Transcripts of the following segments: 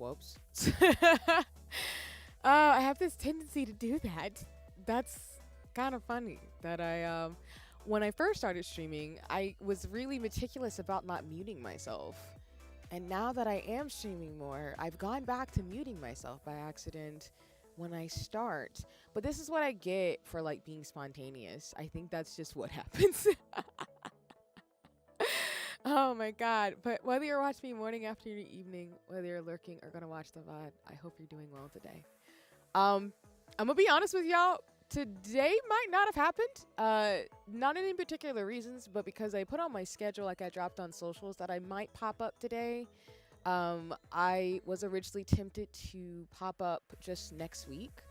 whoops. I have this tendency to do that. That's kind of funny that when I first started streaming, I was really meticulous about not muting myself. And now that I am streaming more, I've gone back to muting myself by accident when I start. But this is what I get for like being spontaneous. I think that's just what happens. Oh my god. But whether you're watching me morning, afternoon, evening, whether you're lurking or gonna watch the VOD, I hope you're doing well today. I'm gonna be honest with y'all. Today might not have happened. Not in any particular reasons, but because I put on my schedule, like I dropped on socials, that I might pop up today. I was originally tempted to pop up just next week,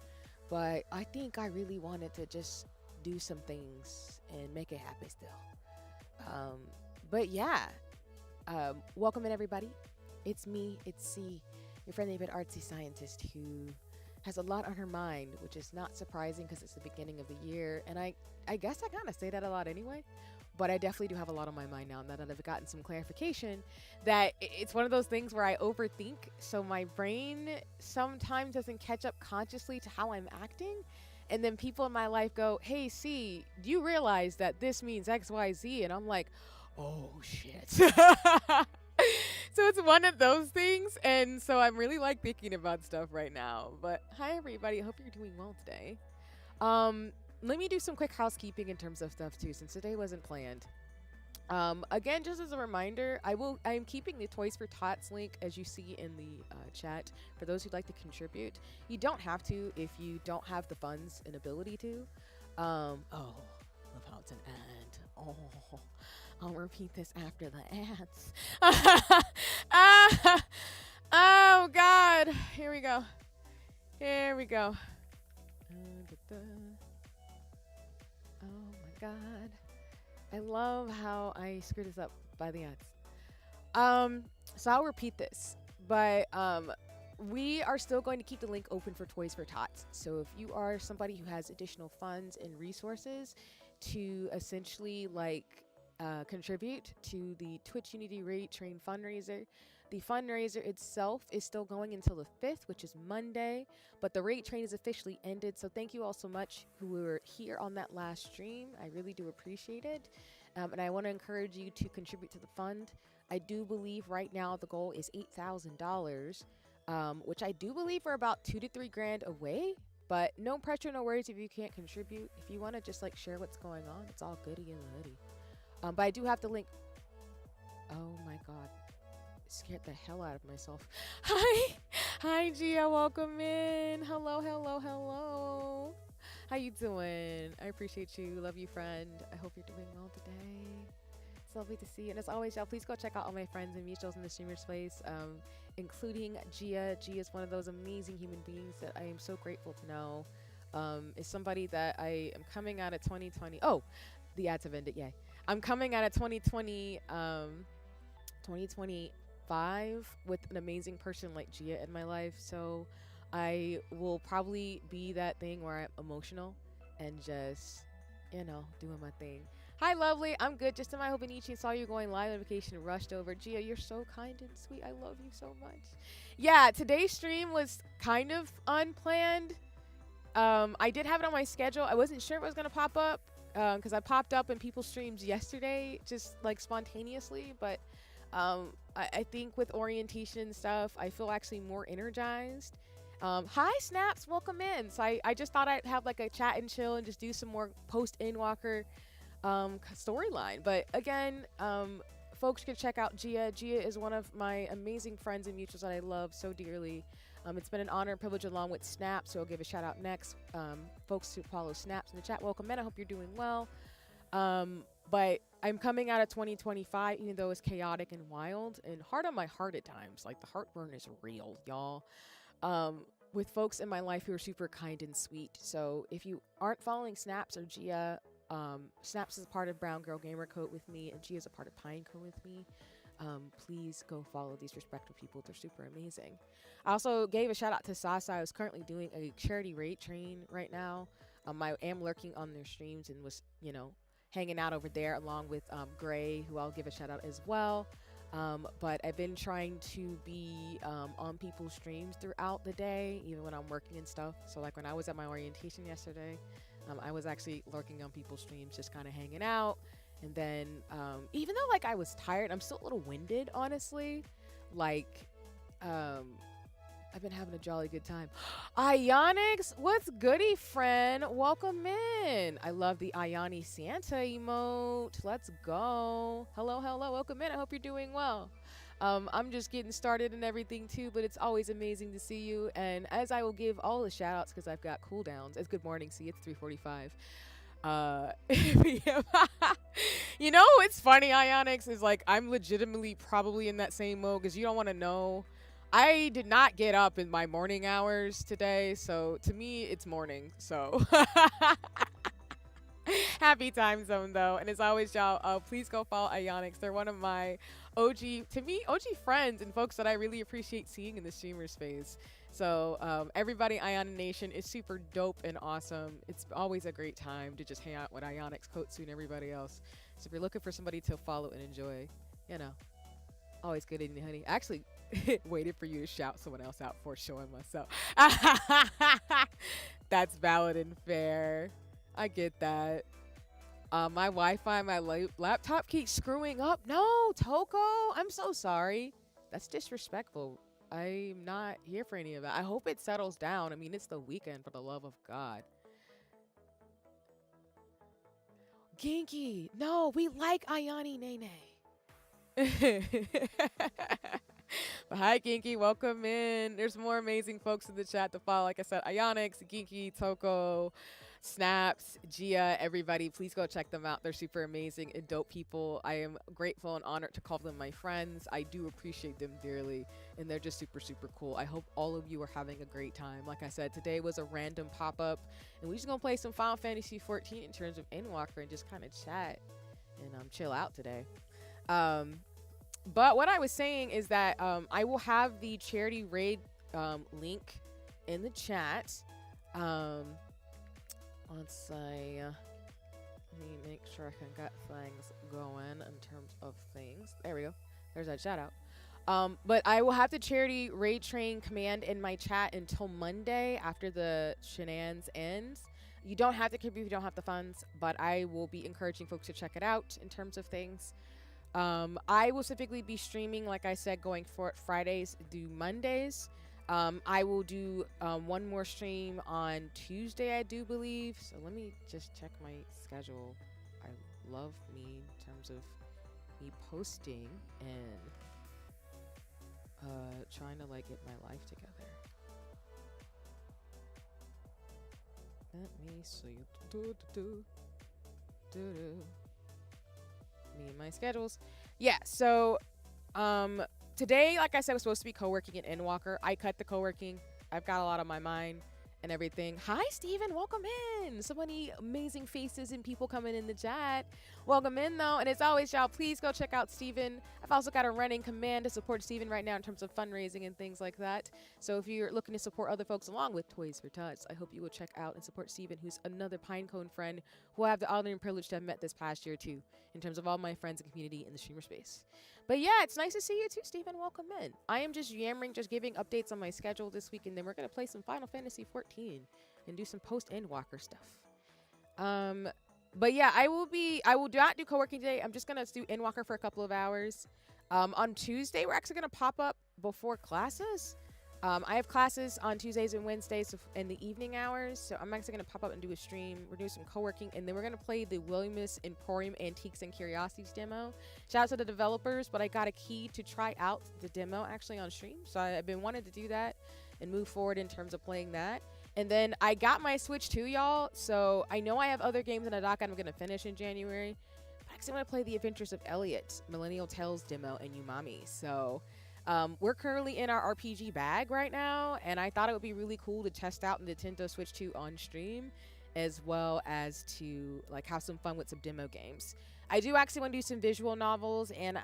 but I think I really wanted to just do some things and make it happen still. But yeah, welcome in everybody. It's me, it's C, your friendly but artsy scientist who has a lot on her mind, which is not surprising because it's the beginning of the year. And I guess I kind of say that a lot anyway, but I definitely do have a lot on my mind now that I've gotten some clarification that it's one of those things where I overthink. So my brain sometimes doesn't catch up consciously to how I'm acting. And then people in my life go, hey, C, do you realize that this means X, Y, Z? And I'm like, oh, shit. So it's one of those things. And so I'm really like thinking about stuff right now. But hi, everybody. I hope you're doing well today. Let me do some quick housekeeping in terms of stuff, too, since today wasn't planned. Again, just as a reminder, I'm keeping the Toys for Tots link, as you see in the chat, for those who'd like to contribute. You don't have to if you don't have the funds and ability to. Oh, love how it's an ad. Oh, I'll repeat this after the ads. Oh, God. Here we go. Here we go. Oh, my God. I love how I screwed this up by the ads. So I'll repeat this, but we are still going to keep the link open for Toys for Tots. So if you are somebody who has additional funds and resources to essentially like contribute to the Twitch Unity Raid Train fundraiser, the fundraiser itself is still going until the 5th, which is Monday, but the rate train is officially ended. So thank you all so much who were here on that last stream. I really do appreciate it. And I want to encourage you to contribute to the fund. I do believe right now the goal is $8,000, which I do believe we're about 2 to 3 grand away. But no pressure, no worries if you can't contribute. If you want to just like share what's going on, it's all goody and goody. But I do have the link. Oh my God. Scared the hell out of myself. Hi Gia, welcome in. Hello. How you doing? I appreciate you. Love you, friend. I hope you're doing well today. It's lovely to see you. And as always, y'all, please go check out all my friends and mutuals in the streamer space, including Gia. Gia is one of those amazing human beings that I am so grateful to know. Is somebody that I am coming out of 2020. Oh, the ads have ended. Yay. I'm coming out of 2020, 2025 with an amazing person like Gia in my life. So I will probably be that thing where I'm emotional and just, doing my thing. Hi, lovely. I'm good. Just in my Hobonichi, saw you going live on vacation, rushed over. Gia, you're so kind and sweet. I love you so much. Yeah, today's stream was kind of unplanned. I did have it on my schedule. I wasn't sure it was going to pop up because I popped up in people's streams yesterday, just like spontaneously. But I think with orientation and stuff, I feel actually more energized. Hi, Snaps. Welcome in. So I just thought I'd have like a chat and chill and just do some more Post-Endwalker storyline. But again, folks can check out Gia. Gia is one of my amazing friends and mutuals that I love so dearly. It's been an honor and privilege along with Snaps, so I'll give a shout out next. Folks who follow Snaps in the chat, welcome in. I hope you're doing well. But I'm coming out of 2025, even though it's chaotic and wild and hard on my heart at times. Like the heartburn is real, y'all. With folks in my life who are super kind and sweet. So if you aren't following Snaps or Gia, Snaps is a part of Brown Girl Gamer Code with me, and Gia is a part of Pinecone with me. Please go follow these respectful people. They're super amazing. I also gave a shout out to Sasa. I was currently doing a charity raid train right now. I am lurking on their streams and was, hanging out over there along with Gray, who I'll give a shout out as well. But I've been trying to be on people's streams throughout the day, even when I'm working and stuff. So like when I was at my orientation yesterday, I was actually lurking on people's streams, just kind of hanging out. And then even though like I was tired, I'm still a little winded, honestly. Like, I've been having a jolly good time. Ionix, what's goody, friend? Welcome in. I love the Ioni Santa emote. Let's go. Hello, hello. Welcome in. I hope you're doing well. I'm just getting started and everything too, but it's always amazing to see you. And as I will give all the shout outs because I've got cooldowns. It's good morning. See, it's 3:45. You know what's funny, Ionix, is like I'm legitimately probably in that same mode because you don't want to know. I did not get up in my morning hours today, so to me it's morning. So happy time zone though, and as always, y'all, please go follow Ionix. They're one of my OG, to me, OG friends and folks that I really appreciate seeing in the streamer space. So everybody, Ion Nation is super dope and awesome. It's always a great time to just hang out with Ionix, Kotsu, and everybody else. So if you're looking for somebody to follow and enjoy, you know, always good eating, honey. Actually, waited for you to shout someone else out before showing myself. That's valid and fair. I get that. My Wi-Fi, my laptop keeps screwing up. No, Toko, I'm so sorry. That's disrespectful. I'm not here for any of that. I hope it settles down. I mean, it's the weekend, for the love of God. Ginky, no, we like Ayani Nene. But hi, Ginky, welcome in. There's more amazing folks in the chat to follow. Like I said, Ionix, Ginky, Toko, Snaps, Gia, everybody, please go check them out. They're super amazing and dope people. I am grateful and honored to call them my friends. I do appreciate them dearly, and they're just super, super cool. I hope all of you are having a great time. Like I said, today was a random pop-up, and we're just going to play some Final Fantasy XIV in terms of Endwalker and just kind of chat and chill out today. But what I was saying is that I will have the charity raid link in the chat. Let's say, let me make sure I can get things going in terms of things. There we go. There's that shout out. But I will have the charity raid train command in my chat until Monday after the shenanigans ends. You don't have to contribute if you don't have the funds, but I will be encouraging folks to check it out in terms of things. I will typically be streaming, like I said, going for Fridays through Mondays. I will do one more stream on Tuesday, I do believe. So let me just check my schedule. I love me in terms of me posting and trying to like get my life together. Let me see. Me and my schedules. Yeah, so today, like I said, was supposed to be co-working in Endwalker. I cut the co-working. I've got a lot on my mind and everything. Hi, Steven. Welcome in. So many amazing faces and people coming in the chat. Welcome in, though. And as always, y'all, please go check out Steven. I've also got a running command to support Steven right now in terms of fundraising and things like that. So if you're looking to support other folks along with Toys for Tots, I hope you will check out and support Steven, who's another Pinecone friend who I have the honor and privilege to have met this past year, too, in terms of all my friends and community in the streamer space. But yeah, it's nice to see you too, Stephen. Welcome in. I am just yammering, just giving updates on my schedule this week, and then we're going to play some Final Fantasy XIV and do some Post-Endwalker stuff. But yeah, I will not do co-working today. I'm just going to do Endwalker for a couple of hours. On Tuesday, we're actually going to pop up before classes. I have classes on Tuesdays and Wednesdays in the evening hours, so I'm actually going to pop up and do a stream. We're doing some co-working, and then we're going to play the Williams Emporium Antiques and Curiosities demo. Shout out to the developers, but I got a key to try out the demo actually on stream, so I've been wanting to do that and move forward in terms of playing that. And then I got my Switch too, y'all, so I know I have other games in the dock I'm going to finish in January, but I actually want to play The Adventures of Elliot, Millennial Tales demo, and Umami, so... we're currently in our RPG bag right now, and I thought it would be really cool to test out Nintendo Switch 2 on stream, as well as to like have some fun with some demo games. I do actually want to do some visual novels, and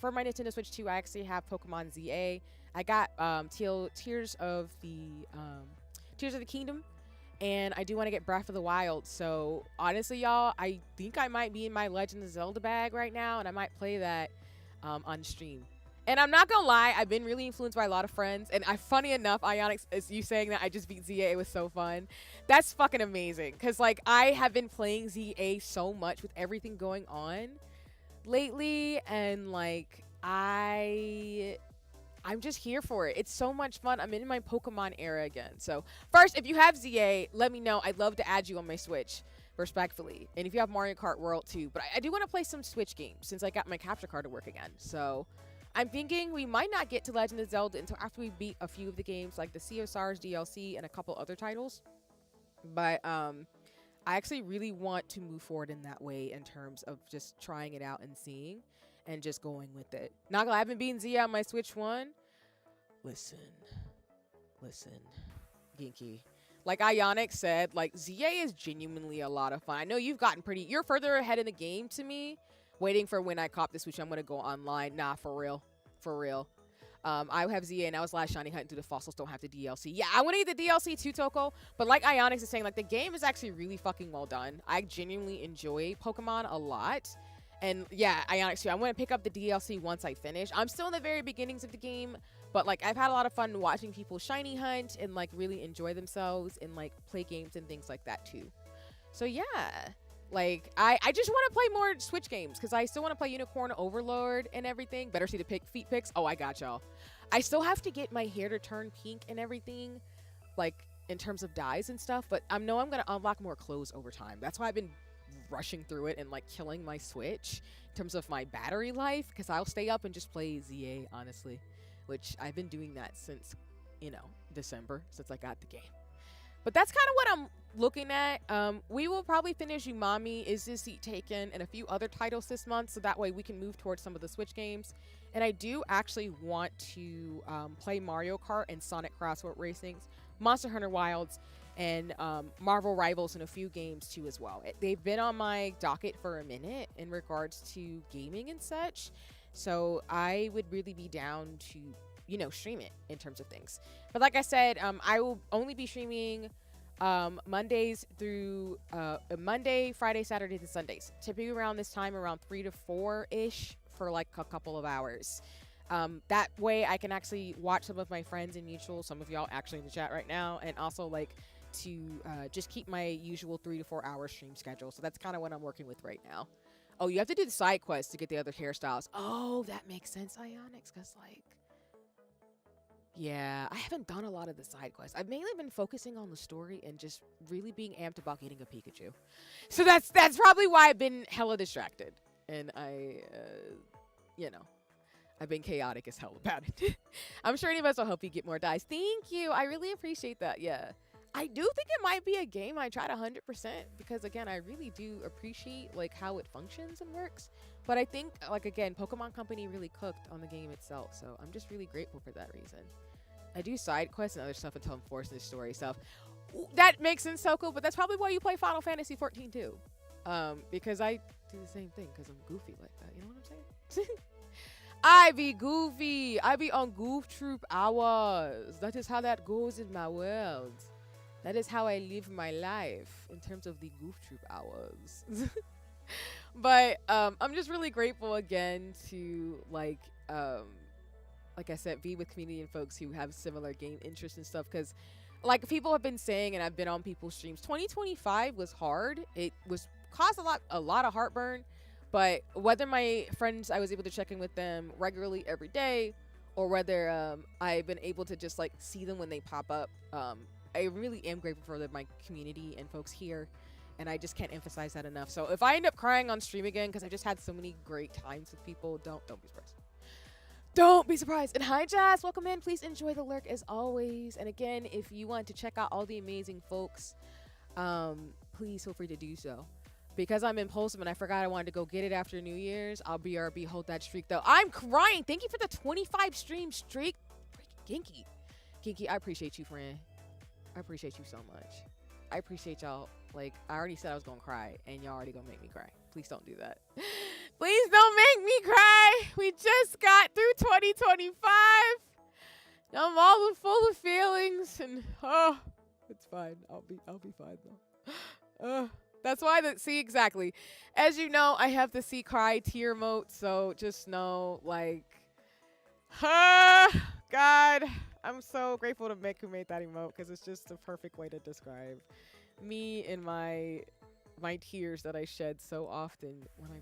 for my Nintendo Switch 2, I actually have Pokemon ZA. I got Tears of the Kingdom, and I do want to get Breath of the Wild. So honestly, y'all, I think I might be in my Legend of Zelda bag right now, and I might play that. on stream. And I'm not gonna lie, I've been really influenced by a lot of friends. And funny enough, Ionix, is you saying that I just beat ZA, it was so fun. That's fucking amazing. Cause like I have been playing ZA so much with everything going on lately, and like I'm just here for it. It's so much fun. I'm in my Pokemon era again. So first, if you have ZA, let me know. I'd love to add you on my Switch, respectfully. And if you have Mario Kart World too. But I do want to play some Switch games since I got my capture card to work again. So I'm thinking we might not get to Legend of Zelda until after we beat a few of the games, like the Sea of Stars DLC and a couple other titles. But I actually really want to move forward in that way in terms of just trying it out and seeing and just going with it. Not gonna, I haven't beaten Zia on my Switch 1. Listen, Ginky. Like Ionix said, like ZA is genuinely a lot of fun. I know you're further ahead in the game to me. Waiting for when I cop the Switch, I'm gonna go online. Nah, for real. I have ZA and I was last shiny hunting through the fossils. Don't have the DLC. Yeah, I want to get the DLC too, Toko. But like Ionix is saying, like the game is actually really fucking well done. I genuinely enjoy Pokemon a lot. And yeah, Ionix too. I want to pick up the DLC once I finish. I'm still in the very beginnings of the game, but like I've had a lot of fun watching people shiny hunt and like really enjoy themselves and like play games and things like that too. So yeah. Like, I just want to play more Switch games because I still want to play Unicorn Overlord and everything. Better see the feet pics. Oh, I got y'all. I still have to get my hair to turn pink and everything, like, in terms of dyes and stuff. But I know I'm going to unlock more clothes over time. That's why I've been rushing through it and, like, killing my Switch in terms of my battery life because I'll stay up and just play ZA, honestly, which I've been doing that since, December, since I got the game. But that's kind of what I'm looking at. We will probably finish Umami, Is This Seat Taken, and a few other titles this month, so that way we can move towards some of the Switch games. And I do actually want to play Mario Kart and Sonic Crossword Racings, Monster Hunter Wilds, and Marvel Rivals and a few games too as well. They've been on my docket for a minute in regards to gaming and such, so I would really be down to stream it in terms of things. But like I said, I will only be streaming Mondays through Monday, Friday, Saturdays, and Sundays. Typically around this time, around 3 to 4-ish for like a couple of hours. That way I can actually watch some of my friends and mutuals, some of y'all actually in the chat right now, and also like to just keep my usual 3 to 4 hour stream schedule. So that's kind of what I'm working with right now. Oh, you have to do the side quests to get the other hairstyles. Oh, that makes sense, Ionix, because like, yeah, I haven't done a lot of the side quests. I've mainly been focusing on the story and just really being amped about getting a Pikachu. So that's probably why I've been hella distracted. And I've been chaotic as hell about it. I'm sure any of us will help you get more dice. Thank you. I really appreciate that. Yeah. I do think it might be a game I tried 100% because, again, I really do appreciate, like, how it functions and works. But I think, like, again, Pokemon Company really cooked on the game itself. So I'm just really grateful for that reason. I do side quests and other stuff until I'm forced into story stuff. That makes sense, Soko, but that's probably why you play Final Fantasy XIV too. Because I do the same thing because I'm goofy like that. You know what I'm saying? I be goofy. I be on Goof Troop hours. That is how that goes in my world. That is how I live my life in terms of the Goof Troop hours. But I'm just really grateful again to like I said, be with community and folks who have similar game interests and stuff. Because like people have been saying, and I've been on people's streams, 2025 was hard. It was caused a lot of heartburn. But whether my friends, I was able to check in with them regularly every day, or whether I've been able to just like see them when they pop up, I really am grateful for my community and folks here, and I just can't emphasize that enough. So if I end up crying on stream again because I just had so many great times with people, don't be surprised. Don't be surprised. And hi, Jazz. Welcome in. Please enjoy the lurk as always. And again, if you want to check out all the amazing folks, please feel free to do so. Because I'm impulsive and I forgot I wanted to go get it after New Year's, I'll BRB hold that streak though. I'm crying. Thank you for the 25 stream streak. Ginky. Ginky, I appreciate you, friend. I appreciate you so much. I appreciate y'all. Like, I already said I was gonna cry, and y'all already gonna make me cry. Please don't do that. Please don't make me cry. We just got through 2025. I'm all full of feelings, and it's fine. I'll be fine though. That's why see exactly. As you know, I have the see cry tear emote, so just know like God, I'm so grateful to Mick who made that emote because it's just the perfect way to describe me and my tears that I shed so often when I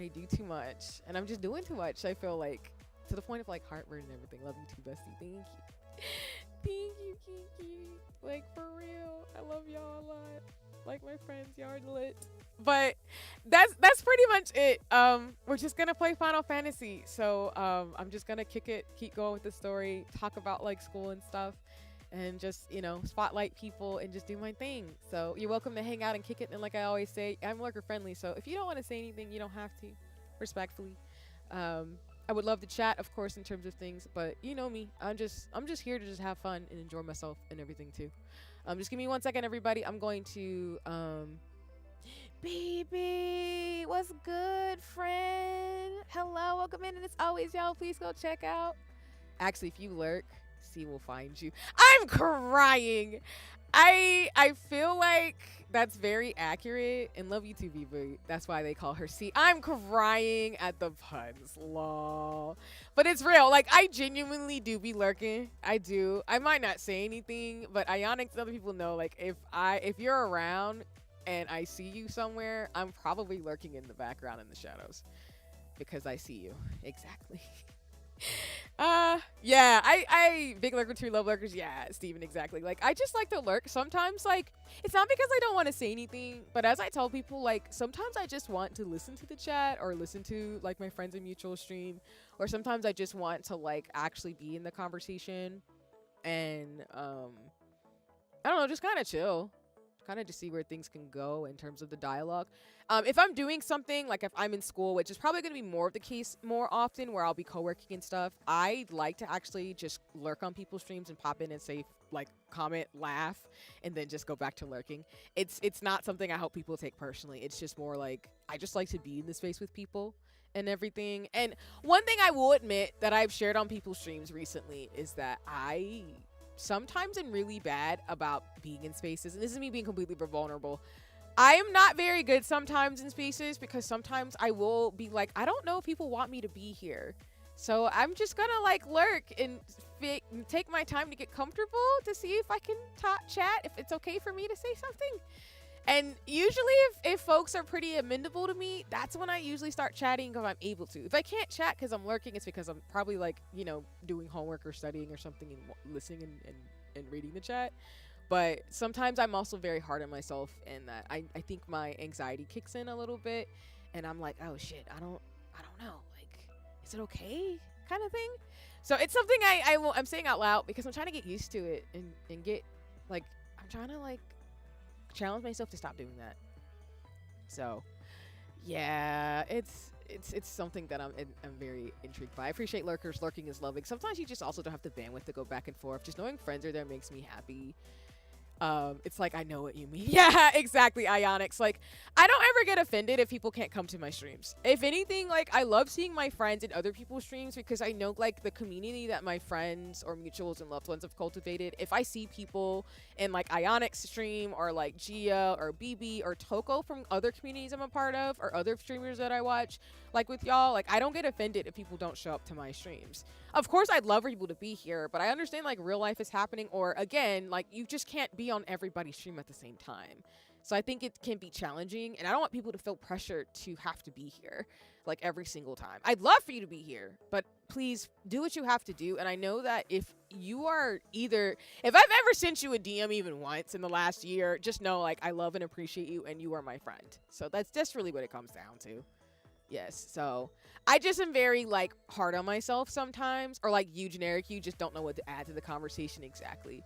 do too much. And I'm just doing too much, I feel like. To the point of like heartburn and everything. Love you too, bestie. Thank you. Thank you, Kiki. Like for real. I love y'all a lot. Like my friends, y'all are lit. But that's pretty much it. We're just gonna play Final Fantasy. So I'm just gonna keep going with the story, talk about like school and stuff, and just, you know, spotlight people and just do my thing. So you're welcome to hang out and kick it. And like I always say, I'm lurker friendly. So if you don't want to say anything, you don't have to. Respectfully. I would love to chat, of course, in terms of things, but you know me. I'm just here to just have fun and enjoy myself and everything too. Just give me 1 second, everybody. I'm going to baby, what's good, friend? Hello, welcome in, and as always, y'all, please go check out. Actually, if you lurk, C will find you. I'm crying. I feel like that's very accurate, and love you too, Viva. That's why they call her C. I'm crying at the puns, lol. But it's real. Like, I genuinely do be lurking. I do. I might not say anything, but Ionic and other people know, like, if you're around and I see you somewhere, I'm probably lurking in the background in the shadows because I see you. Exactly. Yeah, I big lurker too, love lurkers. Yeah, Steven, exactly. Like, I just like to lurk. Sometimes, like, it's not because I don't want to say anything, but as I tell people, like, sometimes I just want to listen to the chat or listen to, like, my friends in mutual stream, or sometimes I just want to, like, actually be in the conversation and, I don't know, just kind of chill. Kind of just see where things can go in terms of the dialogue. If I'm doing something, like if I'm in school, which is probably going to be more of the case more often, where I'll be co-working and stuff, I like to actually just lurk on people's streams and pop in and say, like, comment, laugh, and then just go back to lurking. It's not something I hope people take personally. It's just more like, I just like to be in the space with people and everything. And one thing I will admit that I've shared on people's streams recently is that I sometimes am really bad about being in spaces, and this is me being completely vulnerable. I am not very good sometimes in spaces because sometimes I will be like, I don't know if people want me to be here, so I'm just gonna like lurk and take my time to get comfortable to see if I can chat, if it's okay for me to say something. And usually if folks are pretty amenable to me, that's when I usually start chatting if I'm able to. If I can't chat because I'm lurking, it's because I'm probably, like, you know, doing homework or studying or something and listening and reading the chat. But sometimes I'm also very hard on myself, and that I think my anxiety kicks in a little bit, and I'm like, oh shit, I don't know, like, is it okay, kind of thing. So it's something I'm saying out loud because I'm trying to get used to it and get, like, I'm trying to, like, challenge myself to stop doing that. So yeah, it's something that I'm very intrigued by. I appreciate lurkers. Lurking is loving. Sometimes you just also don't have the bandwidth to go back and forth. Just knowing friends are there makes me happy. It's like, I know what you mean. Yeah, exactly, Ionics. Like, I don't ever get offended if people can't come to my streams. If anything, like, I love seeing my friends in other people's streams because I know, like, the community that my friends or mutuals and loved ones have cultivated. If I see people in, like, Ionics stream or, like, Gia or BB or Toko from other communities I'm a part of or other streamers that I watch, like with y'all, like, I don't get offended if people don't show up to my streams. Of course, I'd love for people to be here, but I understand, like, real life is happening, or again, like, you just can't be on everybody's stream at the same time. So I think it can be challenging, and I don't want people to feel pressured to have to be here, like, every single time. I'd love for you to be here, but please do what you have to do. And I know that if you are if I've ever sent you a DM even once in the last year, just know, like, I love and appreciate you, and you are my friend. So that's just really what it comes down to. Yes, so I just am very, like, hard on myself sometimes, or like you, generic, you just don't know what to add to the conversation exactly.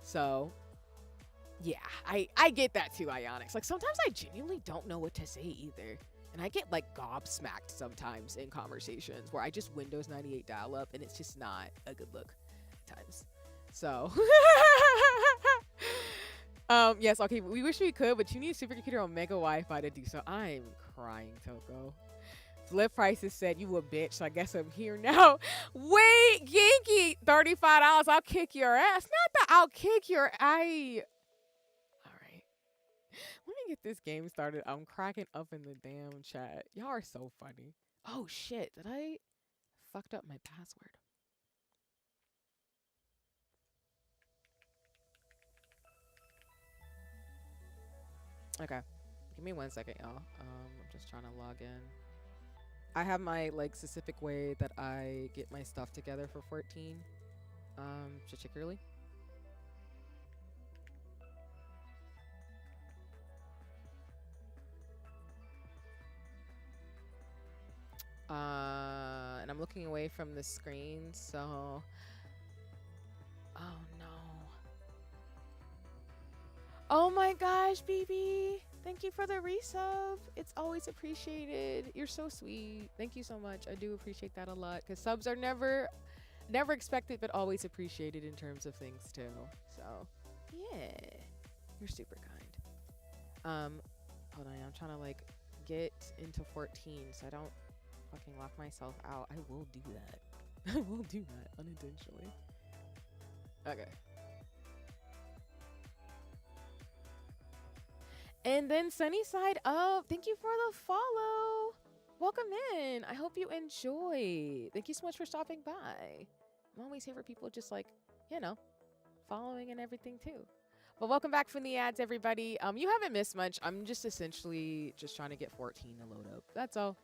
So yeah, I get that too, Ionics. Like, sometimes I genuinely don't know what to say either, and I get, like, gobsmacked sometimes in conversations where I just Windows 98 dial up, and it's just not a good look at times. So yes, okay, we wish we could, but you need a supercomputer on Mega Wi-Fi to do so. I'm crying, Toko. Flip Prices said, you a bitch, so I guess I'm here now. Wait, Genki, $35, I'll kick your ass. Not that I'll kick your... All right. Let me me get this game started. I'm cracking up in the damn chat. Y'all are so funny. Oh shit, did I fucked up my password? Okay. Give me 1 second, y'all. I'm just trying to log in. I have my like specific way that I get my stuff together for 14. Particularly. And I'm looking away from the screen, so oh no. Oh my gosh, BB. Thank you for the resub. It's always appreciated. You're so sweet. Thank you so much. I do appreciate that a lot because subs are never expected, but always appreciated in terms of things too. So yeah, you're super kind. Hold on. I'm trying to like get into 14 so I don't fucking lock myself out. I will do that. I will do that unintentionally. Okay. And then Sunny Side Up, thank you for the follow. Welcome in. I hope you enjoy. Thank you so much for stopping by. I'm always here for people just like, you know, following and everything too. But welcome back from the ads, everybody. You haven't missed much. I'm just essentially just trying to get 14 to load up. That's all.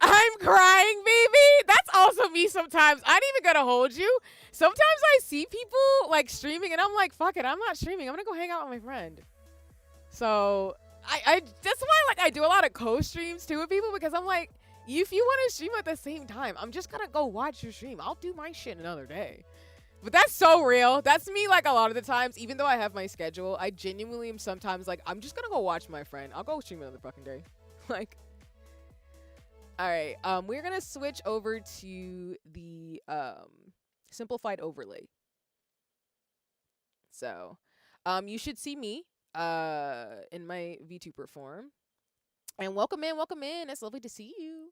I'm crying, baby. That's also me sometimes. I ain't even gonna hold you. Sometimes I see people like streaming and I'm like, fuck it, I'm not streaming. I'm gonna go hang out with my friend. So I that's why like I do a lot of co-streams too with people because I'm like, if you want to stream at the same time, I'm just gonna go watch your stream. I'll do my shit another day. But that's so real. That's me like a lot of the times, even though I have my schedule, I genuinely am sometimes like, I'm just gonna go watch my friend. I'll go stream another fucking day. Like, all right, we're gonna switch over to the simplified overlay. So, you should see me in my VTuber form. And welcome in, welcome in. It's lovely to see you.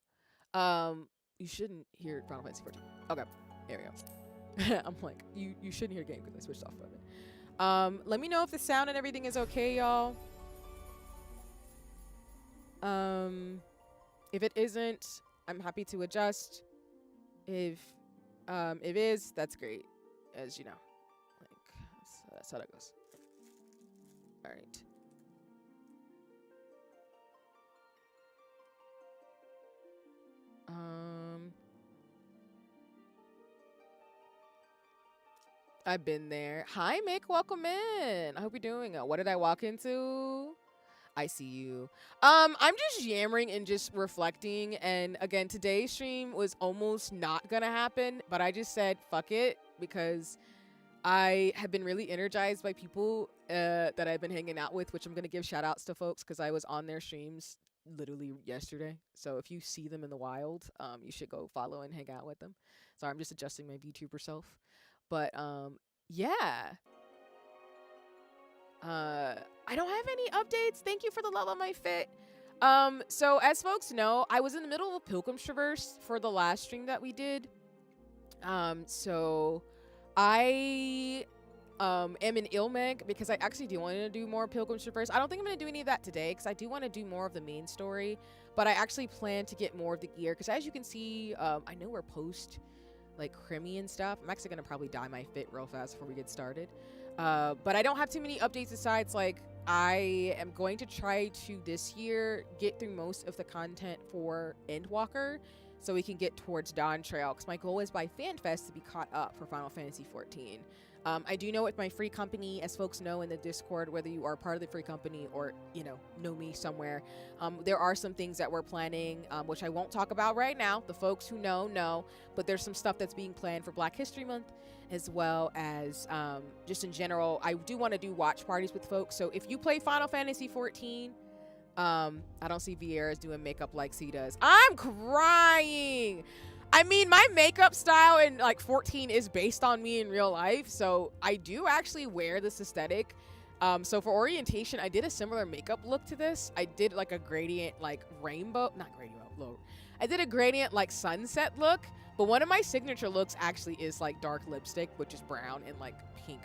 You shouldn't hear Final Fantasy XIV. Okay, there we go. I'm like, you shouldn't hear game because I switched off of it. Let me know if the sound and everything is okay, y'all. If it isn't, I'm happy to adjust. If it is, that's great. As you know, like that's how that goes. All right. I've been there. Hi, Mick. Welcome in. I hope you're doing. What did I walk into? I see you. I'm just yammering and just reflecting. And again, today's stream was almost not gonna happen, but I just said fuck it because I have been really energized by people that I've been hanging out with, which I'm gonna give shout outs to folks because I was on their streams literally yesterday. So if you see them in the wild, you should go follow and hang out with them. Sorry, I'm just adjusting my VTuber self. But yeah. I don't have any updates. Thank you for the love on my fit. So as folks know, I was in the middle of Pilgrim's Traverse for the last stream that we did. So I am in Ilmeg because I actually do want to do more Pilgrim's Traverse. I don't think I'm going to do any of that today because I do want to do more of the main story, but I actually plan to get more of the gear because as you can see, I know we're post like Crimmy and stuff. I'm actually going to probably dye my fit real fast before we get started. But I don't have too many updates besides like I am going to try to this year get through most of the content for Endwalker so we can get towards Dawn Trail because my goal is by FanFest to be caught up for Final Fantasy XIV. I do know with my free company, as folks know in the Discord, whether you are part of the free company or, you know me somewhere, there are some things that we're planning, which I won't talk about right now. The folks who know, but there's some stuff that's being planned for Black History Month, as well as just in general. I do want to do watch parties with folks. So if you play Final Fantasy XIV, I don't see Vieira's doing makeup like C does. I'm crying. I mean, my makeup style in like 14 is based on me in real life, so I do actually wear this aesthetic. So for orientation, I did a similar makeup look to this. I did like a gradient like rainbow, not gradient, low. I did a gradient like sunset look, but one of my signature looks actually is like dark lipstick, which is brown and like pink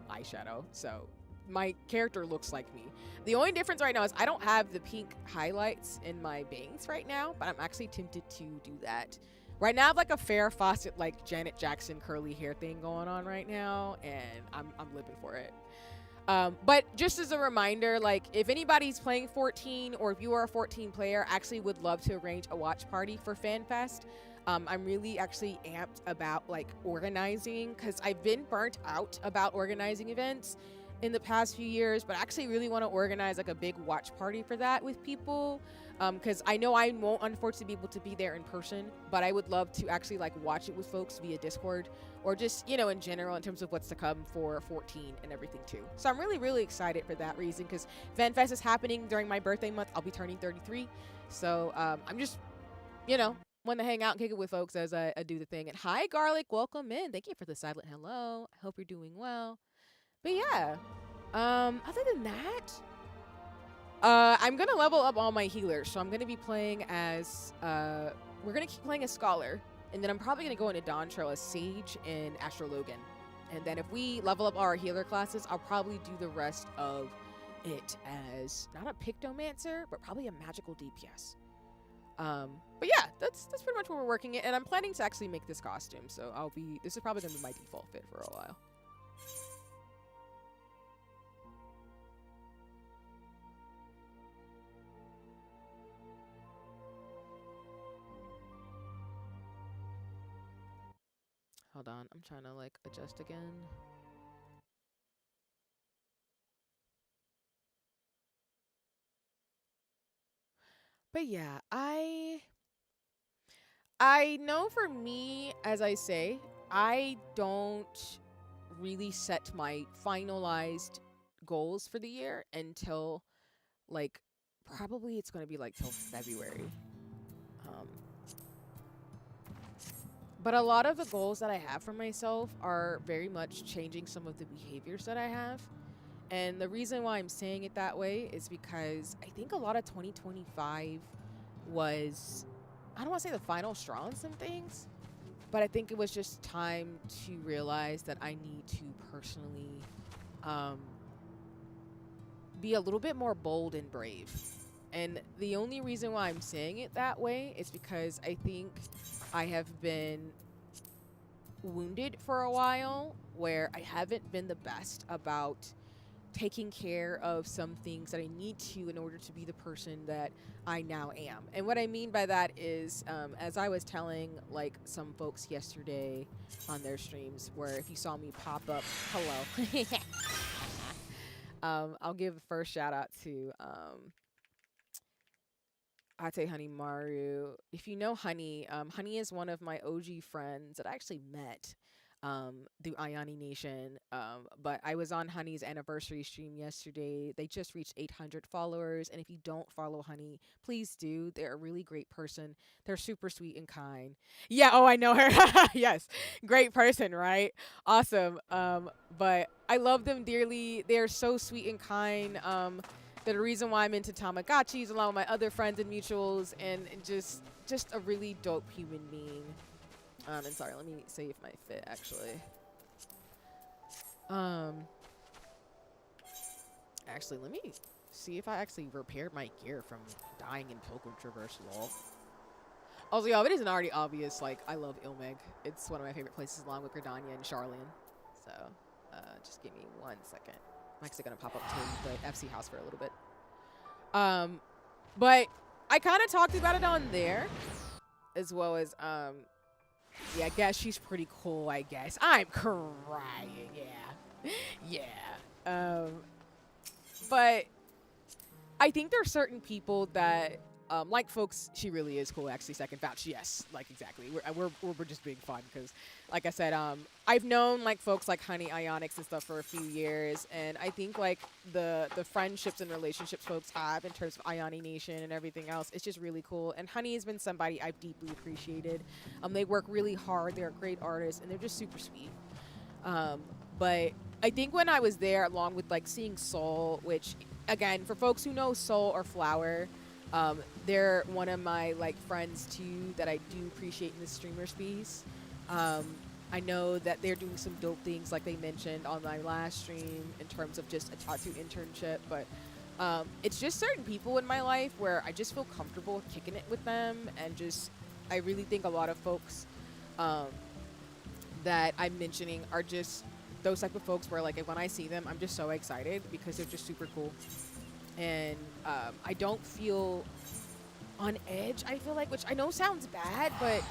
eyeshadow. So my character looks like me. The only difference right now is I don't have the pink highlights in my bangs right now, but I'm actually tempted to do that. Right now I have like a Farrah Fawcett, like Janet Jackson curly hair thing going on right now, and I'm living for it. But just as a reminder, like if anybody's playing 14 or if you are a 14 player, actually would love to arrange a watch party for FanFest. I'm really actually amped about like organizing, because I've been burnt out about organizing events in the past few years, but I actually really want to organize like a big watch party for that with people. Because I know I won't unfortunately be able to be there in person, but I would love to actually like watch it with folks via Discord, or just, you know, in general in terms of what's to come for 14 and everything too. So I'm really, really excited for that reason, because FanFest is happening during my birthday month. I'll be turning 33. So I'm just, you know, want to hang out and kick it with folks as I do the thing. And hi, Garlic, welcome in. Thank you for the silent hello. I hope you're doing well. But yeah, other than that, I'm gonna level up all my healers. So I'm gonna be playing as we're gonna keep playing as Scholar, and then I'm probably gonna go into Dawn Trail as Sage and Astro Logan. And then if we level up our healer classes, I'll probably do the rest of it as not a Pictomancer, but probably a magical DPS. But yeah, that's pretty much what we're working at, and I'm planning to actually make this costume. So this is probably gonna be my default fit for a while. Hold on, I'm trying to like adjust again. But yeah, I know for me, as I say, I don't really set my finalized goals for the year until like probably it's going to be like till February. But a lot of the goals that I have for myself are very much changing some of the behaviors that I have. And the reason why I'm saying it that way is because I think a lot of 2025 was, I don't want to say the final straw on some things, but I think it was just time to realize that I need to personally be a little bit more bold and brave. And the only reason why I'm saying it that way is because I think I have been wounded for a while, where I haven't been the best about taking care of some things that I need to in order to be the person that I now am. And what I mean by that is, as I was telling like some folks yesterday on their streams, where if you saw me pop up, hello. I'll give the first shout out to Ate Honey Maru. If you know Honey, Honey is one of my OG friends that I actually met through Ayani Nation. But I was on Honey's anniversary stream yesterday. They just reached 800 followers, and if you don't follow Honey, please do. They're a really great person. They're super sweet and kind. Yeah, oh, I know her. Yes, great person, right? Awesome. But I love them dearly. They're so sweet and kind. They're the reason why I'm into Tamagotchis along with my other friends and mutuals, and just a really dope human being. And sorry, let me save my fit actually. Actually, let me see if I actually repaired my gear from dying in Pilgrim Traverse lol. Also, y'all, if it isn't already obvious, like, I love Ilmeg. It's one of my favorite places along with Gridania and Charlian. So, just give me 1 second. I'm actually going to pop up to the FC house for a little bit. But I kind of talked about it on there, as well as, yeah, I guess she's pretty cool, I guess. I'm crying, yeah. Yeah. But I think there are certain people that, like folks, she really is cool, actually, second vouch. Yes, like, exactly. We're just being fun because, like I said, I've known, like, folks like Honey, Ionics, and stuff for a few years, and I think, like, the friendships and relationships folks have in terms of Ioni Nation and everything else, it's just really cool. And Honey has been somebody I've deeply appreciated. They work really hard. They're a great artist, and they're just super sweet. But I think when I was there, along with, like, seeing Soul, which, again, for folks who know Soul or Flower, they're one of my like friends too that I do appreciate in the streamer space. I know that they're doing some dope things like they mentioned on my last stream in terms of just a tattoo internship, but it's just certain people in my life where I just feel comfortable kicking it with them, and just I really think a lot of folks um, that I'm mentioning are just those type of folks where like when I see them, I'm just so excited because they're just super cool, and I don't feel on edge. I feel like, which I know sounds bad, but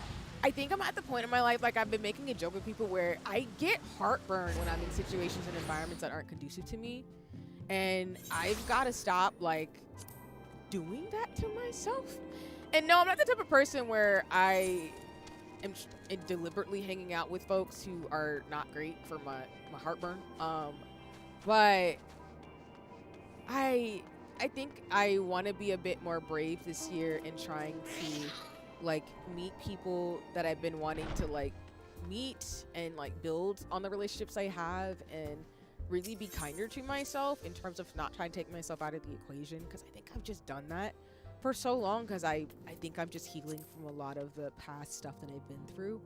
I think I'm at the point in my life, like I've been making a joke with people where I get heartburn when I'm in situations and environments that aren't conducive to me. And I've got to stop like doing that to myself. And no, I'm not the type of person where I am deliberately hanging out with folks who are not great for my heartburn. But I think I want to be a bit more brave this year in trying to like meet people that I've been wanting to like meet and like build on the relationships I have, and really be kinder to myself in terms of not trying to take myself out of the equation, because I think I've just done that for so long, because I think I'm just healing from a lot of the past stuff that I've been through,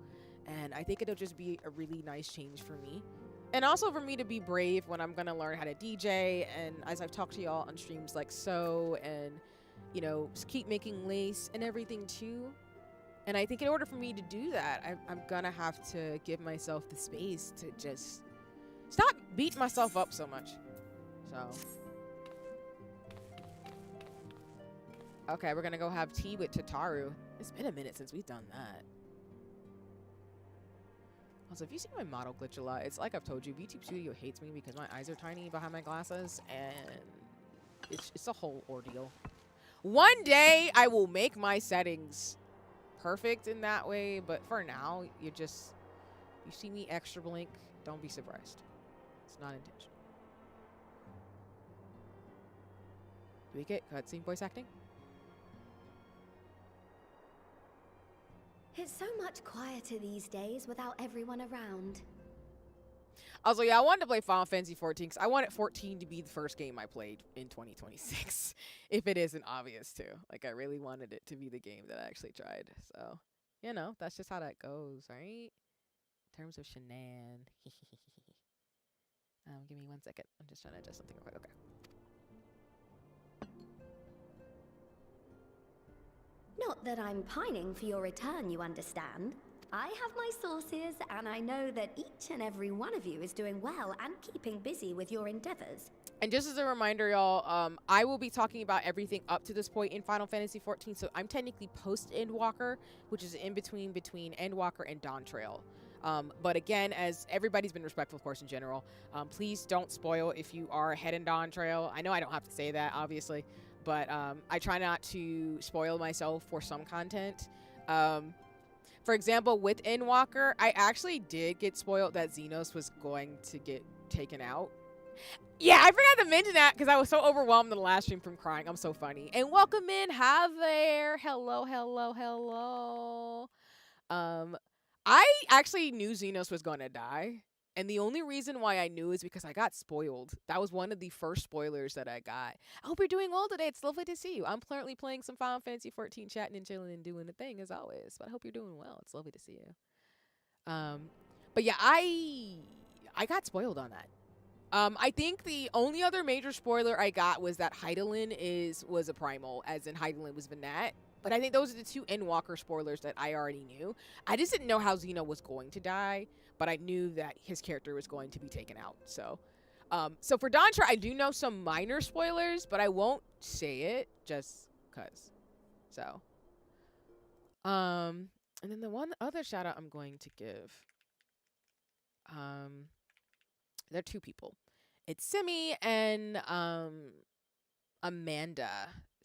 and I think it'll just be a really nice change for me. And also for me to be brave when I'm gonna learn how to DJ, and as I've talked to y'all on streams like so, and you know, just keep making lace and everything too. And I think in order for me to do that, I'm gonna have to give myself the space to just stop beating myself up so much. So, okay, we're gonna go have tea with Tataru. It's been a minute since we've done that. Also, if you see my model glitch a lot, it's like I've told you, VTube Studio hates me because my eyes are tiny behind my glasses, and it's a whole ordeal. One day, I will make my settings perfect in that way, but for now, you see me extra blink, don't be surprised. It's not intentional. Do we get cutscene voice acting? It's so much quieter these days without everyone around. Also, yeah, I wanted to play Final Fantasy XIV because I wanted 14 to be the first game I played in 2026. If it isn't obvious, too. Like, I really wanted it to be the game that I actually tried. So, you know, that's just how that goes, right? In terms of shenan. Give me 1 second. I'm just trying to adjust something real quick. Okay. Not that I'm pining for your return, you understand. I have my sources, and I know that each and every one of you is doing well and keeping busy with your endeavors. And just as a reminder, y'all, I will be talking about everything up to this point in Final Fantasy XIV. So I'm technically post-Endwalker, which is in between Endwalker and Dawn Trail. But again, as everybody's been respectful, of course, in general, please don't spoil if you are ahead in Dawn Trail. I know I don't have to say that, obviously, but I try not to spoil myself for some content. For example, with Endwalker, I actually did get spoiled that Xenos was going to get taken out. Yeah, I forgot to mention that because I was so overwhelmed in the last stream from crying. I'm so funny. And welcome in, Javier. Hello, hello, hello. I actually knew Xenos was going to die. And the only reason why I knew is because I got spoiled. That was one of the first spoilers that I got. I hope you're doing well today. It's lovely to see you. I'm currently playing some Final Fantasy XIV, chatting and chilling and doing the thing as always. But I hope you're doing well. It's lovely to see you. But yeah, I got spoiled on that. I think the only other major spoiler I got was that Hydaelyn was a primal, as in Hydaelyn was Venat. But I think those are the two Endwalker spoilers that I already knew. I just didn't know how Xeno was going to die, but I knew that his character was going to be taken out. So, so for Dawn Trail, I do know some minor spoilers, but I won't say it just cause. So, and then the one other shout out I'm going to give, there are two people. It's Simi and Amanda.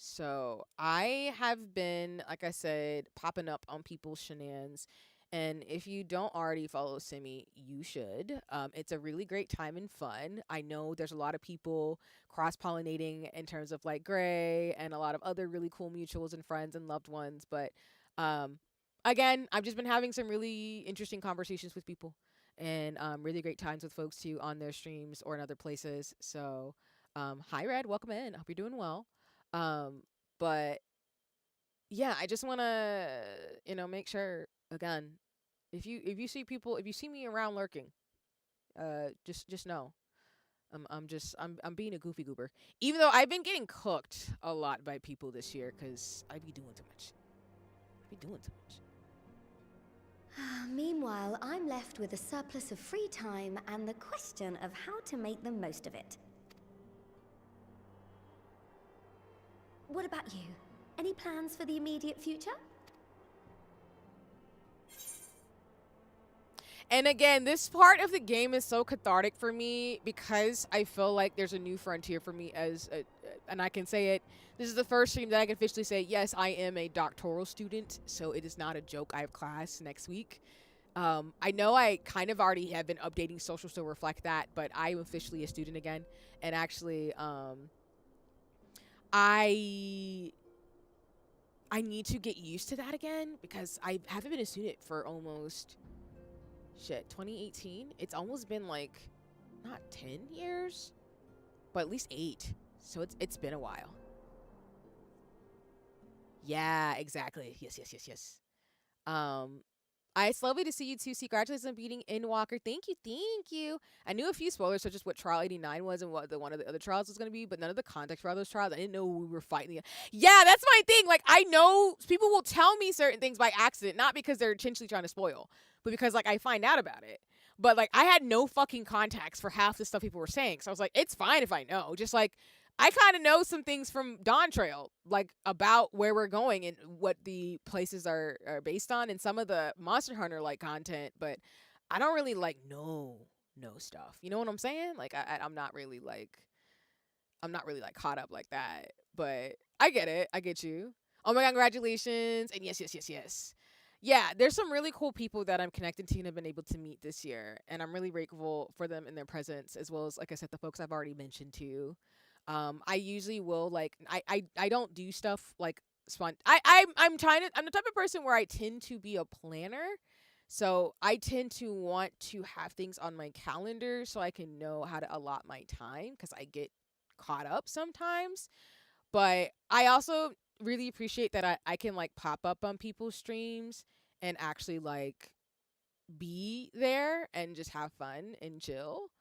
So I have been, like I said, popping up on people's shenanigans. And if you don't already follow Simi, you should. It's a really great time and fun. I know there's a lot of people cross-pollinating in terms of like Gray and a lot of other really cool mutuals and friends and loved ones. But again, I've just been having some really interesting conversations with people, and really great times with folks too on their streams or in other places. So hi Red, welcome in. I hope you're doing well. But yeah, I just want to, make sure again, If you see people, if you see me around lurking, just know I'm being a goofy goober. Even though I've been getting cooked a lot by people this year because I be doing too much. I be doing too much. Meanwhile, I'm left with a surplus of free time and the question of how to make the most of it. What about you? Any plans for the immediate future? And again, this part of the game is so cathartic for me because I feel like there's a new frontier for me and I can say it. This is the first stream that I can officially say, yes, I am a doctoral student, so it is not a joke. I have class next week. I know I kind of already have been updating socials to reflect that, but I am officially a student again. And actually, I need to get used to that again because I haven't been a student for almost 2018. It's almost been like not 10 years, but at least 8. So it's been a while. Yeah, exactly. Yes. It's lovely to see you too. Congratulations on beating Endwalker. Thank you. I knew a few spoilers, such as what Trial 89 was and what one of the other trials was going to be, but none of the context for all those trials. I didn't know we were fighting. Yeah, that's my thing. Like, I know people will tell me certain things by accident, not because they're intentionally trying to spoil, but because, like, I find out about it. But, like, I had no fucking context for half the stuff people were saying. So I was like, it's fine if I know. Just, like, I kind of know some things from Dawn Trail, like about where we're going and what the places are based on, and some of the Monster Hunter like content. But I don't really like know stuff. You know what I'm saying? Like I'm not really like caught up like that. But I get it. I get you. Oh my god, congratulations! And yes. Yeah, there's some really cool people that I'm connected to and have been able to meet this year, and I'm really grateful for them and their presence, as well as, like I said, the folks I've already mentioned too. I usually will like I don't do stuff like I'm the type of person where I tend to be a planner. So I tend to want to have things on my calendar so I can know how to allot my time because I get caught up sometimes. But I also really appreciate that I can like pop up on people's streams and actually like be there and just have fun and chill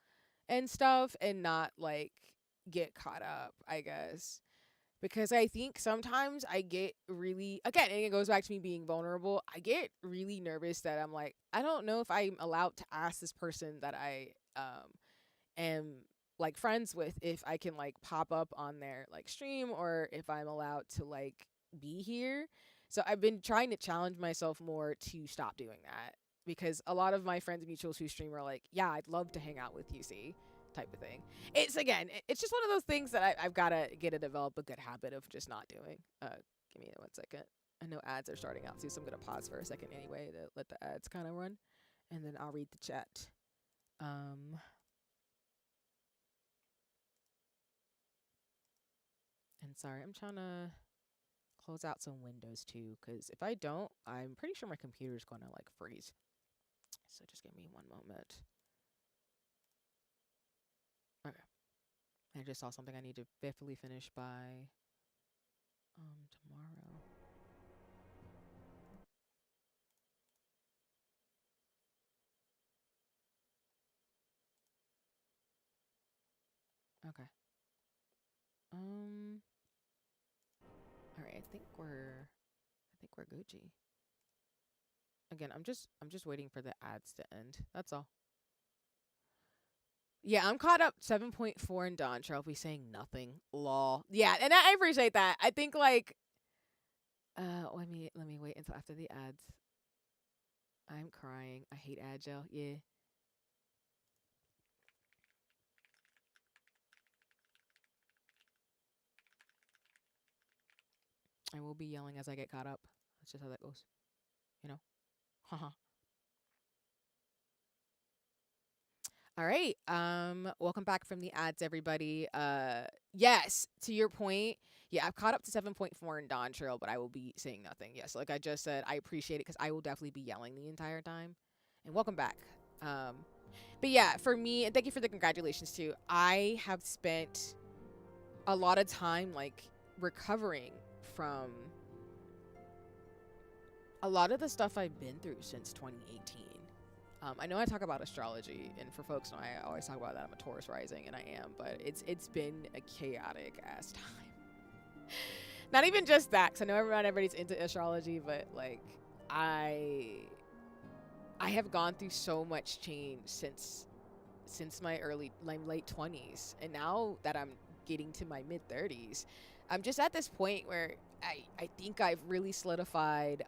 and stuff and not like get caught up, I guess. Because I think sometimes I get really, again, and it goes back to me being vulnerable, I get really nervous that I'm like, I don't know if I'm allowed to ask this person that I am like friends with if I can like pop up on their like stream or if I'm allowed to like be here. So I've been trying to challenge myself more to stop doing that because a lot of my friends mutuals who stream are like, yeah, I'd love to hang out with you, see, type of thing. It's again, it's just one of those things that I've got to get to develop a good habit of just not doing. Give me 1 second. I know ads are starting out too, so I'm gonna pause for a second anyway to let the ads kind of run, and then I'll read the chat. And sorry, I'm trying to close out some windows too, because if I don't, I'm pretty sure my computer's gonna like freeze. So just give me 1 moment. Okay. I just saw something I need to definitely finish by tomorrow. Okay. All right, I think we're Gucci. Again, I'm just waiting for the ads to end. That's all. Yeah, I'm caught up 7.4 in Dawn Trophy saying nothing. Lol. Yeah, and I appreciate that. I think like let me wait until after the ads. I'm crying. I hate Agile. Yeah. I will be yelling as I get caught up. That's just how that goes. You know? Haha. All right. Welcome back from the ads, everybody. Yes, to your point. Yeah, I've caught up to 7.4 in Dawn Trail, but I will be saying nothing. Yes, like I just said, I appreciate it because I will definitely be yelling the entire time. And welcome back. But yeah, for me, and thank you for the congratulations too. I have spent a lot of time like recovering from a lot of the stuff I've been through since 2018. I know I talk about astrology, and for folks know I always talk about that I'm a Taurus rising, and I am, but it's been a chaotic ass time. Not even just that, because I know everybody's into astrology, but like I have gone through so much change since my late 20s, and now that I'm getting to my mid 30s, I'm just at this point where I think I've really solidified.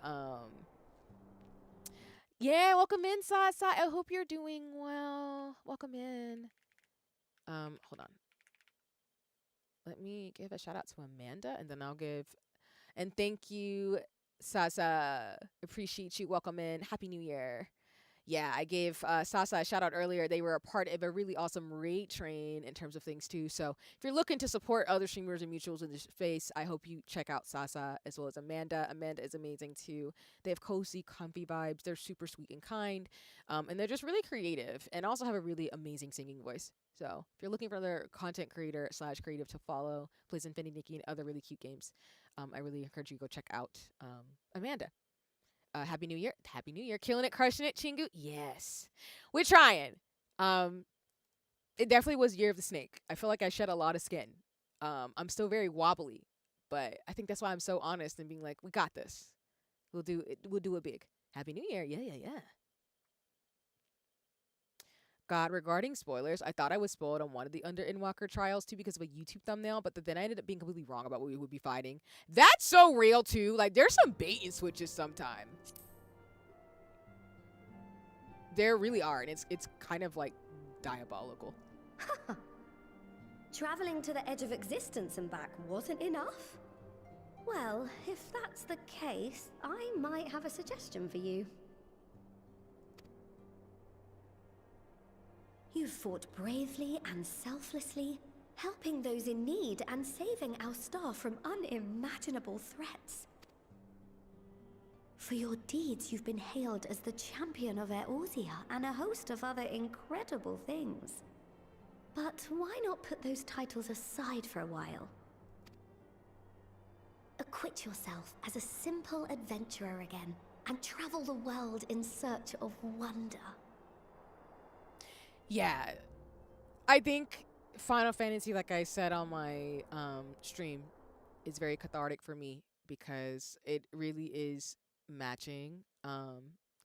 Yeah, welcome in, Sasa. I hope you're doing well. Welcome in. Hold on. Let me give a shout out to Amanda, and then I'll give. And thank you, Sasa. Appreciate you. Welcome in. Happy New Year. Yeah, I gave Sasa a shout out earlier. They were a part of a really awesome raid train in terms of things too. So if you're looking to support other streamers and mutuals in this space, I hope you check out Sasa as well as Amanda. Amanda is amazing too. They have cozy, comfy vibes. They're super sweet and kind, and they're just really creative and also have a really amazing singing voice. So if you're looking for another content creator / creative to follow, plays Infinity Nikki and other really cute games, I really encourage you to go check out Amanda. Happy New Year. Happy New Year. Killing it, crushing it, Chingu. Yes. We're trying. It definitely was Year of the Snake. I feel like I shed a lot of skin. I'm still very wobbly, but I think that's why I'm so honest and being like, we got this. We'll do it. We'll do it big. Happy New Year. Yeah. God, regarding spoilers, I thought I was spoiled on one of the Endwalker trials too because of a YouTube thumbnail, but then I ended up being completely wrong about what we would be fighting. That's so real too. Like, there's some bait and switches sometimes. There really are, and it's kind of like diabolical. Traveling to the edge of existence and back wasn't enough? Well, if that's the case, I might have a suggestion for you. You've fought bravely and selflessly, helping those in need and saving our star from unimaginable threats. For your deeds, you've been hailed as the champion of Eorzea and a host of other incredible things. But why not put those titles aside for a while? Acquit yourself as a simple adventurer again and travel the world in search of wonder. Yeah, I think Final Fantasy, like I said on my stream, is very cathartic for me because it really is matching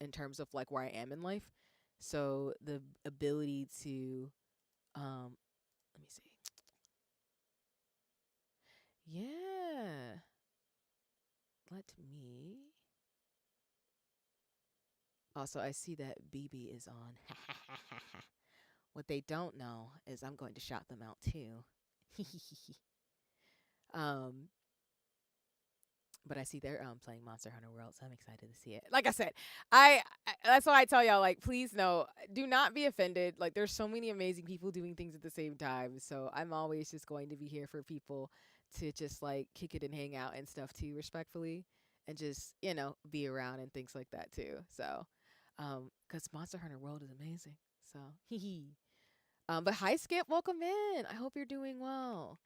in terms of like where I am in life. So the ability to let me see. Yeah. Let me. Also, I see that BB is on. What they don't know is I'm going to shout them out too. But I see they're playing Monster Hunter World, so I'm excited to see it. Like I said, I that's why I tell y'all, like, please know, do not be offended. Like, there's so many amazing people doing things at the same time, so I'm always just going to be here for people to just like kick it and hang out and stuff too, respectfully, and just be around and things like that too. So, because Monster Hunter World is amazing. So, hee hee. But hi, Skip. Welcome in. I hope you're doing well.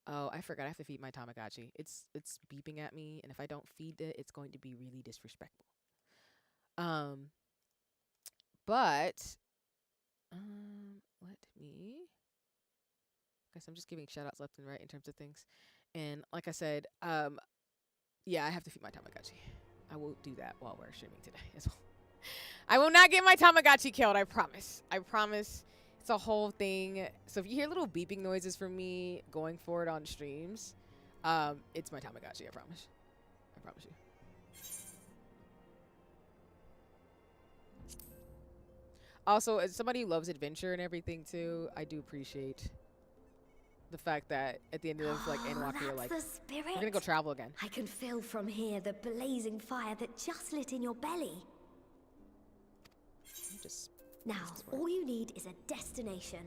Oh, I forgot. I have to feed my Tamagotchi. It's beeping at me, and if I don't feed it, it's going to be really disrespectful. But let me. Guess I'm just giving shout outs left and right in terms of things. And like I said, yeah, I have to feed my Tamagotchi. I will do that while we're streaming today as well. I will not get my Tamagotchi killed. I promise. I promise. It's a whole thing. So if you hear little beeping noises from me going forward on streams, it's my Tamagotchi. I promise. I promise you. Also, as somebody who loves adventure and everything too, I do appreciate the fact that at the end of like Endwalker, you're like, we're gonna go travel again. I can feel from here the blazing fire that just lit in your belly. Now, all you need is a destination.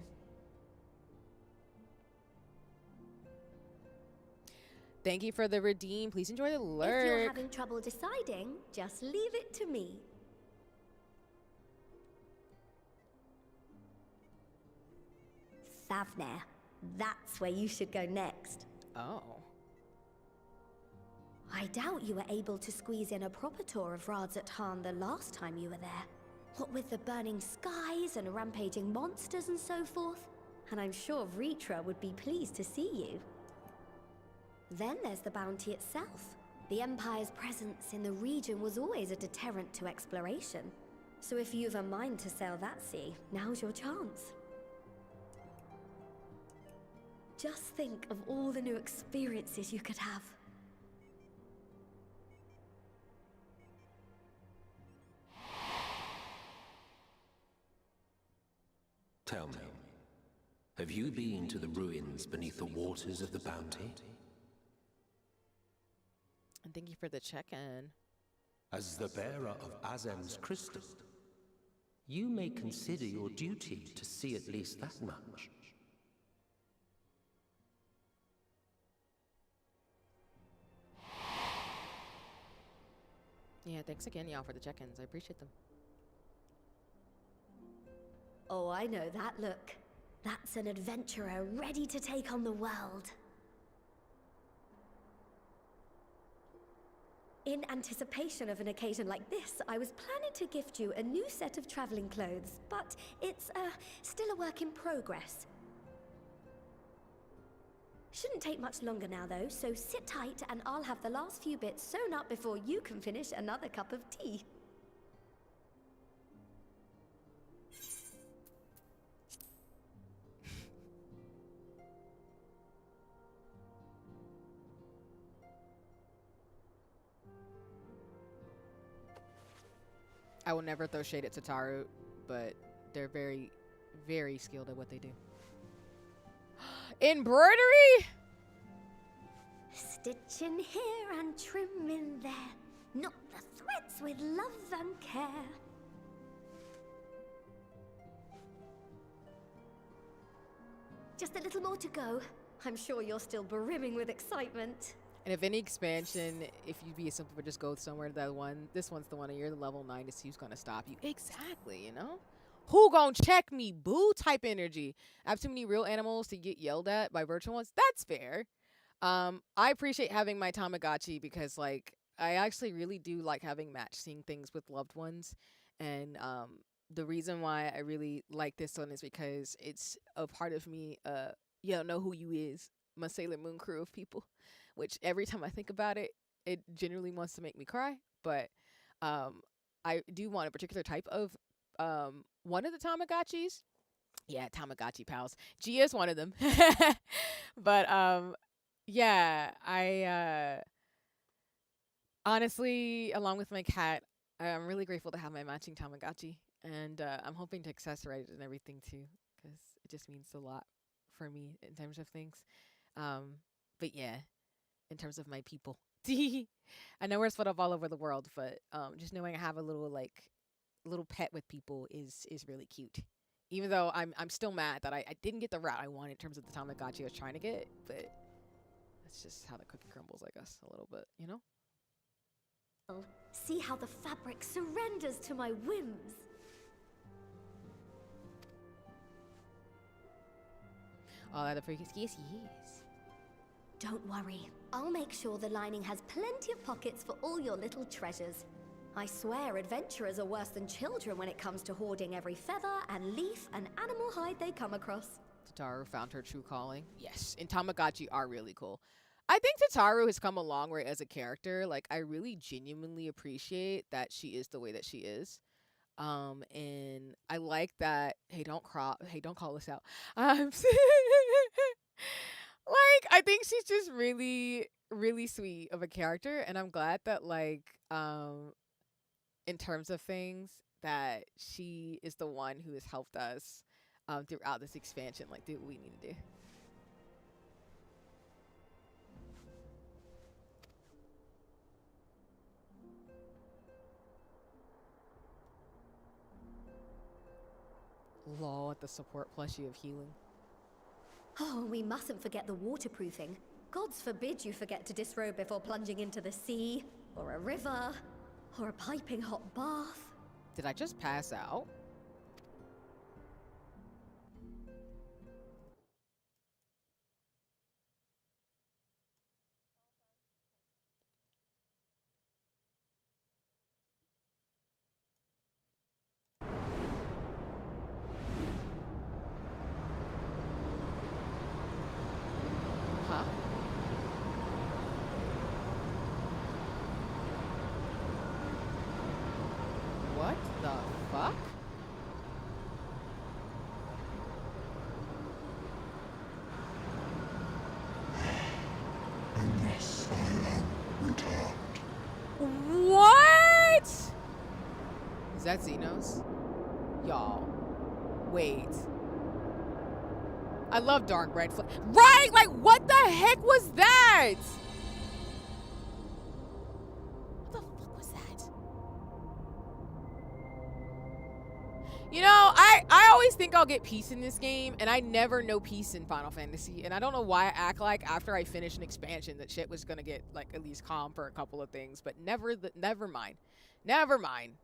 Thank you for the redeem. Please enjoy the lurk. If you're having trouble deciding, just leave it to me. Thavnair. That's where you should go next. Oh. I doubt you were able to squeeze in a proper tour of Radzatan the last time you were there. What with the burning skies and rampaging monsters and so forth. And I'm sure Vritra would be pleased to see you. Then there's the bounty itself. The Empire's presence in the region was always a deterrent to exploration. So if you've a mind to sail that sea, now's your chance. Just think of all the new experiences you could have. Tell me, have you been to the ruins beneath the waters of the bounty? And thank you for the check-in. As the bearer of Azem's crystal, you may consider your duty to see at least that much. Yeah, thanks again, y'all, for the check-ins. I appreciate them. Oh, I know that look. That's an adventurer ready to take on the world. In anticipation of an occasion like this, I was planning to gift you a new set of traveling clothes, but it's still a work in progress. Shouldn't take much longer now though, so sit tight and I'll have the last few bits sewn up before you can finish another cup of tea. I will never throw shade at Tataru, but they're very, very skilled at what they do. Embroidery? Stitch in here and trim in there. Knot the threads with love and care. Just a little more to go. I'm sure you're still brimming with excitement. And if any expansion, if you'd be simple for just go somewhere to that one, this one's the one and you're the level 9 to see who's gonna stop you. Exactly, you know? Who gonna check me, boo? Type energy. I have too many real animals to get yelled at by virtual ones. That's fair. I appreciate having my Tamagotchi because, like, I actually really do like having matching things with loved ones. And the reason why I really like this one is because it's a part of me, you don't know who you is, my Sailor Moon crew of people. Which every time I think about it, it generally wants to make me cry. But I do want a particular type of one of the Tamagotchis. Yeah, Tamagotchi pals. Gia is one of them. But yeah, I honestly, along with my cat, I'm really grateful to have my matching Tamagotchi, and I'm hoping to accessorize it and everything too, because it just means a lot for me in terms of things. But yeah. In terms of my people. I know we're split up all over the world, but just knowing I have a little little pet with people is really cute. Even though I'm still mad that I didn't get the route I wanted in terms of the Tamagotchi I was trying to get, but that's just how the cookie crumbles, I guess, a little bit, you know? See how the fabric surrenders to my whims. Oh, that freaking yes. Don't worry, I'll make sure the lining has plenty of pockets for all your little treasures. I swear adventurers are worse than children when it comes to hoarding every feather and leaf and animal hide they come across. Tataru found her true calling. Yes, and Tamagotchi are really cool. I think Tataru has come a long way as a character. Like, I really genuinely appreciate that she is the way that she is. And I like that. Hey, don't call us out. Like, I think she's just really, really sweet of a character, and I'm glad that, like, in terms of things, that she is the one who has helped us throughout this expansion, like, do what we need to do. Lol, at the support plushie of healing. Oh, we mustn't forget the waterproofing. Gods forbid you forget to disrobe before plunging into the sea, or a river, or a piping hot bath. Did I just pass out? returned. What? Is that Xenos? Y'all. Wait. I love dark red flag. Right? Like, what the heck was that? What the fuck was that? You know, I always think I'll get peace in this game, and I never know peace in Final Fantasy. And I don't know why I act like after I finish an expansion that shit was gonna get, like, at least calm for a couple of things. But never mind. Never mind.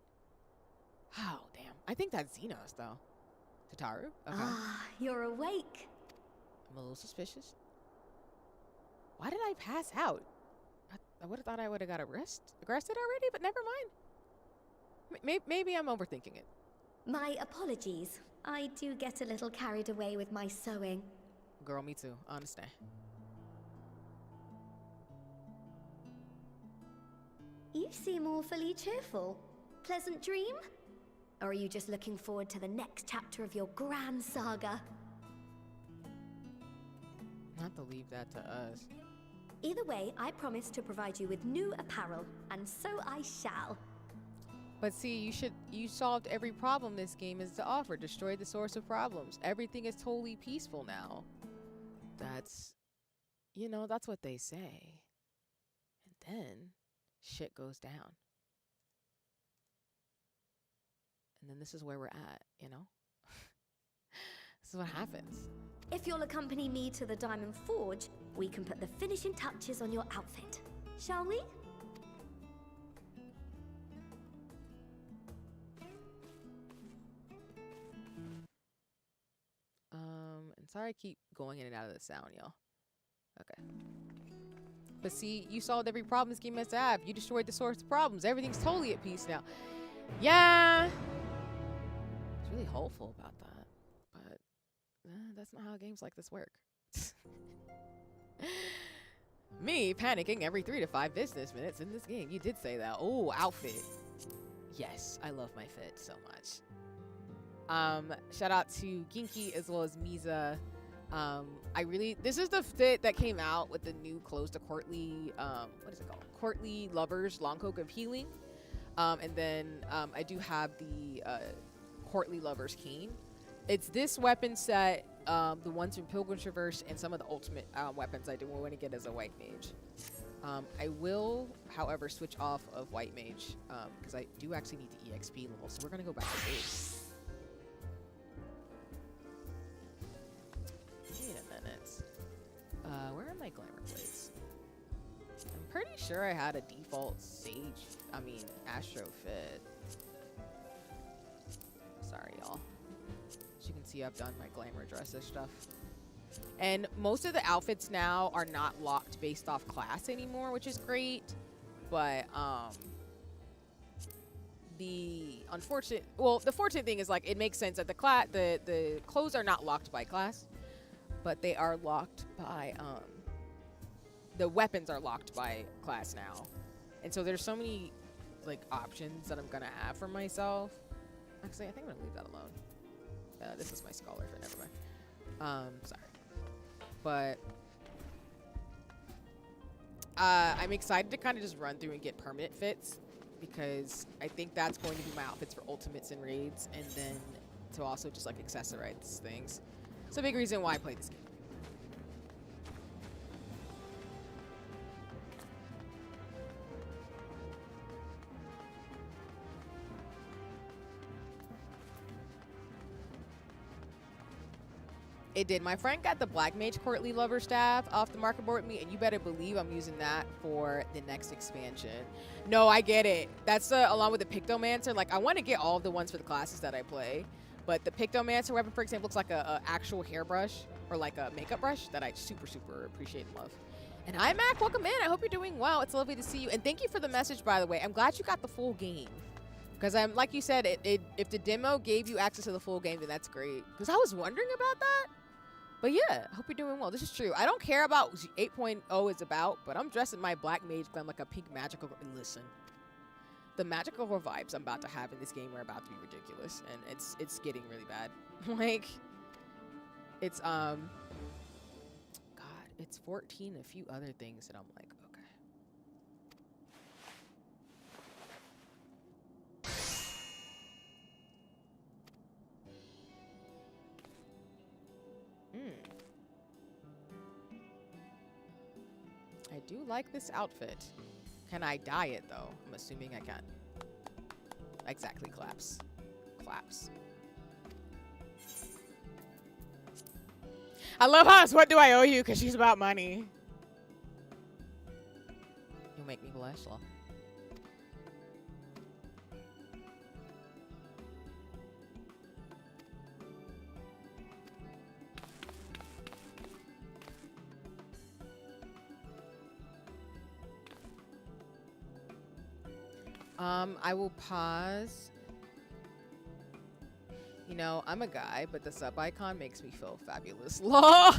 Oh, damn. I think that's Xenos, though. Tataru? Okay. Ah, you're awake. I'm a little suspicious. Why did I pass out? I would have thought I would have got arrested already, but never mind. Maybe I'm overthinking it. My apologies. I do get a little carried away with my sewing. Girl, me too. Honestly. You seem awfully cheerful. Pleasant dream? Or are you just looking forward to the next chapter of your grand saga? Not to leave that to us. Either way, I promise to provide you with new apparel, and so I shall. But see, you solved every problem this game has to offer. Destroyed the source of problems. Everything is totally peaceful now. That's, you know, that's what they say. And then shit goes down. And then this is where we're at, you know? This is what happens. If you'll accompany me to the Diamond Forge, we can put the finishing touches on your outfit. Shall we? And sorry I keep going in and out of the sound, y'all. Okay. But see, you solved every problem this game has to have. You destroyed the source of problems. Everything's totally at peace now. Yeah. It's really hopeful about that. But that's not how games like this work. Me panicking every 3 to 5 business minutes in this game. You did say that. Oh, outfit. Yes, I love my fit so much. Shout out to Ginky as well as Misa. This is the fit that came out with the new clothes to Courtly, what is it called? Courtly Lovers Long Cloak of Healing. And then I do have the Courtly Lovers Cane. It's this weapon set, the ones from Pilgrim's Traverse, and some of the ultimate weapons I do want to get as a White Mage. I will, however, switch off of White Mage because I do actually need the EXP level, so we're going to go back to base. Wait a minute. Where are my glamour plates? I'm pretty sure I had a default Astro fit. Sorry, y'all. As you can see, I've done my glamour dresses stuff. And most of the outfits now are not locked based off class anymore, which is great. But the fortunate thing is, like, it makes sense that the clothes are not locked by class, but they are locked by the weapons are locked by class now. And so there's so many like options that I'm gonna have for myself. Actually, I think I'm gonna leave that alone. This is my scholar fit, never mind. Sorry. But I'm excited to kind of just run through and get permanent fits, because I think that's going to be my outfits for ultimates and raids, and then to also just like accessorize things. It's a big reason why I play this game. It did. My friend got the Black Mage Courtly Lover staff off the market board with me, and you better believe I'm using that for the next expansion. No, I get it. That's along with the Pictomancer. Like, I want to get all of the ones for the classes that I play, but the Pictomancer weapon, for example, looks like a actual hairbrush or like a makeup brush that I super appreciate and love. And hi, Mac. Welcome in. I hope you're doing well. It's lovely to see you. And thank you for the message, by the way. I'm glad you got the full game. Because I'm like you said, if the demo gave you access to the full game, then that's great. Because I was wondering about that. But yeah, I hope you're doing well. This is true. I don't care about what 8.0 is about, but I'm dressing my Black Mage glam like a pink magical. Listen, the magical vibes I'm about to have in this game are about to be ridiculous, and it's getting really bad. Like, it's God, it's 14, a few other things that I'm like, okay. I do like this outfit. Can I dye it though? I'm assuming I can. Exactly, claps. Claps. I love us. What do I owe you? Because she's about money. You make me blush, lol. I will pause. You know, I'm a guy, but the sub icon makes me feel fabulous. Law.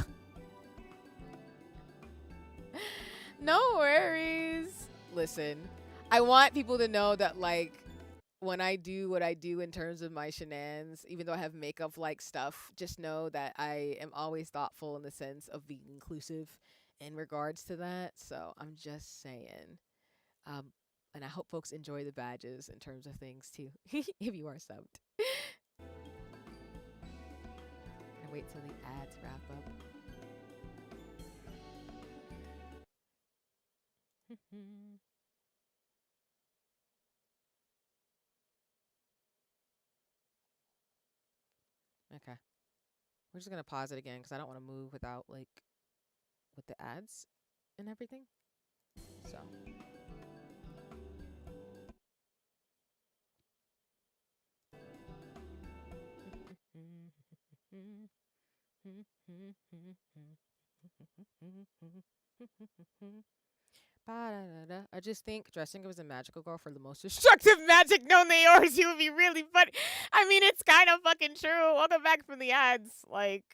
No worries. Listen, I want people to know that, like, when I do what I do in terms of my shenanigans, even though I have makeup like stuff, just know that I am always thoughtful in the sense of being inclusive in regards to that. So I'm just saying. And I hope folks enjoy the badges in terms of things too, if you are subbed. Gonna wait till the ads wrap up. Okay. We're just gonna pause it again because I don't want to move without, like, with the ads and everything. So. I just think dressing up as a magical girl for the most destructive magic known to yours, you would be really funny. I mean, it's kind of fucking true. Welcome back from the ads. Like,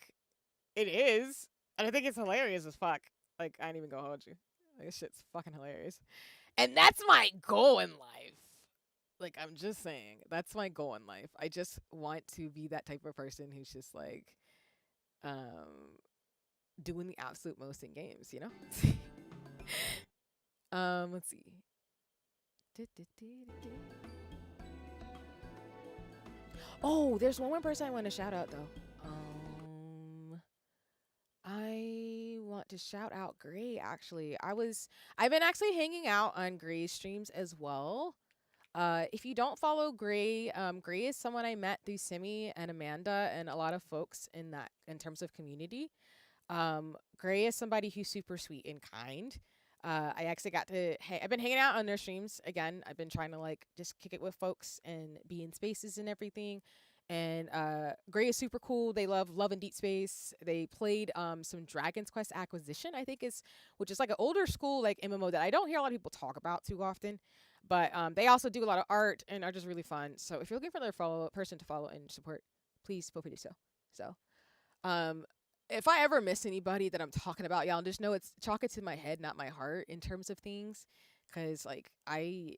it is. And I think it's hilarious as fuck. Like, I ain't even gonna hold you. Like, this shit's fucking hilarious. And that's my goal in life. Like, I'm just saying, that's my goal in life. I just want to be that type of person who's just like, doing the absolute most in games, you know? Let's see. Oh, there's one more person I want to shout out though. I want to shout out Gray actually. I've been actually hanging out on Gray's streams as well. If you don't follow Gray, Gray is someone I met through Simi and Amanda and a lot of folks in terms of community. Gray is somebody who's super sweet and kind. I actually I've been hanging out on their streams again. I've been trying to, like, just kick it with folks and be in spaces and everything. And Gray is super cool. They love and Deep Space. They played some Dragon's Quest Acquisition, I think which is like an older school like MMO that I don't hear a lot of people talk about too often. But they also do a lot of art and are just really fun. So if you're looking for another person to follow and support, please feel free to do so. So, if I ever miss anybody that I'm talking about, y'all just know it's chalk it to my head, not my heart in terms of things. Cause like I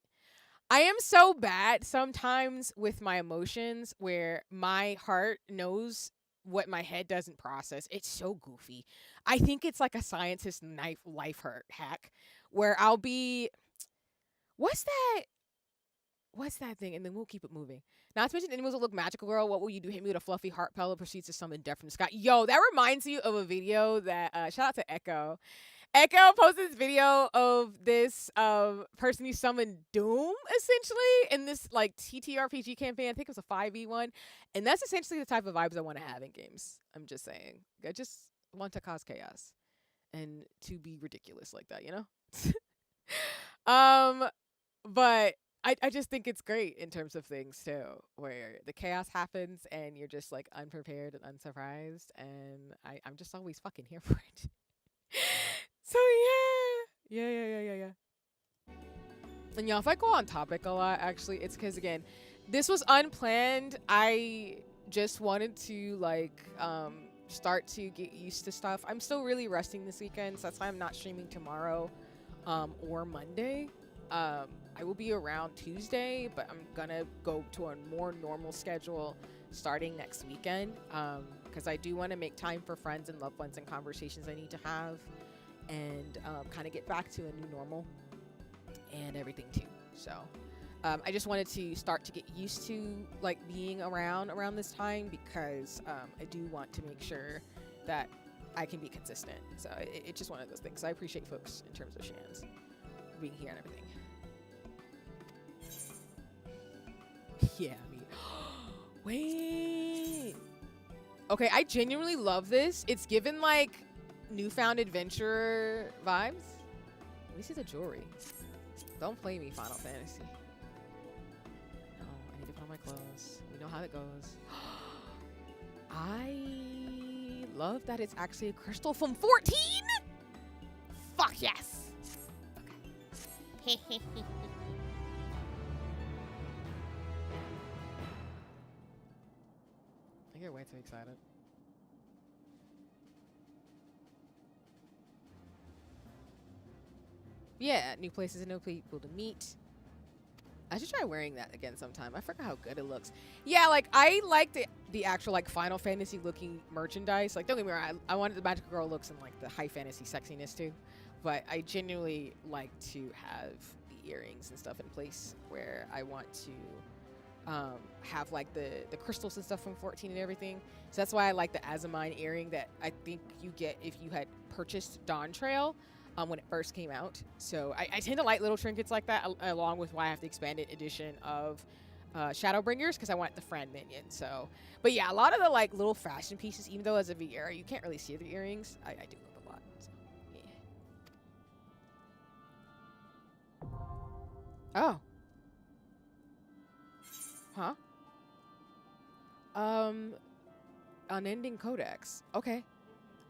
am so bad sometimes with my emotions where my heart knows what my head doesn't process. It's so goofy. I think it's like a scientist life hack where I'll be, what's that thing? And then we'll keep it moving. Not to mention animals will look magical, girl. What will you do? Hit me with a fluffy heart pellet, proceeds to summon death from the sky. Yo, that reminds you of a video that shout out to Echo. Echo posted this video of this person who summoned Doom, essentially, in this like TTRPG campaign. I think it was a 5e1. And that's essentially the type of vibes I want to have in games. I'm just saying. I just want to cause chaos. And to be ridiculous like that, you know? But I just think it's great in terms of things too, where the chaos happens and you're just like unprepared and unsurprised, and I'm just always fucking here for it. So yeah. And y'all, if I go on topic a lot, actually, it's because again, this was unplanned. I just wanted to like start to get used to stuff. I'm still really resting this weekend, so that's why I'm not streaming tomorrow or Monday. I will be around Tuesday, but I'm gonna go to a more normal schedule starting next weekend, because I do want to make time for friends and loved ones and conversations I need to have, and kind of get back to a new normal and everything too. So I just wanted to start to get used to like being around this time, because I do want to make sure that I can be consistent. So it's just one of those things. So I appreciate folks in terms of Shans being here and everything. Yeah, I mean, wait. Okay, I genuinely love this. It's given like newfound adventure vibes. Let me see the jewelry. Don't play me, Final Fantasy. No, I need to put on my clothes. We know how it goes. I love that it's actually a crystal from 14. Fuck yes. Okay. I get way too excited. Yeah, new places and new people to meet. I should try wearing that again sometime. I forgot how good it looks. Yeah, like I like the actual like Final Fantasy looking merchandise. Like don't get me wrong, I wanted the Magical Girl looks and like the high fantasy sexiness too. But I genuinely like to have the earrings and stuff in place where I want to have like the crystals and stuff from 14 and everything. So that's why I like the Azamine earring that I think you get if you had purchased Dawn Trail when it first came out. So I tend to like little trinkets like that, along with why I have the expanded edition of Shadowbringers, because I want the Fran minion. So, but yeah, a lot of the like little fashion pieces, even though as a VR you can't really see the earrings, I do love a lot. So, yeah. Oh. Huh? Unending Codex. Okay.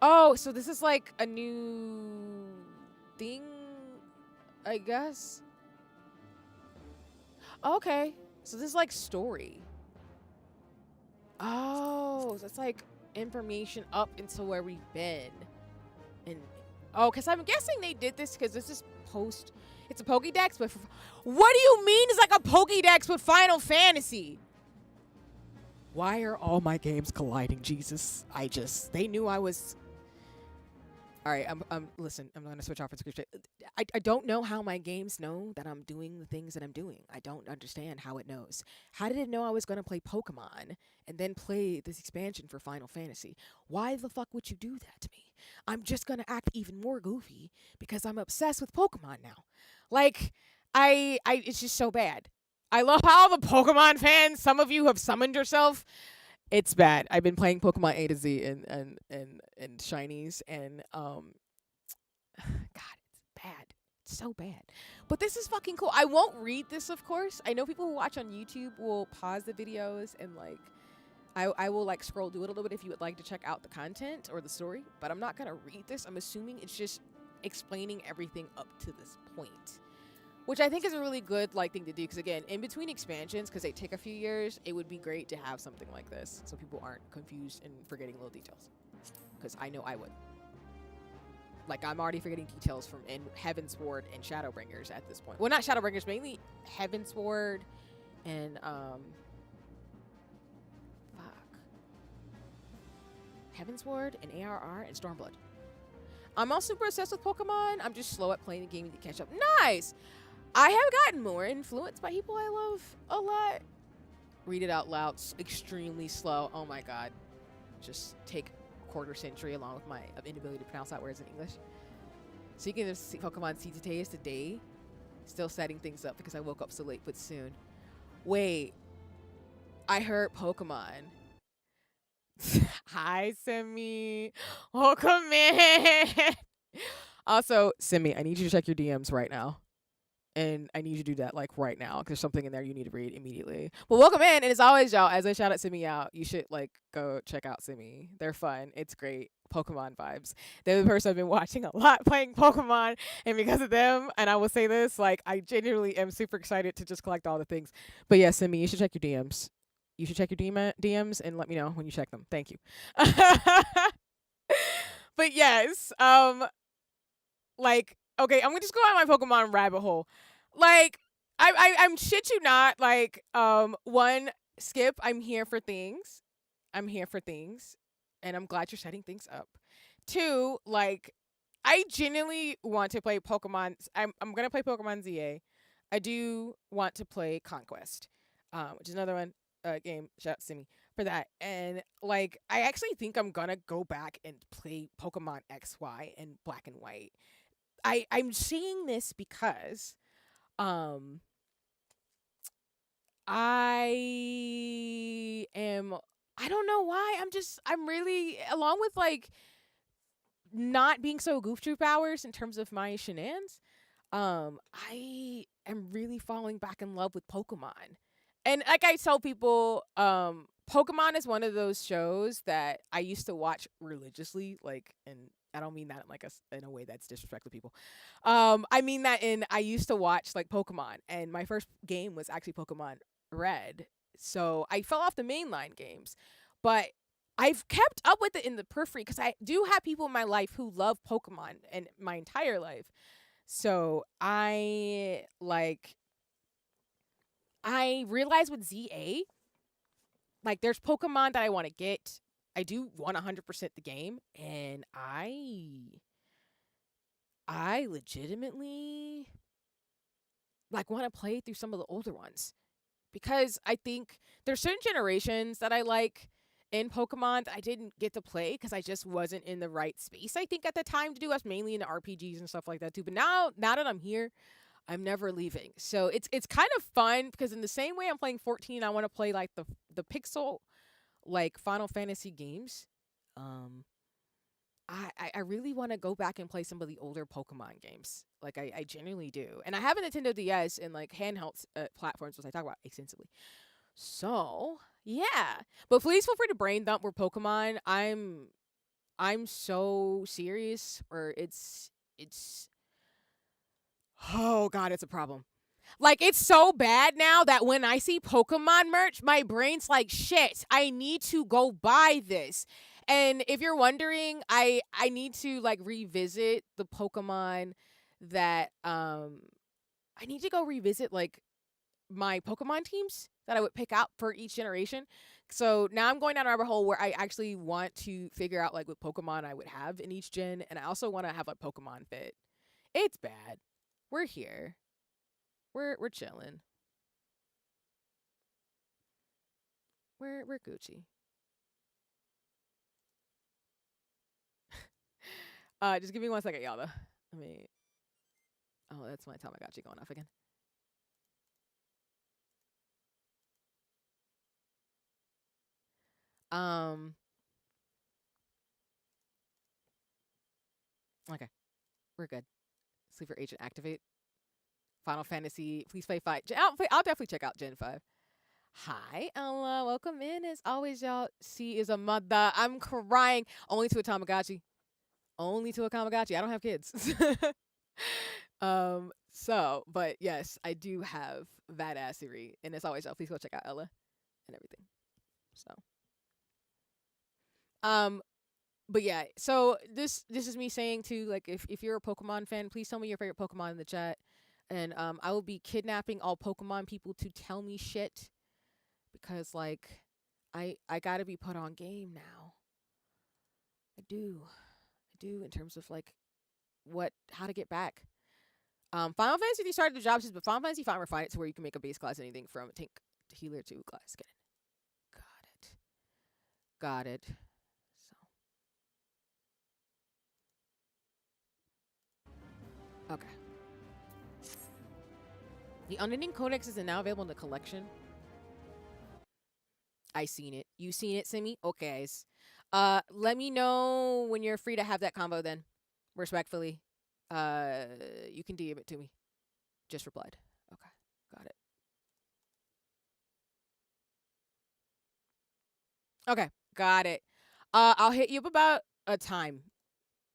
Oh, so this is like a new thing, I guess. Okay. So this is like story. Oh, so it's like information up until where we've been. And oh, because I'm guessing they did this because this is post. It's a Pokédex, but what do you mean it's like a Pokédex with Final Fantasy? Why are all my games colliding, Jesus? They knew I was. All right, listen, I'm gonna switch off and script. I don't know how my games know that I'm doing the things that I'm doing. I don't understand how it knows. How did it know I was gonna play Pokemon and then play this expansion for Final Fantasy? Why the fuck would you do that to me? I'm just gonna act even more goofy because I'm obsessed with Pokemon now. Like, it's just so bad. I love how the Pokemon fans, some of you have summoned yourself. It's bad. I've been playing Pokemon A to Z and Shinies, and God, it's bad. It's so bad. But this is fucking cool. I won't read this, of course. I know people who watch on YouTube will pause the videos and like I will like scroll through it a little bit if you would like to check out the content or the story, but I'm not gonna read this. I'm assuming it's just explaining everything up to this point, which I think is a really good like thing to do, because again, in between expansions, because they take a few years, it would be great to have something like this so people aren't confused and forgetting little details, because I know I would. Like, I'm already forgetting details from in Heavensward and Shadowbringers at this point. Well, not Shadowbringers, mainly Heavensward and Heavensward and ARR and Stormblood. I'm also super obsessed with Pokemon. I'm just slow at playing the game to catch up. Nice! I have gotten more influenced by people I love a lot. Read it out loud. Extremely slow. Oh my god. Just take a quarter century along with my inability to pronounce out words in English. Speaking of Pokemon Cetaceus today, still setting things up because I woke up so late, but soon. Wait. I heard Pokemon. Hi, Simi. Welcome in. Also, Simi, I need you to check your DMs right now. And I need you to do that like right now, because there's something in there you need to read immediately. Well, welcome in. And as always, y'all, as I shout out Simi out, you should like go check out Simi. They're fun. It's great. Pokemon vibes. They're the person I've been watching a lot playing Pokemon. And because of them, and I will say this, like I genuinely am super excited to just collect all the things. But yeah, Simi, you should check your DMs. You should check your DMs and let me know when you check them. Thank you. But yes, like, okay, I'm gonna just go on my Pokemon rabbit hole. Like, I'm shit you not. Like, one, Skip, I'm here for things. I'm here for things, and I'm glad you're setting things up. Two, like, I genuinely want to play Pokemon. I'm gonna play Pokemon ZA. I do want to play Conquest, which is another one game. Shout out to Simi. for that. And like, I actually think I'm gonna go back and play Pokemon XY and Black and White. I'm seeing this because um I am, I don't know why, I'm really, along with like not being so goof troop hours in terms of my shenanigans, I am really falling back in love with Pokemon. And like I tell people, Pokemon is one of those shows that I used to watch religiously, like, and I don't mean that in like in a way that's disrespectful to people. I mean that in, I used to watch like Pokemon, and my first game was actually Pokemon Red. So I fell off the mainline games, but I've kept up with it in the periphery because I do have people in my life who love Pokemon and my entire life. So I realize with ZA, like, there's Pokemon that I want to get. I do want 100% the game, and I legitimately like want to play through some of the older ones, because I think there's certain generations that I like in Pokemon that I didn't get to play because I just wasn't in the right space, I think, at the time to do. I was mainly into RPGs and stuff like that too. But now that I'm here, I'm never leaving. So it's kind of fun because in the same way I'm playing 14, I want to play like the pixel, like, Final Fantasy games. Um I really want to go back and play some of the older Pokemon games. Like, I genuinely do. And I have a Nintendo DS and like handheld platforms, which I talk about extensively. So yeah, but please feel free to brain dump more Pokemon. I'm so serious, or it's oh god, it's a problem. Like, it's so bad now that when I see Pokemon merch, my brain's like, shit, I need to go buy this. And if you're wondering, I need to like revisit the Pokemon that I need to go revisit like my Pokemon teams that I would pick out for each generation. So now I'm going down a rabbit hole where I actually want to figure out like what Pokemon I would have in each gen, and I also want to have a Pokemon fit. It's bad. We're here. We're chilling. We're Gucci. Just give me 1 second, y'all. Though. Let me. Oh, that's my Tamagotchi going off again. Um. Okay, we're good. Sleeper agent activate. Final Fantasy. Please play 5. I'll definitely check out Gen 5. Hi, Ella. Welcome in. As always, y'all. She is a mother. I'm crying. Only to a Tamagotchi. Only to a Tamagotchi. I don't have kids. So, but yes, I do have that assery. And as always, y'all, please go check out Ella and everything. So, um, but yeah, so this is me saying too, like, if you're a Pokemon fan, please tell me your favorite Pokemon in the chat. And I will be kidnapping all Pokemon people to tell me shit, because like I gotta be put on game now. I do in terms of like how to get back. Final Fantasy XIV started the job, but Final Fantasy V refined it to where you can make a base class anything from tank to healer to class. Get it? Got it. So okay. The Unending Codex is now available in the collection. I seen it. You seen it, Simi? Okay. Let me know when you're free to have that combo then. Respectfully. You can DM it to me. Just replied. Okay. Got it. Okay. Got it. I'll hit you up about a time.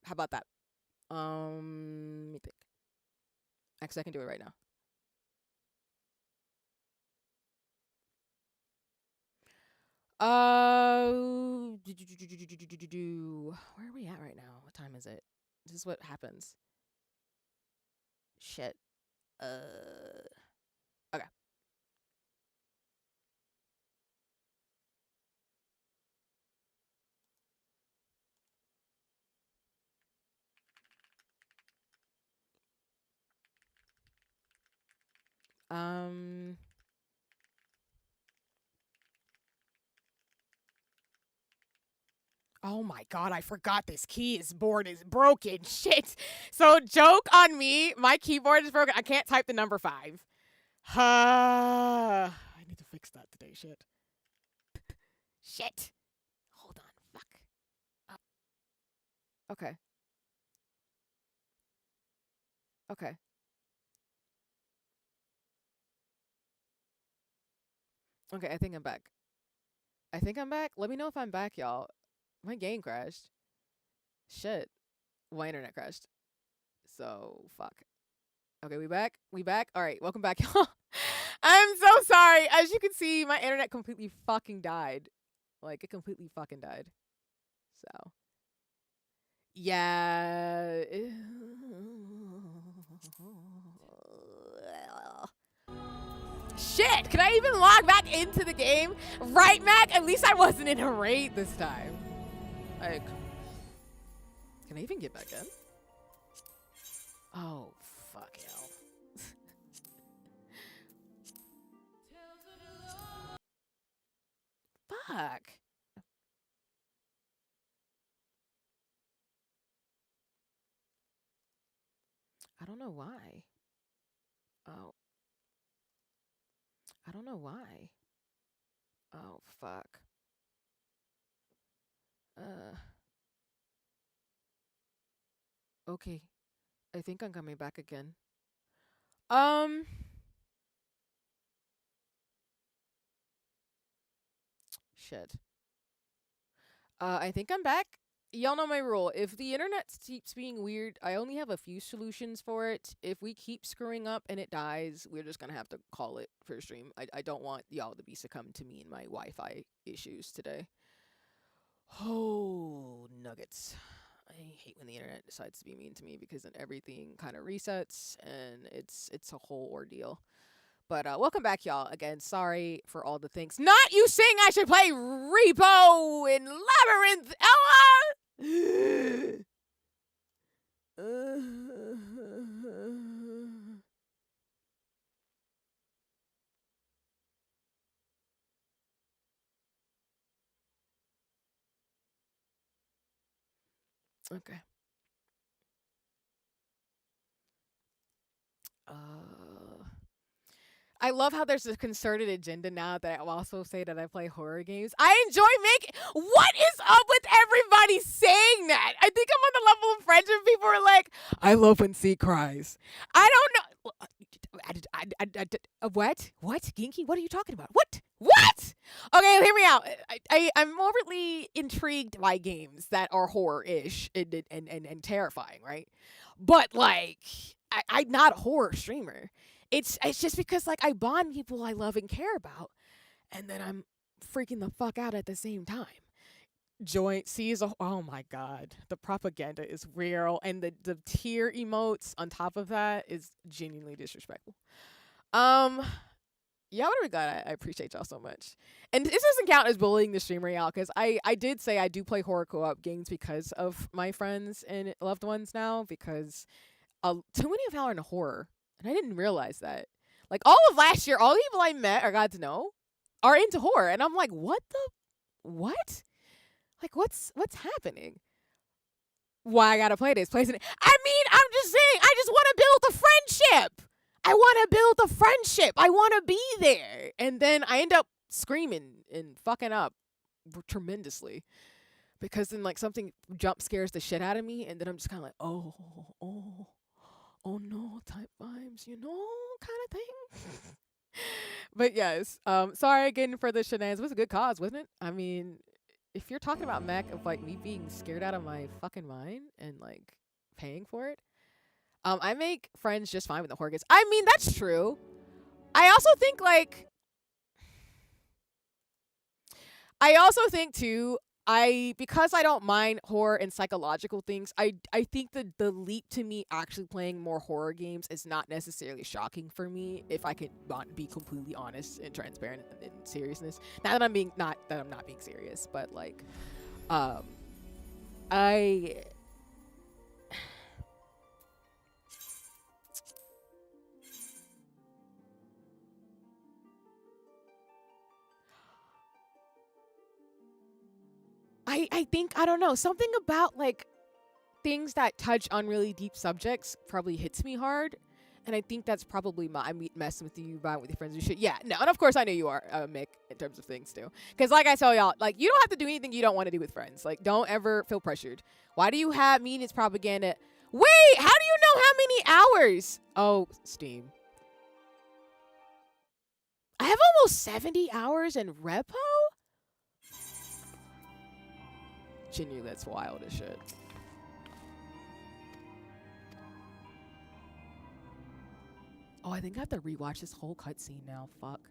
How about that? Let me think. Actually, I can do it right now. Where are we at right now? What time is it? This is what happens. Shit. Okay. Um. Oh my god, I forgot this board is broken. Shit. So joke on me. My keyboard is broken. I can't type the number 5. I need to fix that today. Shit. Shit. Hold on. Fuck. Okay. Okay. Okay, I think I'm back. I think I'm back. Let me know if I'm back, y'all. My game crashed. Shit. My internet crashed. So, fuck. Okay, we back? We back? Alright, welcome back, y'all. I'm so sorry. As you can see, my internet completely fucking died. Like, it completely fucking died. So. Yeah. Shit! Can I even log back into the game? Right, Mac? At least I wasn't in a raid this time. Like, can I even get back in? Oh, fuck hell. Fuck. I don't know why. Oh. I don't know why. Oh, fuck. Okay. I think I'm coming back again. Shit. I think I'm back. Y'all know my rule. If the internet keeps being weird, I only have a few solutions for it. If we keep screwing up and it dies, we're just gonna have to call it for stream. I don't want y'all to be succumbed to me and my Wi-Fi issues today. Oh, nuggets. I hate when the internet decides to be mean to me because then everything kind of resets and it's a whole ordeal. But welcome back, y'all. Again, sorry for all the things. Not you saying I should play Repo in Labyrinth, Ella! Okay. I love how there's a concerted agenda now that I also say that I play horror games. I enjoy making. What is up with everybody saying that? I think I'm on the level of friendship. People are like, I love when C cries. I don't know. What? What? Ginky? What are you talking about? What? What? Okay, hear me out. I'm overly intrigued by games that are horror-ish and terrifying, right? But like, I'm not a horror streamer. It's just because like I bond people I love and care about, and then I'm freaking the fuck out at the same time. Joint sees oh my god, the propaganda is real, and the tear emotes on top of that is genuinely disrespectful. Y'all what do we got? I appreciate y'all so much. And this doesn't count as bullying the streamer, y'all, because I did say I do play horror co-op games because of my friends and loved ones now, because too many of y'all are into horror. And I didn't realize that. Like, all of last year, all the people I met or got to know are into horror. And I'm like, what? Like, what's happening? Why I gotta play this? I mean, I'm just saying, I just want to build a friendship. I want to build a friendship. I want to be there. And then I end up screaming and fucking up tremendously. Because then, like, something jump scares the shit out of me. And then I'm just kind of like, oh no type vibes, kind of thing. But yes, sorry again for the shenanigans. It was a good cause, wasn't it? I mean, if you're talking about Mac of like me being scared out of my fucking mind and like paying for it, I make friends just fine with the horror games. I mean, that's true. I also think too, because I don't mind horror and psychological things, I think the leap to me actually playing more horror games is not necessarily shocking for me, if I can be completely honest and transparent in seriousness. Not that I'm not being serious, but like I think, I don't know, something about like things that touch on really deep subjects probably hits me hard. And I think that's probably my messing with you, vibing with your friends and shit. Yeah, no, and of course I know you are, Mick, in terms of things too. Because like I tell y'all, like, you don't have to do anything you don't want to do with friends. Like, don't ever feel pressured. Why do you have meetings propaganda? Wait, how do you know how many hours? Oh, Steam. I have almost 70 hours in repo? Jinyu, that's wild as shit. Oh, I think I have to rewatch this whole cutscene now. Fuck.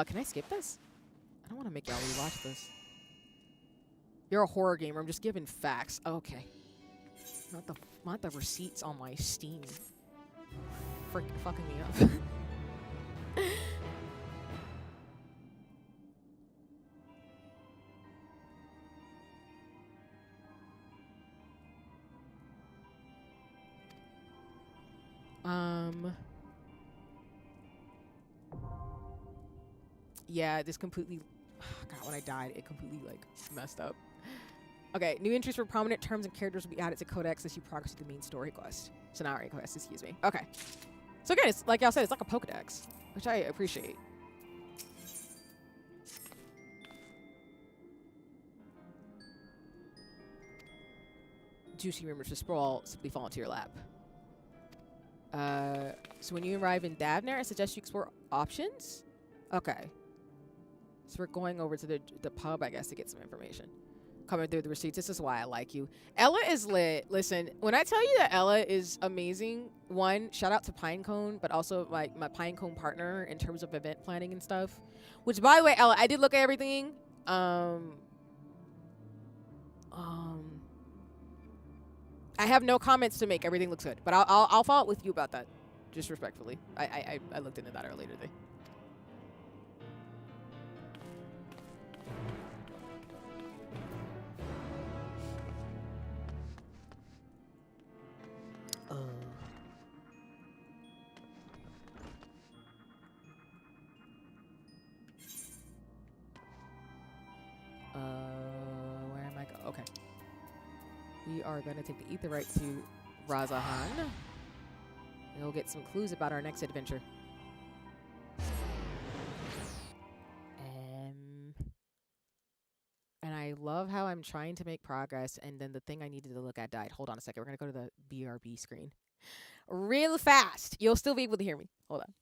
Can I skip this? I don't want to make y'all rewatch this. You're a horror gamer. I'm just giving facts. Okay. Not the receipts on my Steam. Frick, fucking me up. Yeah, this completely, God, when I died, it completely, like, messed up. Okay, new entries for prominent terms and characters will be added to Codex as you progress through the main story quest. Scenario quest, excuse me. Okay. So again, it's, like y'all said, it's like a Pokedex, which I appreciate. Juicy rumors to sprawl simply fall into your lap. So when you arrive in Davner, I suggest you explore options? Okay. So we're going over to the pub, I guess, to get some information. Coming through the receipts. This is why I like you. Ella is lit. Listen, when I tell you that Ella is amazing, one, shout out to Pinecone, but also like my Pinecone partner in terms of event planning and stuff. Which, by the way, Ella, I did look at everything. I have no comments to make. Everything looks good, but I'll follow up with you about that, just respectfully. I looked into that earlier today. Where am I going? Okay. We are going to take the Aetheryte to Razahan. And we'll get some clues about our next adventure. And I love how I'm trying to make progress, and then the thing I needed to look at died. Hold on a second. We're going to go to the BRB screen. Real fast. You'll still be able to hear me. Hold on.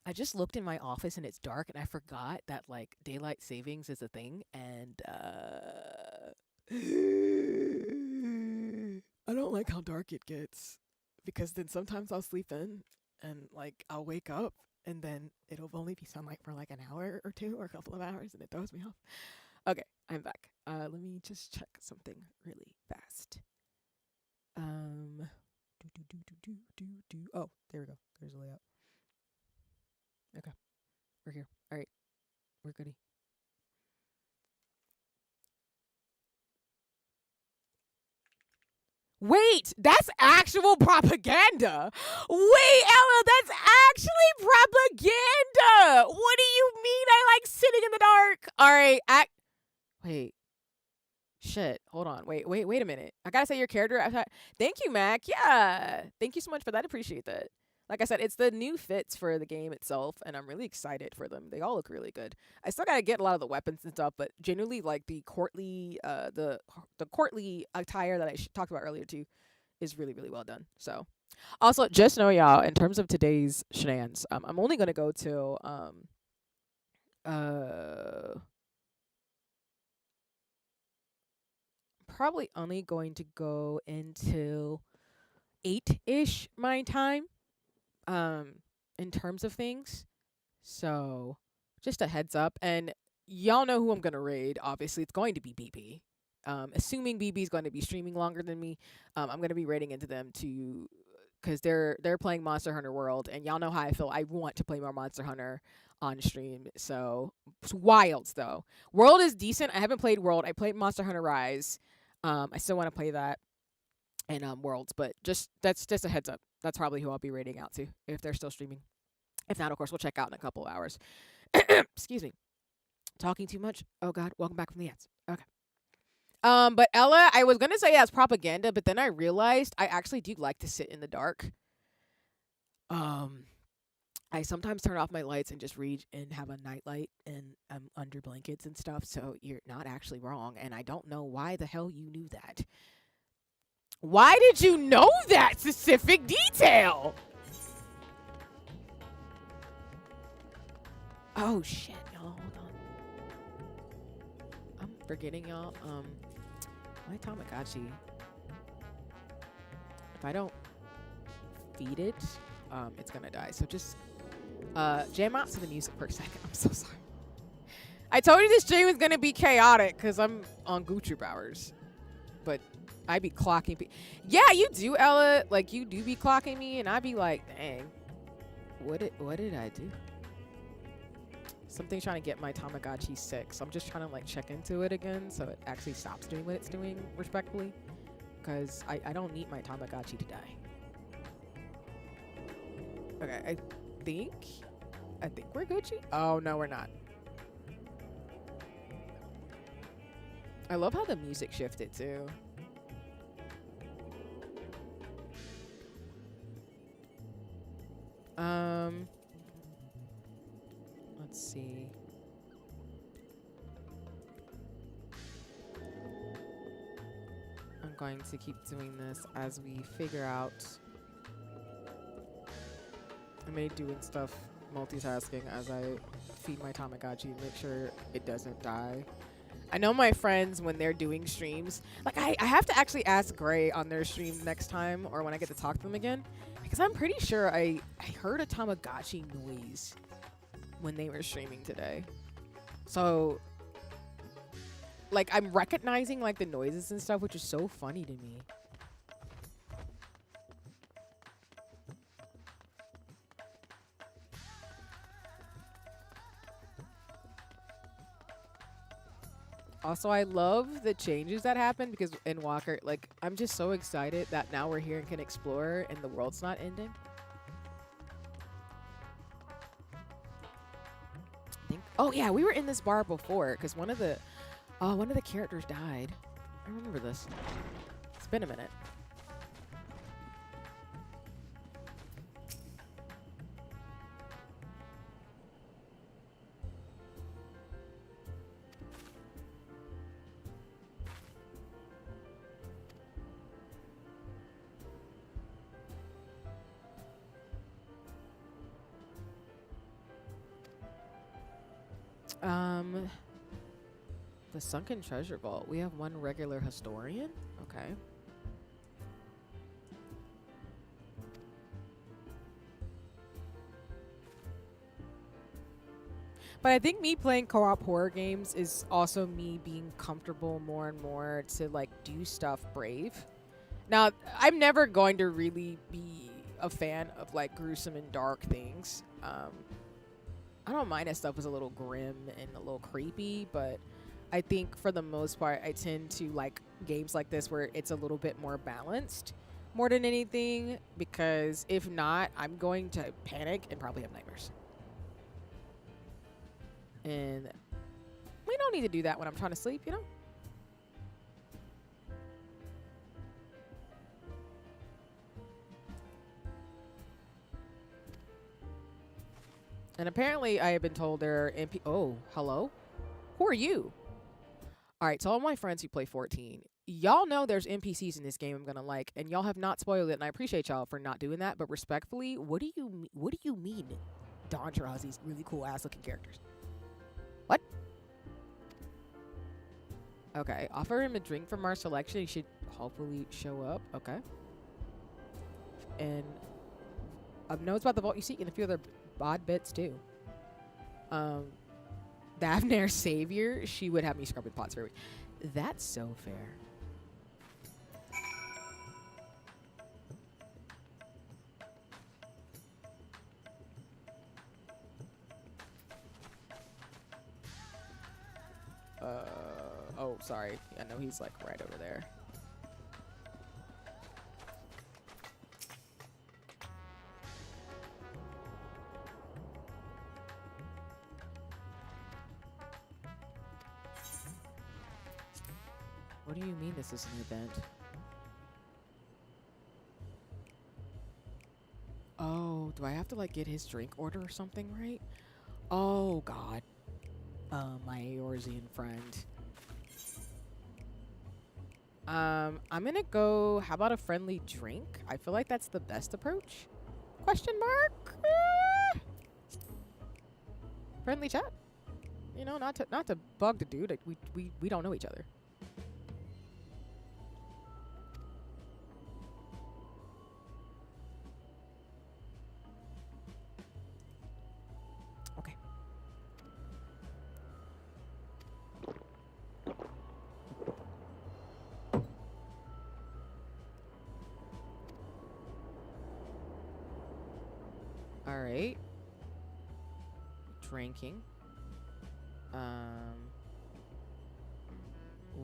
I just looked in my office and it's dark, and I forgot that like daylight savings is a thing, and I don't like how dark it gets, because then sometimes I'll sleep in and like I'll wake up and then it'll only be sunlight for like an hour or two or a couple of hours, and it throws me off. Okay, I'm back. Let me just check something really fast. Oh, there we go. There's a layout. Okay, we're here. All right, we're goody. Wait, that's actual propaganda. Wait, Ella, that's actually propaganda. What do you mean I like sitting in the dark? All right, wait. Shit, hold on. Wait a minute. I gotta say your character. Thank you, Mac. Yeah, thank you so much for that. I appreciate that. Like I said, it's the new fits for the game itself, and I'm really excited for them. They all look really good. I still gotta get a lot of the weapons and stuff, but generally, like the courtly, the courtly attire that I talked about earlier too, is really, really well done. So, also, just know y'all, in terms of today's shenanigans, I'm only gonna go till probably only going to go until 8-ish my time. In terms of things. So just a heads up. And y'all know who I'm gonna raid. Obviously, it's going to be BB. Assuming BB is going to be streaming longer than me, I'm gonna be raiding into them to, because they're playing Monster Hunter World, and y'all know how I feel. I want to play more Monster Hunter on stream. So it's Wilds though. World is decent. I haven't played World. I played Monster Hunter Rise. I still want to play that. And Worlds, but that's just a heads up. That's probably who I'll be raiding out to if they're still streaming. If not, of course, we'll check out in a couple of hours. Excuse me. Talking too much? Oh God, welcome back from the ads. Okay. But Ella, I was gonna say as propaganda, but then I realized I actually do like to sit in the dark. Um, I sometimes turn off my lights and just read and have a nightlight and I'm under blankets and stuff, so you're not actually wrong, and I don't know why the hell you knew that. Why did you know that specific detail? Oh shit, y'all, hold on. I'm forgetting y'all. My Tamagotchi. If I don't feed it, it's gonna die. So just jam out to the music for a second. I'm so sorry. I told you this stream is gonna be chaotic because I'm on Gucci Bowers, but I be clocking. Yeah, you do, Ella. Like you do be clocking me, and I be like, dang, what did I do? Something's trying to get my Tamagotchi sick, so I'm just trying to like check into it again so it actually stops doing what it's doing respectfully, because I don't need my Tamagotchi to die. Okay, I think we're Gucci. Oh no, we're not. I love how the music shifted too. Let's see. I'm going to keep doing this as we figure out. I may doing stuff multitasking as I feed my Tamagotchi and make sure it doesn't die. I know my friends, when they're doing streams, like I have to actually ask Gray on their stream next time or when I get to talk to them again, because I'm pretty sure I heard a Tamagotchi noise when they were streaming today. So like I'm recognizing like the noises and stuff, which is so funny to me. Also, I love the changes that happen because in Walker, like, I'm just so excited that now we're here and can explore and the world's not ending. Oh yeah, we were in this bar before because one of the characters died. I remember this. It's been a minute. The Sunken Treasure Vault. We have one regular historian? Okay. But I think me playing co-op horror games is also me being comfortable more and more to like do stuff brave. Now, I'm never going to really be a fan of like gruesome and dark things. I don't mind if stuff is a little grim and a little creepy, but I think for the most part, I tend to like games like this where it's a little bit more balanced more than anything, because if not, I'm going to panic and probably have nightmares. And we don't need to do that when I'm trying to sleep, you know? And apparently I have been told there are Oh, hello? Who are you? All right, to all my friends who play 14, y'all know there's NPCs in this game I'm going to like, and y'all have not spoiled it, and I appreciate y'all for not doing that, but respectfully, what do you mean Don draws these really cool ass looking characters? What? Okay, offer him a drink from our selection. He should hopefully show up. Okay. And notes about the vault you seek and a few other odd bits too. Davnair Savior, she would have me scrubbing pots for a week. That's so fair. Oh, sorry. I know he's like right over there. What do you mean this is an event? Oh, do I have to like get his drink order or something, right? Oh God. My Eorzean friend. I'm gonna go, how about a friendly drink? I feel like that's the best approach. Question mark? Friendly chat? You know, not to bug the dude. We don't know each other. Okay. All right. Drinking.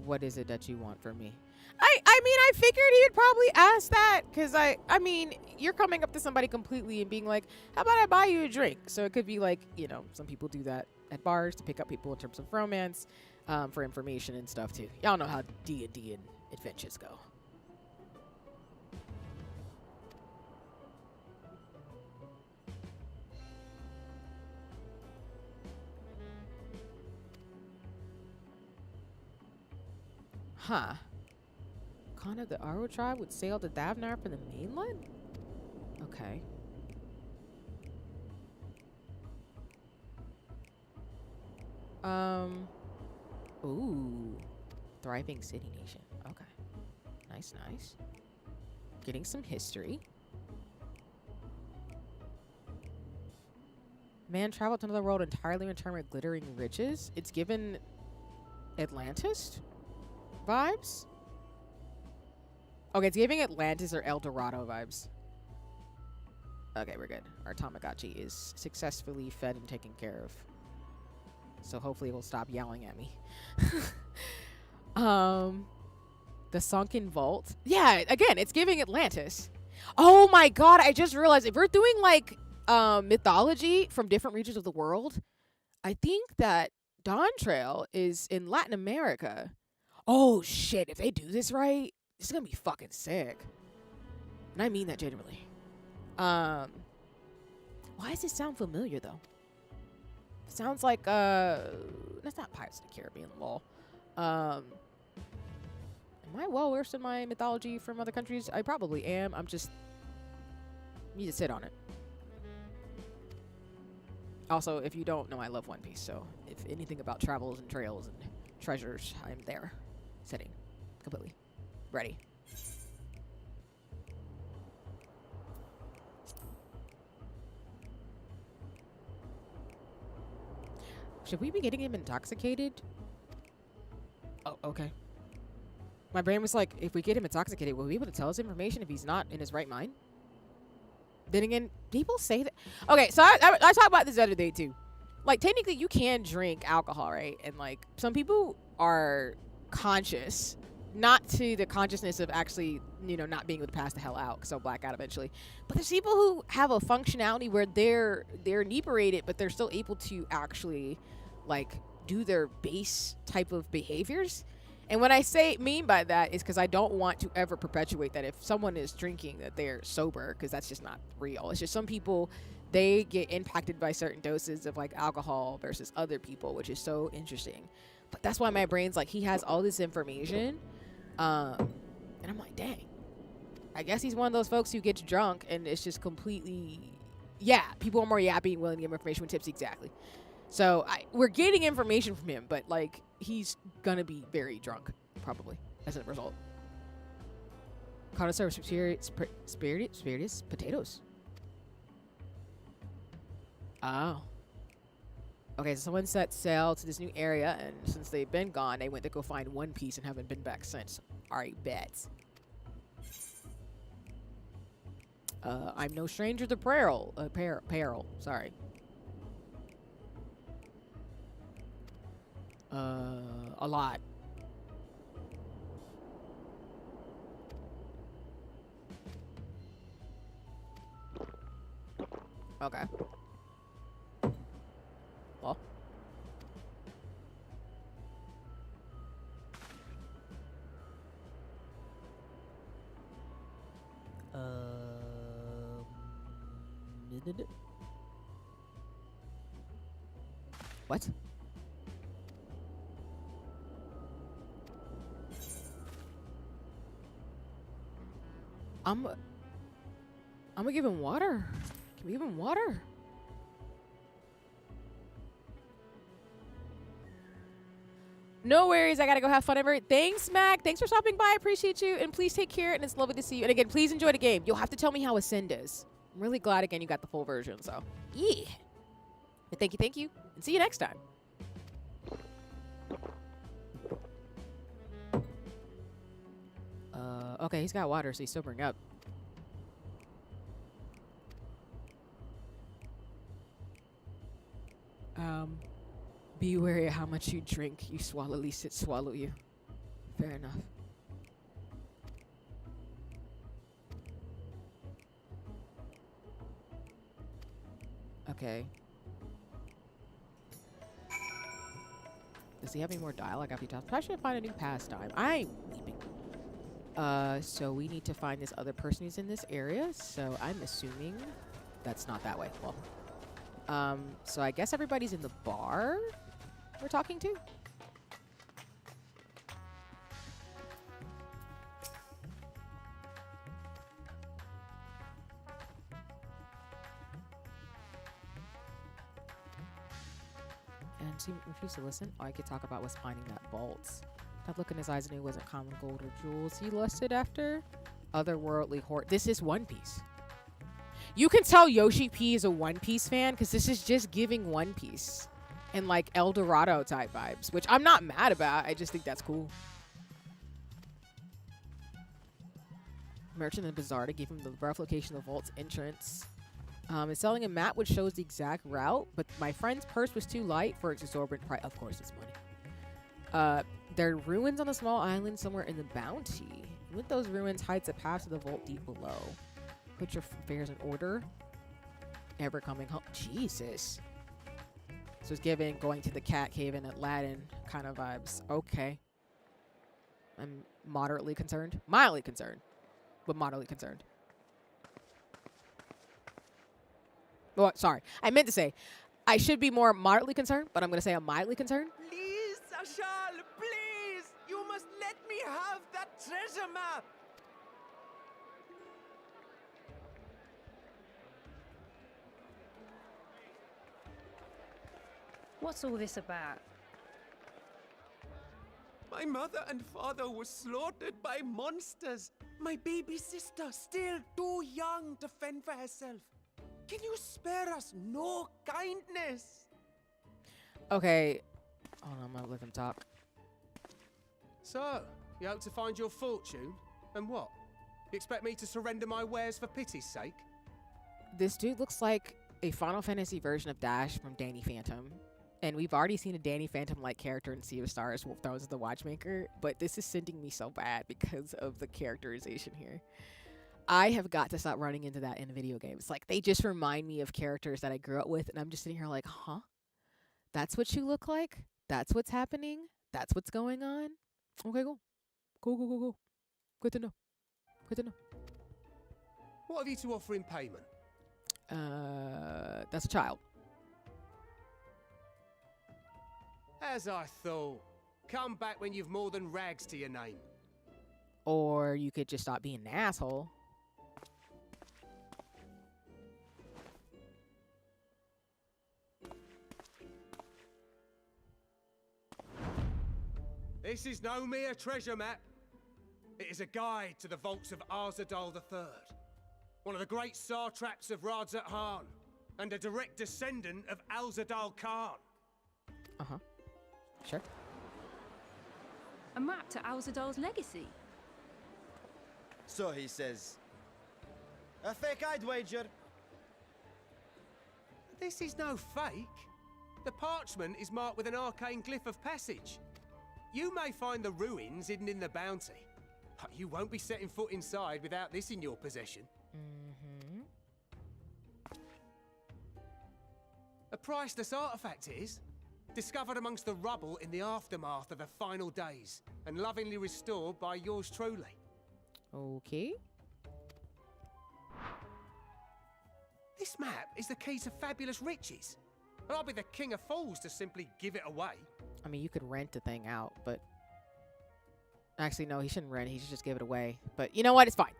What is it that you want from me? I mean, I figured he'd probably ask that because I mean, you're coming up to somebody completely and being like, how about I buy you a drink? So it could be like, you know, some people do that at bars to pick up people in terms of romance, for information and stuff too. Y'all know how D&D and adventures go. Huh. Khan of the Aro tribe would sail to Davnar from the mainland? Okay. Ooh. Thriving city nation. Okay. Nice, nice. Getting some history. Man traveled to another world entirely returned with glittering riches. It's given Atlantis vibes. Okay, it's giving Atlantis or El Dorado vibes. Okay, we're good. Our Tamagotchi is successfully fed and taken care of. So hopefully it will stop yelling at me. The sunken vault. Yeah, again, it's giving Atlantis. Oh my god, I just realized if we're doing like mythology from different regions of the world, I think that Dawn Trail is in Latin America. Oh shit, if they do this right, this is gonna be fucking sick. And I mean that genuinely. Why does this sound familiar though? Sounds like that's not Pirates of the Caribbean, lol. Am I well versed in my mythology from other countries? I probably am. I'm just need to sit on it. Also, if you don't know, I love One Piece, so if anything about travels and trails and treasures, I'm there. Sitting. Completely. Ready. Should we be getting him intoxicated? Oh, okay. My brain was like, if we get him intoxicated, will we be able to tell us information if he's not in his right mind? Then again, people say that. Okay, so I talked about this the other day too. Like, technically, you can drink alcohol, right? And like, some people are conscious, not to the consciousness of actually, you know, not being able to pass the hell out, because they'll black out eventually. But there's people who have a functionality where they're inebriated, but they're still able to actually, like, do their base type of behaviors. And what I mean by that is because I don't want to ever perpetuate that if someone is drinking that they're sober, because that's just not real. It's just some people, they get impacted by certain doses of like alcohol versus other people, which is so interesting. But that's why my brain's like, he has all this information. And I'm like, dang. I guess he's one of those folks who gets drunk and it's just completely, yeah, people are more yappy and willing to give information when tipsy, exactly. So we're getting information from him, but like he's gonna be very drunk, probably, as a result. Connoisseur of spiritus potatoes. Oh. Okay, so someone set sail to this new area, and since they've been gone, they went to go find One Piece and haven't been back since. Alright, bet. I'm no stranger to peril. Sorry. A lot. Okay. Well. What? I'm gonna give him water. Can we give him water? No worries. I gotta go have fun over it. Thanks, Mac. Thanks for stopping by. I appreciate you. And please take care. And it's lovely to see you. And again, please enjoy the game. You'll have to tell me how Ascend is. I'm really glad again you got the full version. So, yeah. But thank you. And see you next time. Okay, he's got water, so he's sobering up. Be wary of how much you drink. You swallow, at least it swallow you. Fair enough. Okay. Does he have any more dialogue after he talks? Probably should find a new pastime. I'm weeping. So we need to find this other person who's in this area. So I'm assuming that's not that way. Well, so I guess everybody's in the bar we're talking to. And she refused to listen. All I could talk about was finding that vault. That look in his eyes knew it wasn't common gold or jewels he lusted after. Otherworldly hoard. This is One Piece. You can tell Yoshi P is a One Piece fan because this is just giving One Piece and like El Dorado type vibes, which I'm not mad about. I just think that's cool. Merchant in the bazaar to give him the rough location of the vault's entrance. Is selling a map which shows the exact route, but my friend's purse was too light for its exorbitant price. Of course, it's money. There are ruins on a small island somewhere in the bounty. With those ruins hides a path to the vault deep below. Put your affairs in order. Ever coming home. Jesus. So it's giving going to the cat cave in Aladdin kind of vibes. Okay. I'm moderately concerned. Mildly concerned. But moderately concerned. Oh, sorry. I meant to say I should be more moderately concerned, but I'm going to say I'm mildly concerned. Please, Ashal, please! You must let me have that treasure map! What's all this about? My mother and father were slaughtered by monsters. My baby sister, still too young to fend for herself. Can you spare us no kindness? Okay. Hold on, I'm going to let him talk. So, you hope to find your fortune? And what? You expect me to surrender my wares for pity's sake? This dude looks like a Final Fantasy version of Dash from Danny Phantom. And we've already seen a Danny Phantom-like character in Sea of Stars, Wolf Thrones of the Watchmaker. But this is sending me so bad because of the characterization here. I have got to stop running into that in video games. Like, they just remind me of characters that I grew up with. And I'm just sitting here like, huh? That's what you look like? That's what's happening? That's what's going on? Okay, cool. Cool. Good to know. What have you to offer in payment? That's a child. As I thought. Come back when you've more than rags to your name. Or you could just stop being an asshole. This is no mere treasure map. It is a guide to the vaults of Arzadal III, one of the great satraps of Radzat Han, and a direct descendant of Alzadal Khan. Uh-huh. Sure. A map to Alzadal's legacy? So he says. A fake, I'd wager. This is no fake. The parchment is marked with an arcane glyph of passage. You may find the ruins hidden in the bounty, but you won't be setting foot inside without this in your possession. Mm-hmm. A priceless artifact it is, discovered amongst the rubble in the aftermath of the final days, and lovingly restored by yours truly. Okay. This This map is the key to fabulous riches. And I'll be the king of fools to simply give it away. I mean, you could rent the thing out, but actually, no, he shouldn't rent. He should just give it away. But you know what? It's fine.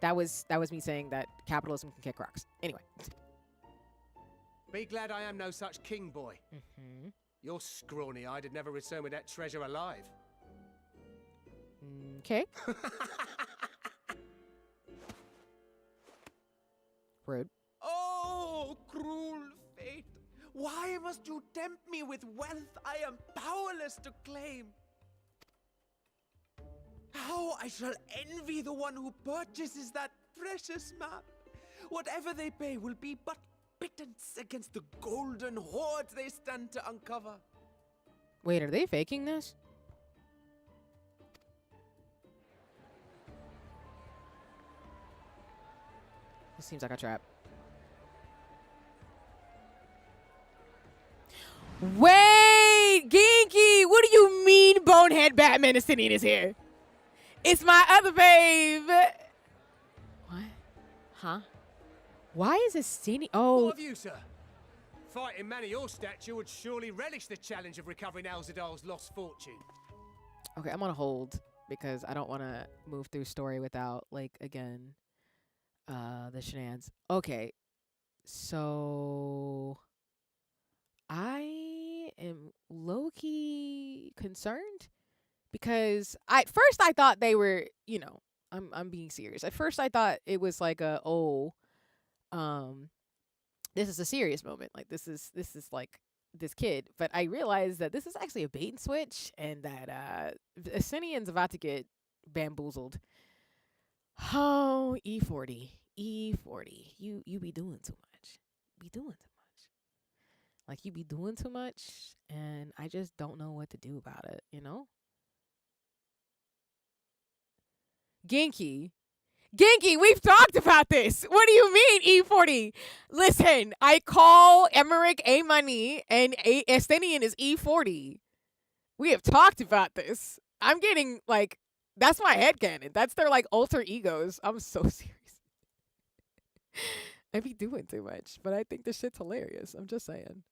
That was me saying that capitalism can kick rocks. Anyway. Be glad I am no such king, boy. Mm-hmm. You're scrawny-eyed and never return with that treasure alive. Okay. Rude. Oh, cruel fate! Why must you tempt me with wealth I am powerless to claim? How I shall envy the one who purchases that precious map! Whatever they pay will be but pittance against the golden hoards they stand to uncover. Wait, are they faking this? This seems like a trap. Wait, Genki, what do you mean Bonehead Batman Estinian is here? It's my other babe. What? Huh? Why is Estinian? Oh. What of you, sir? Fighting man of your stature would surely relish the challenge of recovering Alzadal's lost fortune. Okay, I'm on hold because I don't want to move through story without, like, again, the shenanigans. Okay, so I am low-key concerned because at first I thought they were, you know, I'm being serious. At first I thought it was like a, this is a serious moment. Like this is like this kid, but I realized that this is actually a bait and switch, and that Asinian's about to get bamboozled. Oh, E40. You be doing too much. Like you be doing too much, and I just don't know what to do about it, you know? Genki, we've talked about this. What do you mean, E40? Listen, I call Emmerich A Money and Estinian is E40. We have talked about this. I'm getting, like, that's my headcanon. That's their, like, alter egos. I'm so serious. I be doing too much, but I think this shit's hilarious. I'm just saying.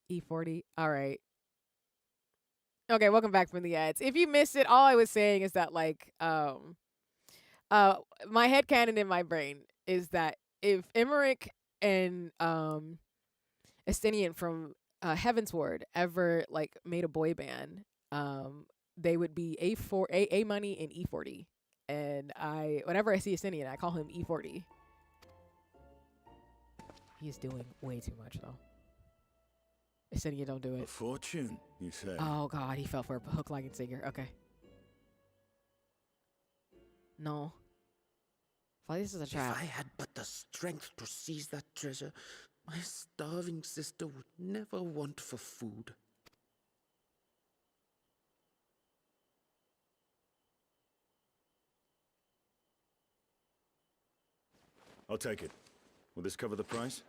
E40. All right. Okay, welcome back from the ads. If you missed it, all I was saying is that, like, my headcanon in my brain is that if Emmerich and Estinian from Heavensward ever, like, made a boy band, they would be A Money and E40. And whenever I see Estinian, I call him E40. He's doing way too much, though. Estinian, don't do it. A fortune, you say? Oh, God, he fell for a hook, line, and sinker. Okay. No. Well, this is a trap. If I had but the strength to seize that treasure, my starving sister would never want for food. I'll take it. Will this cover the price?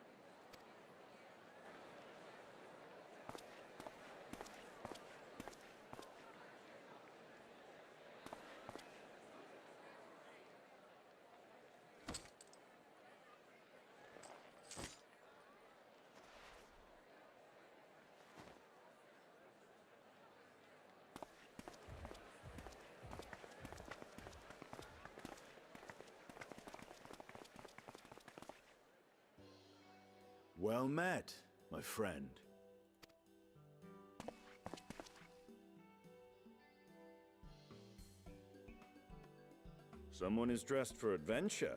Well met, my friend. Someone is dressed for adventure.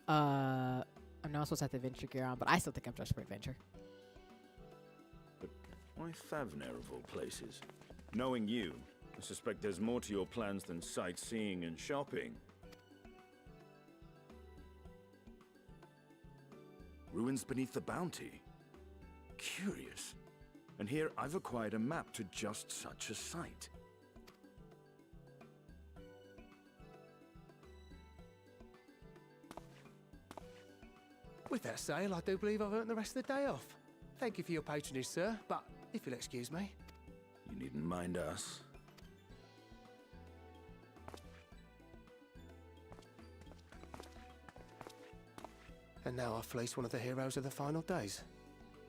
I'm not supposed to have the adventure gear on, but I still think I'm dressed for adventure. But why Favner of all places? Knowing you, I suspect there's more to your plans than sightseeing and shopping. Ruins beneath the Bounty. Curious. And here I've acquired a map to just such a site. With that sale, I do believe I've earned the rest of the day off. Thank you for your patronage, sir, but if you'll excuse me. You needn't mind us. And now I've fleeced one of the heroes of the final days.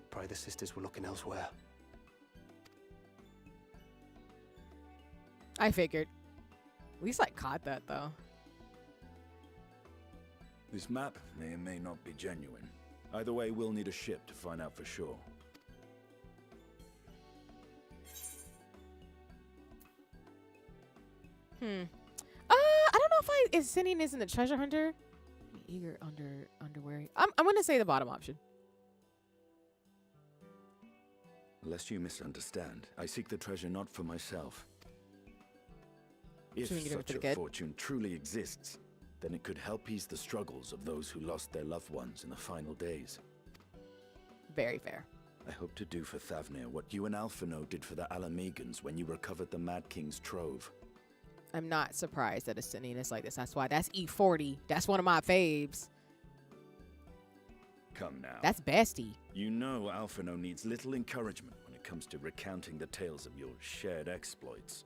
Pray the sisters were looking elsewhere. I figured. At least I caught that, though. This map may or may not be genuine. Either way, we'll need a ship to find out for sure. I don't know if Sinian isn't a treasure hunter. Eager underwear. I'm gonna say the bottom option. Lest you misunderstand, I seek the treasure not for myself. If So we can do it such for the a good? fortune truly exists, then it could help ease the struggles of those who lost their loved ones in the final days. Very fair. I hope to do for Thavnir what you and Alphino did for the Alamegans when you recovered the Mad King's trove. I'm not surprised that a Sinian is like this. That's why that's E40. That's one of my faves. Come now. That's bestie. You know Alphino needs little encouragement when it comes to recounting the tales of your shared exploits.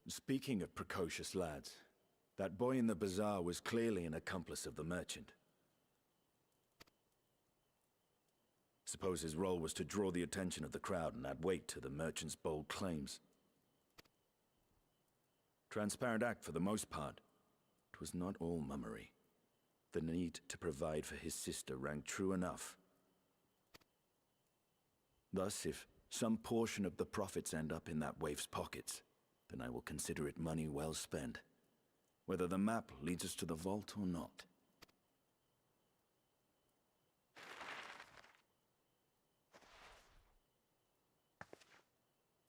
Speaking of precocious lads, that boy in the bazaar was clearly an accomplice of the merchant. Suppose his role was to draw the attention of the crowd and add weight to the merchant's bold claims. Transparent act for the most part. It was not all mummery. The need to provide for his sister rang true enough. Thus, if some portion of the profits end up in that waif's pockets, then I will consider it money well spent, whether the map leads us to the vault or not.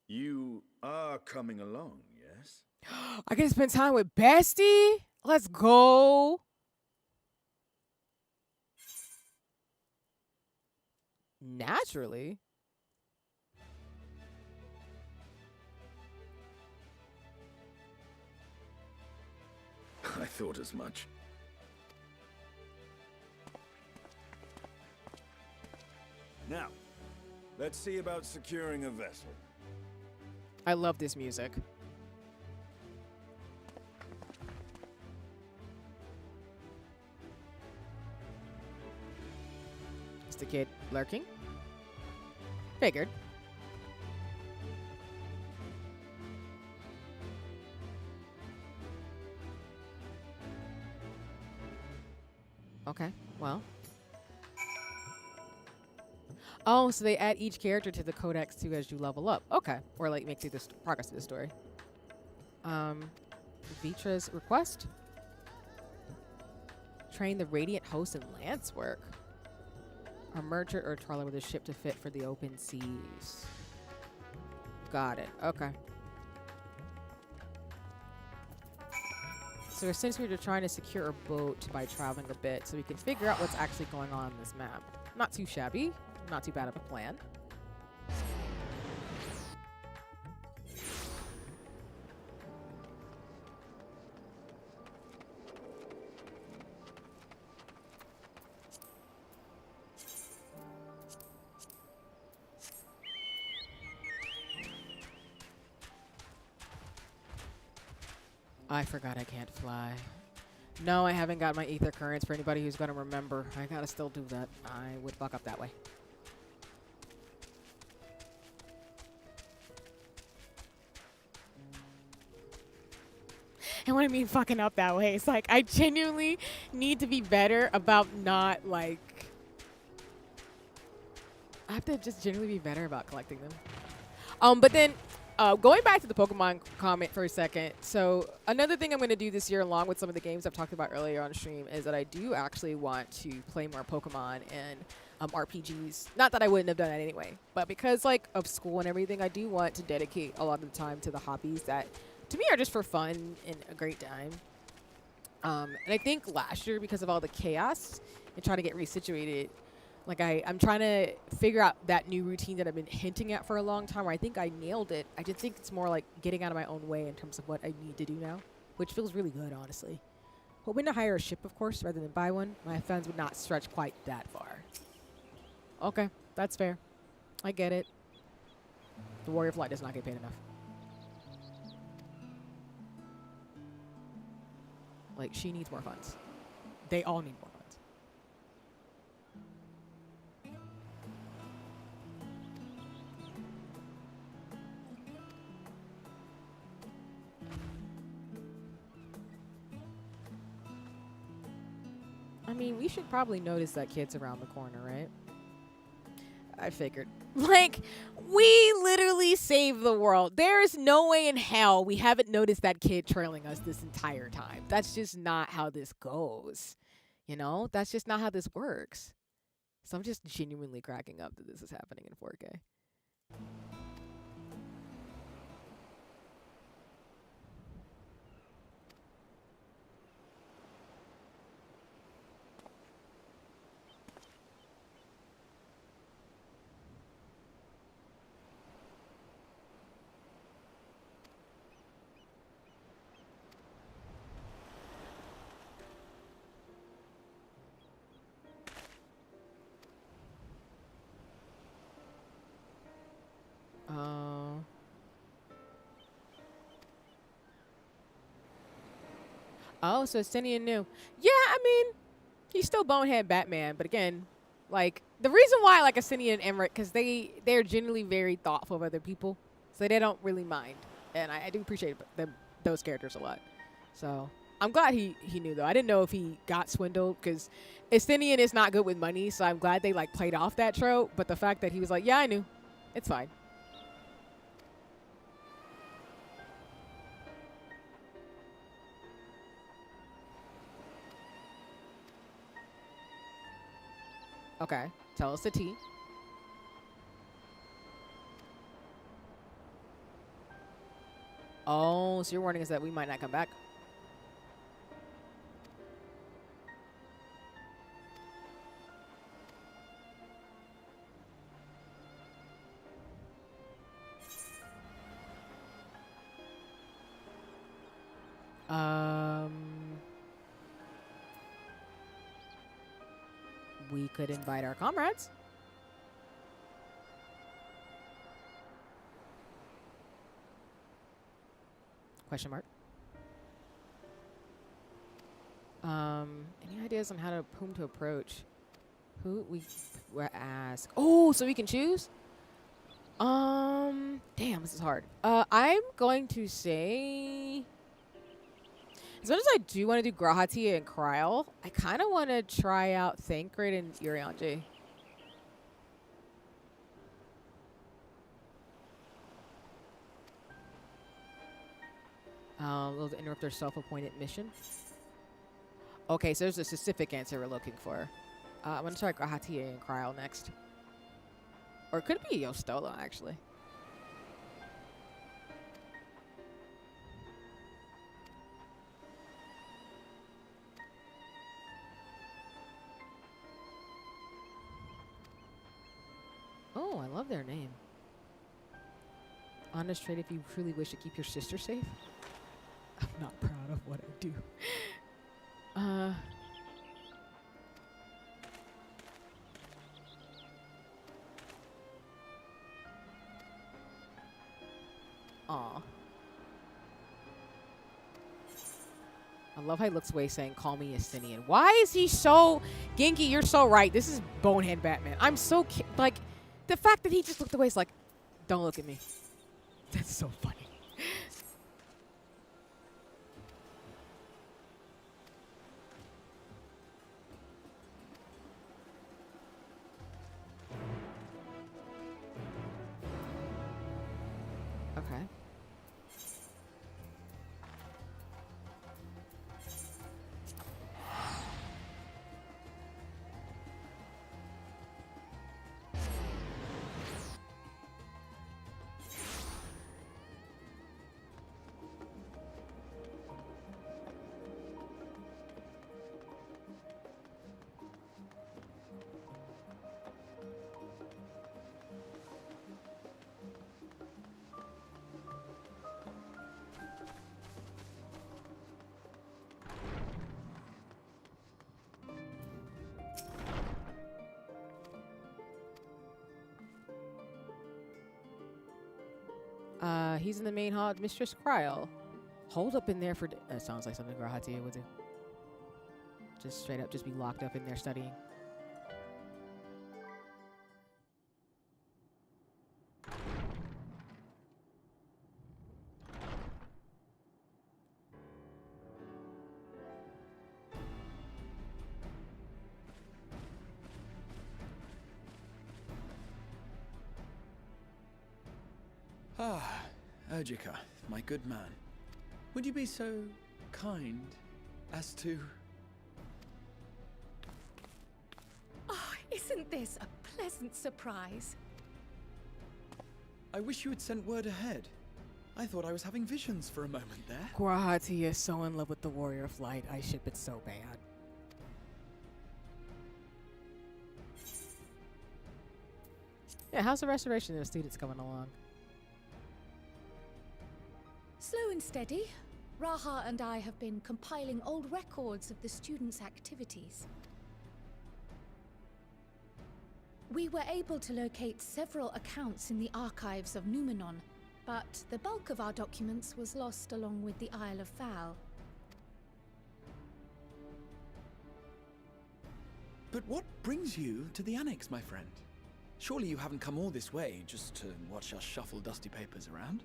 You are coming along, yes? I can spend time with bestie. Let's go. Naturally. I thought as much. Now, let's see about securing a vessel. I love this music. Is the kid lurking? Figured. Okay, well. Oh, so they add each character to the codex too as you level up. Okay, or like makes you this progress to the story. Vitra's request. Train the Radiant Host in lance work. A merchant or a trawler with a ship to fit for the open seas. Got it. Okay. So essentially we're trying to secure a boat by traveling a bit so we can figure out what's actually going on this map. Not too shabby. Not too bad of a plan. I forgot I can't fly. No, I haven't got my ether currents for anybody who's going to remember. I gotta still do that. I would fuck up that way. And what I mean fucking up that way, it's like I genuinely need to be better about not like... I have to just genuinely be better about collecting them. But then, going back to the Pokemon comment for a second. So another thing I'm going to do this year, along with some of the games I've talked about earlier on stream, is that I do actually want to play more Pokemon and RPGs. Not that I wouldn't have done that anyway, but because like of school and everything, I do want to dedicate a lot of the time to the hobbies that to me are just for fun and a great time. And I think last year, because of all the chaos and trying to get resituated, like I'm trying to figure out that new routine that I've been hinting at for a long time, where I think I nailed it. I just think it's more like getting out of my own way in terms of what I need to do now, which feels really good, honestly. Hoping to hire a ship, of course, rather than buy one. My funds would not stretch quite that far. Okay, that's fair. I get it. The Warrior Flight does not get paid enough. Like, she needs more funds. They all need more funds. I mean, we should probably notice that kid's around the corner, right? I figured. Like, we literally saved the world. There is no way in hell we haven't noticed that kid trailing us this entire time. That's just not how this goes. You know? That's just not how this works. So I'm just genuinely cracking up that this is happening in 4K. Oh, so Estinian knew. Yeah, I mean, he's still bonehead Batman, but again, like, the reason why I like Estinian and Emmerich, because they're generally very thoughtful of other people, so they don't really mind, and I do appreciate those characters a lot. So I'm glad he knew, though. I didn't know if he got swindled, because Estinian is not good with money, so I'm glad they like played off that trope. But the fact that he was like, yeah, I knew, it's fine. Okay, tell us the tea. Oh, so your warning is that we might not come back. We could invite our comrades. Question mark. Any ideas on whom to approach? Who we ask? Oh, so we can choose? Damn, this is hard. I'm going to say, as much as I do want to do Grahati and Kryl, I kind of want to try out Thancred and Urianger. They'll interrupt their self-appointed mission. Okay, so there's a specific answer we're looking for. I'm going to try Grahati and Kryl next. Or it could be Yostola, actually. Oh, I love their name. Honest trade if you truly wish to keep your sister safe. I'm not proud of what I do. Aw. I love how he looks away saying, call me Estinian. Why is he so... Genki, you're so right. This is bonehead Batman. I'm so... Like, the fact that he just looked away is like, don't look at me. That's so funny. Okay. He's in the main hall. Mistress Kryl. Hold up in there for... That sounds like something Grahati would do. just straight up just be locked up in there studying. Ah, Urgica, my good man. Would you be so kind as to... Oh, isn't this a pleasant surprise? I wish you had sent word ahead. I thought I was having visions for a moment there. Grahatia is so in love with the Warrior of Light. I ship it so bad. Yeah, how's the restoration of the students coming along? Slow and steady. Raha and I have been compiling old records of the students' activities. We were able to locate several accounts in the archives of Numenor, but the bulk of our documents was lost along with the Isle of Val. But what brings you to the Annex, my friend? Surely you haven't come all this way just to watch us shuffle dusty papers around?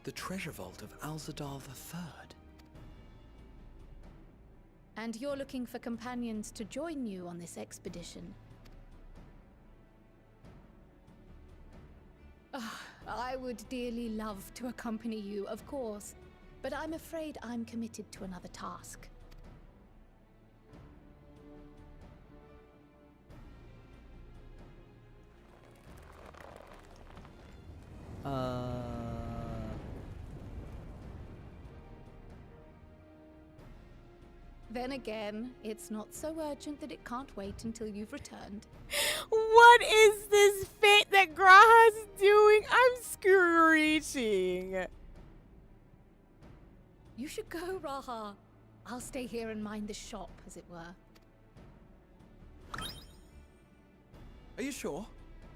The treasure vault of Alzadal III. And you're looking for companions to join you on this expedition. I would dearly love to accompany you, of course, but I'm afraid I'm committed to another task. Then again, it's not so urgent that it can't wait until you've returned. What is this fit that Graha's doing? I'm screeching. You should go, Raha. I'll stay here and mind the shop, as it were. Are you sure?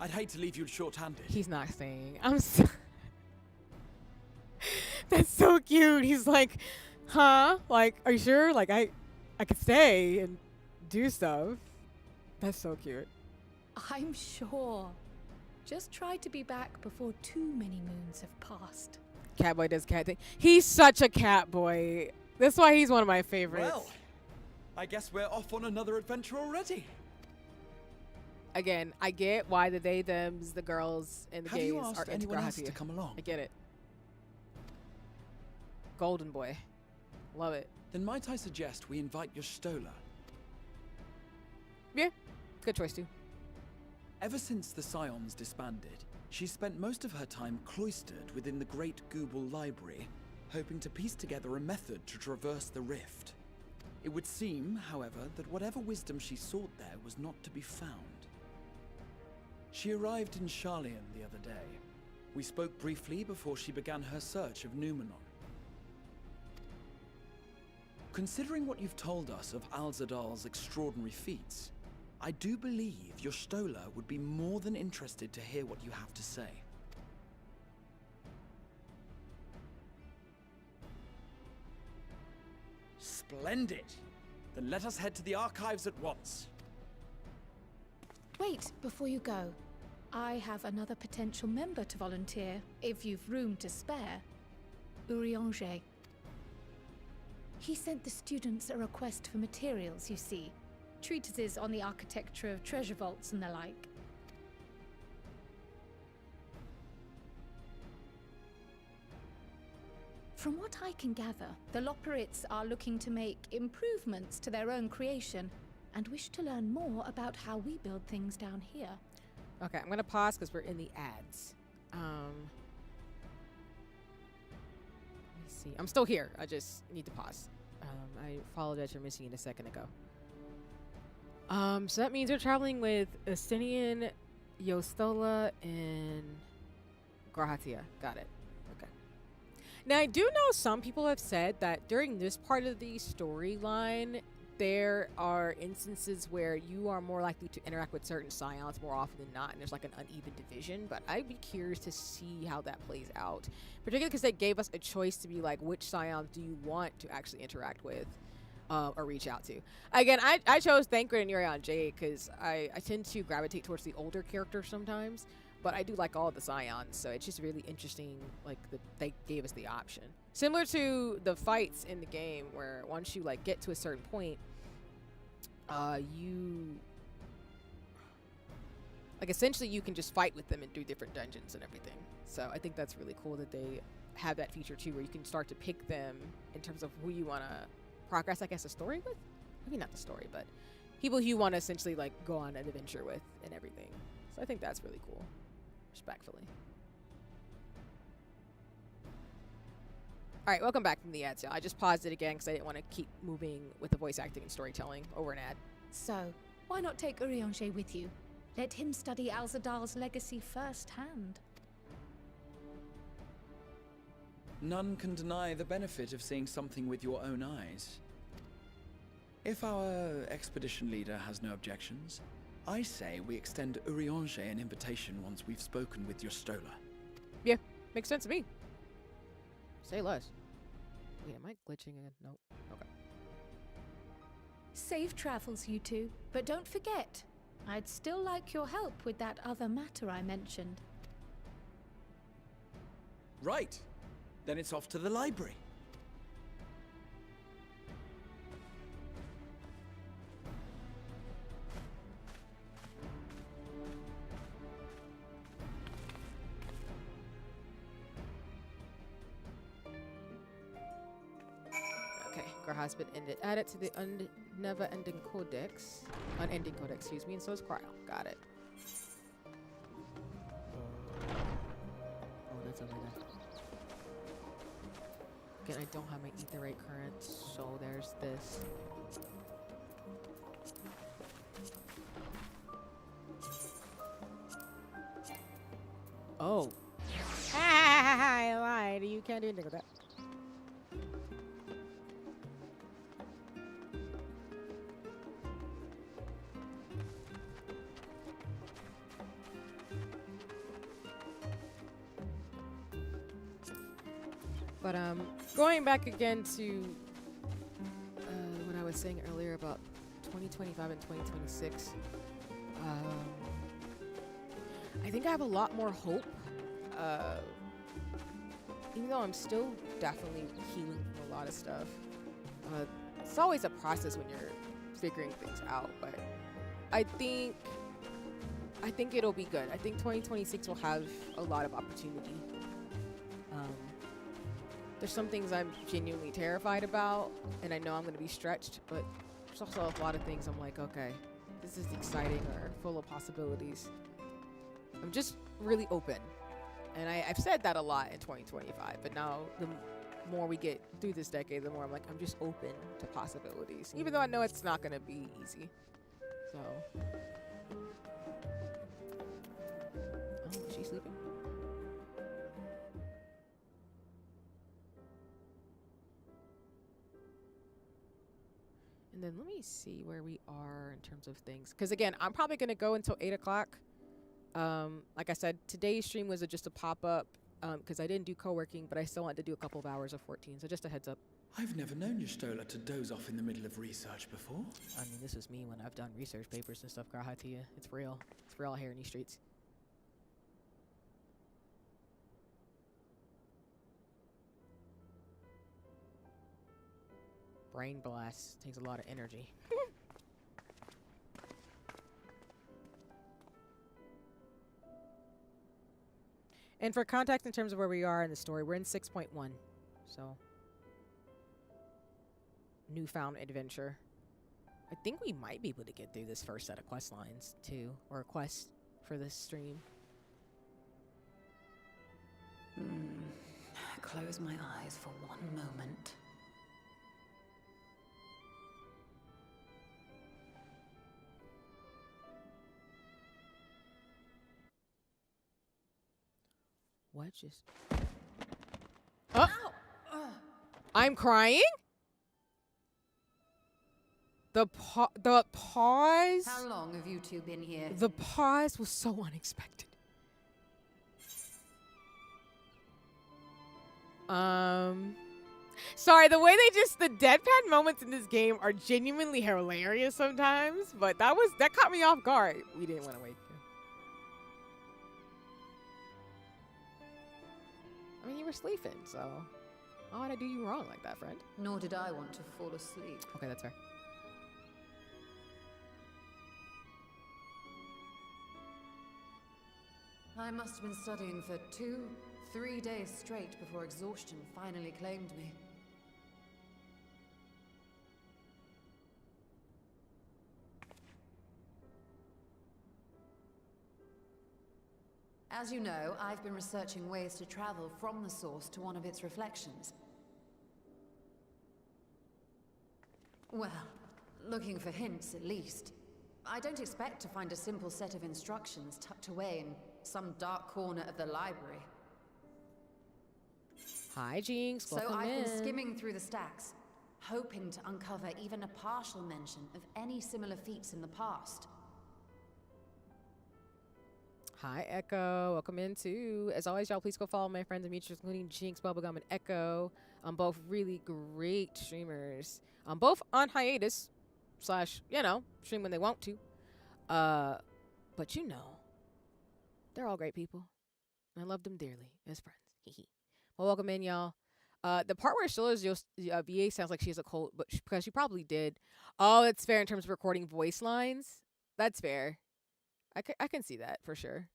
I'd hate to leave you short-handed. He's not staying. I'm so... That's so cute. He's like, huh? Like, are you sure? Like, I could stay and do stuff. That's so cute. I'm sure. Just try to be back before too many moons have passed. Catboy does cat thing. He's such a cat boy. That's why he's one of my favorites. Well, I guess we're off on another adventure already. Again, I get why the they, thems, the girls, and the Have gays you are asked into anyone else Grahatia. to come along? I get it. Golden boy. Love it. Then might I suggest we invite your Stola? Yeah, good choice too. Ever since the Scions disbanded, she's spent most of her time cloistered within the Great Gooble Library, hoping to piece together a method to traverse the rift. It would seem, however, that whatever wisdom she sought there was not to be found. She arrived in Sharlayan the other day. We spoke briefly before she began her search of Numenor. Considering what you've told us of Alzadal's extraordinary feats, I do believe your Stola would be more than interested to hear what you have to say. Splendid! Then let us head to the archives at once. Wait, before you go. I have another potential member to volunteer, if you've room to spare. Urianger. He sent the students a request for materials, you see. Treatises on the architecture of treasure vaults and the like. From what I can gather, the Loperites are looking to make improvements to their own creation and wish to learn more about how we build things down here. Okay, I'm gonna pause because we're in the ads. Let me see. I'm still here. I just need to pause. I followed that you're missing it a second ago. So that means we're traveling with Estinian, Yostola, and Grahatia. Got it. Okay. Now I do know some people have said that during this part of the storyline, there are instances where you are more likely to interact with certain scions more often than not, and there's like an uneven division, but I'd be curious to see how that plays out, particularly because they gave us a choice to be like, which scions do you want to actually interact with or reach out to. Again, I chose Thancred and Urianger because I tend to gravitate towards the older characters sometimes, but I do like all of the scions, so it's just really interesting like that they gave us the option. Similar to the fights in the game, where once you like get to a certain point, you like essentially you can just fight with them and do different dungeons and everything. So I think that's really cool that they have that feature too, where you can start to pick them in terms of who you want to progress, I guess, a story with. Maybe not the story, but people who you want to essentially like go on an adventure with and everything. So I think that's really cool. Respectfully. All right, welcome back from the ads, y'all. I just paused it again because I didn't want to keep moving with the voice acting and storytelling over an ad. So, why not take Urianger with you? Let him study Alzadal's legacy firsthand. None can deny the benefit of seeing something with your own eyes. If our expedition leader has no objections, I say we extend Urianger an invitation once we've spoken with your Stola. Yeah, makes sense to me. Say less. Wait, am I glitching again? Nope. Okay. Safe travels, you two. But don't forget, I'd still like your help with that other matter I mentioned. Right. Then it's off to the library. Our has been ended. Add it to the never-ending codex. Unending codex, excuse me, and so is Cryo. Got it. Oh, that's over there. Again, I don't have my etherite currents, so there's this. Oh. I lied. You can't do anything with that. But going back again to what I was saying earlier about 2025 and 2026, I think I have a lot more hope. Even though I'm still definitely healing from a lot of stuff, it's always a process when you're figuring things out. But I think it'll be good. I think 2026 will have a lot of opportunity. There's some things I'm genuinely terrified about, and I know I'm going to be stretched, but there's also a lot of things I'm like, okay, this is exciting or full of possibilities. I'm just really open. And I've said that a lot in 2025, but now the more we get through this decade, the more I'm like, I'm just open to possibilities, even though I know it's not going to be easy. So. Oh, is she sleeping? And then let me see where we are in terms of things. Because again, I'm probably going to go until 8 o'clock. Like I said, today's stream was just a pop-up because I didn't do co-working, but I still wanted to do a couple of hours of 14. So just a heads up. I've never known your Stola to doze off in the middle of research before. I mean, this is me when I've done research papers and stuff, Grahatia. It's real. It's real here in these streets. Brain blast takes a lot of energy. And for context in terms of where we are in the story, we're in 6.1. So, newfound adventure. I think we might be able to get through this first set of quest lines too, or a quest for this stream. Close my eyes for one moment. What just? Oh! I'm crying? The pause. How long have you two been here? The pause was so unexpected. Sorry, the way the deadpan moments in this game are genuinely hilarious sometimes, but that caught me off guard. We didn't want to wake you. I mean, you were sleeping, so why would I do you wrong like that, friend? Nor did I want to fall asleep. Okay, that's fair. I must have been studying for 2-3 days straight before exhaustion finally claimed me. As you know, I've been researching ways to travel from the source to one of its reflections. Well, looking for hints at least. I don't expect to find a simple set of instructions tucked away in some dark corner of the library. Hi, Jinx. So Welcome I've in. been skimming through the stacks, hoping to uncover even a partial mention of any similar feats in the past. Hi, Echo. Welcome in, too. As always, y'all, please go follow my friends and mutuals, including Jinx, Bubblegum, and Echo. Both really great streamers. Both on hiatus, / stream when they want to. But they're all great people. I love them dearly as friends. Well, welcome in, y'all. The part where Sheila's VA sounds like she has a cold, but because she probably did. Oh, it's fair in terms of recording voice lines. That's fair. I can see that for sure.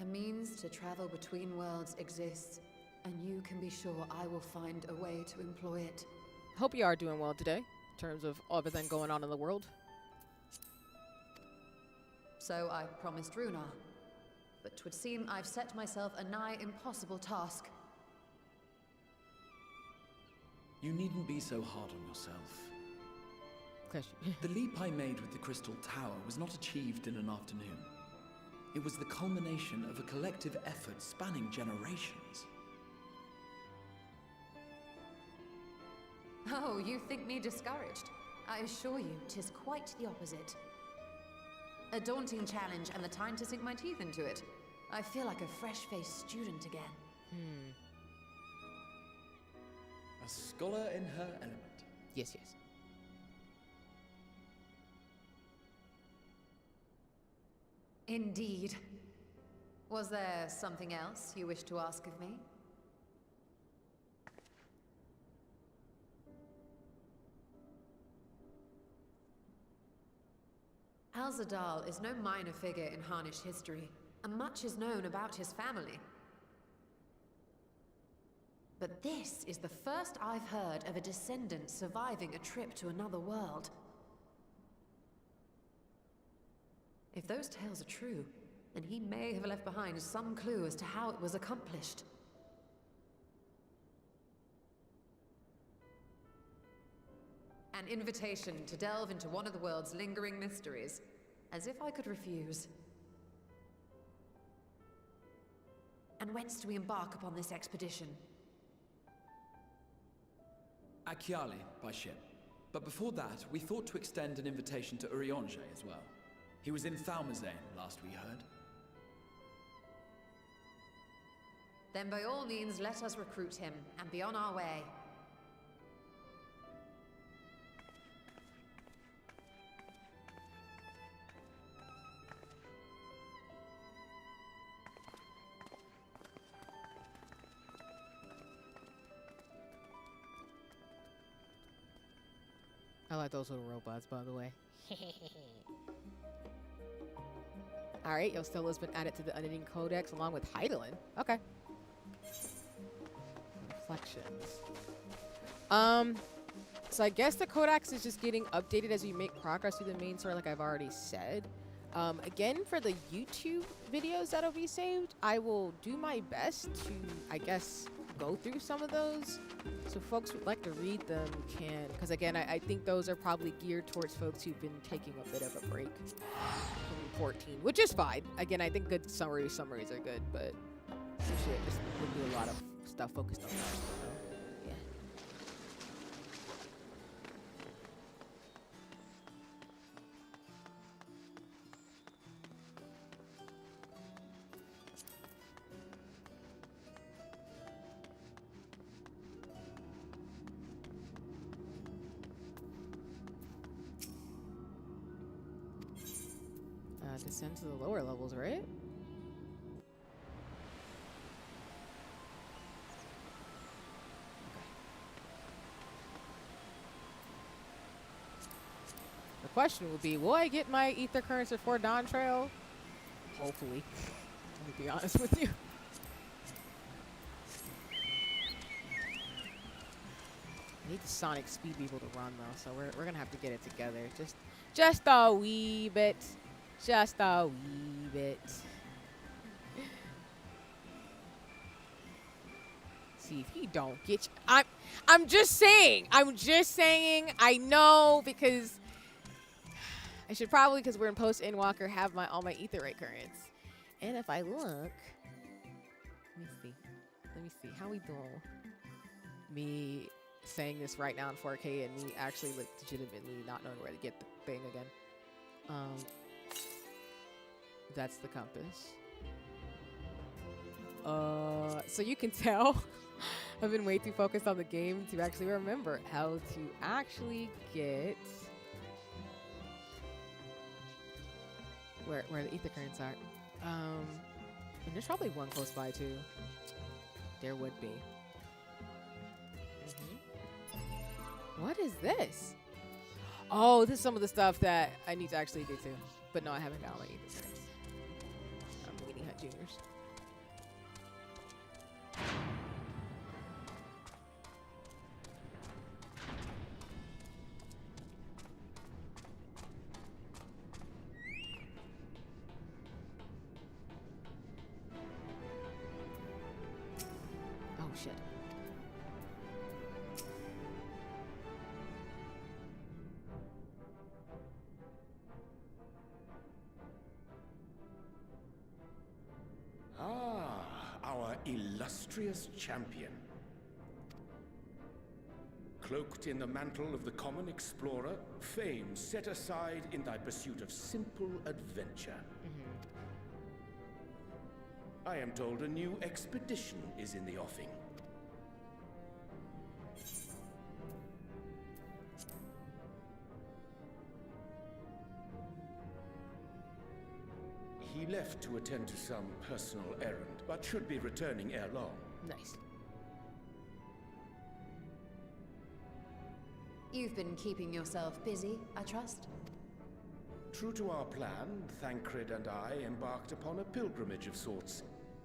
A means to travel between worlds exists, and you can be sure I will find a way to employ it. Hope you are doing well today, in terms of everything going on in the world. So I promised Runar, but 'twould seem I've set myself a nigh impossible task. You needn't be so hard on yourself. The leap I made with the Crystal Tower was not achieved in an afternoon. It was the culmination of a collective effort spanning generations. Oh, you think me discouraged? I assure you, 'tis quite the opposite. A daunting challenge and the time to sink my teeth into it. I feel like a fresh-faced student again. A scholar in her element. Yes. Indeed. Was there something else you wish to ask of me? Alzadal is no minor figure in Harnish history, and much is known about his family. But this is the first I've heard of a descendant surviving a trip to another world. If those tales are true, then he may have left behind some clue as to how it was accomplished. An invitation to delve into one of the world's lingering mysteries. As if I could refuse. And whence do we embark upon this expedition? Achiali, by ship. But before that, we thought to extend an invitation to Urianger as well. He was in Thalmazane, last we heard. Then by all means, let us recruit him, and be on our way. I like those little robots, by the way. Alright, Stella's been added to the Unending Codex along with Heidelin. Okay. Reflections. So I guess the Codex is just getting updated as we make progress through the main story, like I've already said. Again, for the YouTube videos that'll be saved, I will do my best to, I guess, go through some of those. So folks who'd like to read them can, because again, I think those are probably geared towards folks who've been taking a bit of a break from 14, which is fine. Again, I think good summaries are good, but shit, just would be a lot of stuff focused on that. So, yeah. descend to the lower levels, right? The question will be, will I get my ether currents before Dawn Trail? Hopefully. Let me be honest with you. I need the Sonic Speed Beetle to run though, so we're gonna have to get it together. Just a wee bit. Just a wee bit. See if you don't get I'm just saying. I know because I should probably, because we're in Post-Endwalker, have all my etherite currents. And if I look, let me see how we doing. Me saying this right now in 4K and me actually legitimately not knowing where to get the thing again. That's the compass. So you can tell I've been way too focused on the game to actually remember how to actually get where the ether currents are. And there's probably one close by too. There would be. What is this? Oh, this is some of the stuff that I need to actually do too. But no, I haven't got my ether currents. I'm Weenie Hut Juniors. Oh shit. Our illustrious champion. Cloaked in the mantle of the common explorer, fame set aside in thy pursuit of simple adventure. I am told a new expedition is in the offing. He left to attend to some personal errand, but should be returning ere long. Nice. You've been keeping yourself busy, I trust? True to our plan, Thancred and I embarked upon a pilgrimage of sorts,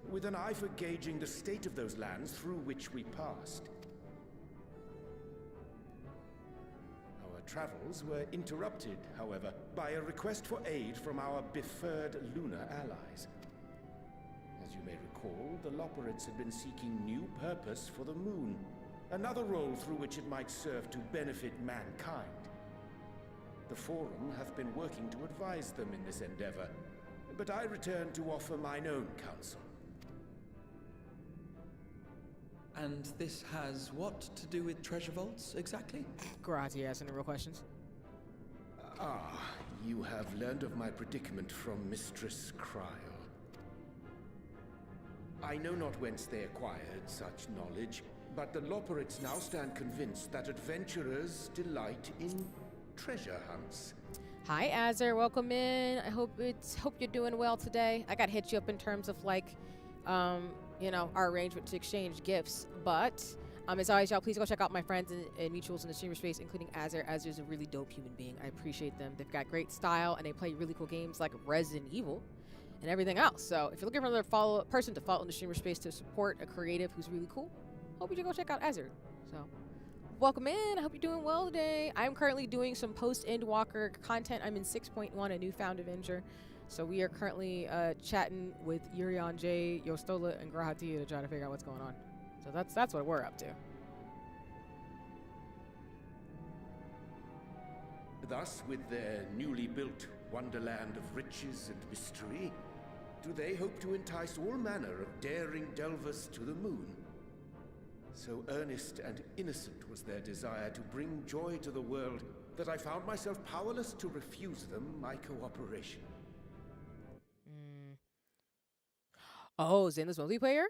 with an eye for gauging the state of those lands through which we passed. Our travels were interrupted, however, by a request for aid from our befurred lunar allies. As you may recall, the Loperids had been seeking new purpose for the moon, another role through which it might serve to benefit mankind. The Forum hath been working to advise them in this endeavor, but I return to offer mine own counsel. And this has what to do with treasure vaults, exactly? Garati asking the real questions. You have learned of my predicament from Mistress Kryl. I know not whence they acquired such knowledge, but the Loperids now stand convinced that adventurers delight in treasure hunts. Hi, Azir. Welcome in. I hope you're doing well today. I got hit you up in terms of like, you know, our arrangement to exchange gifts. But as always, y'all, please go check out my friends and mutuals in the streamer space, including Azir. Azir's a really dope human being. I appreciate them. They've got great style and they play really cool games like Resident Evil and everything else. So if you're looking for another person to follow in the streamer space to support a creative who's really cool, hope you should go check out Azir. So welcome in. I hope you're doing well today. I'm currently doing some Post-Endwalker content. I'm in 6.1, a newfound Avenger. So we are currently chatting with Urion J, Yostola, and Grahatia to try to figure out what's going on. So that's what we're up to. Thus, with their newly built wonderland of riches and mystery, do they hope to entice all manner of daring delvers to the moon? So earnest and innocent was their desire to bring joy to the world that I found myself powerless to refuse them my cooperation. Oh, Zenless multiplayer?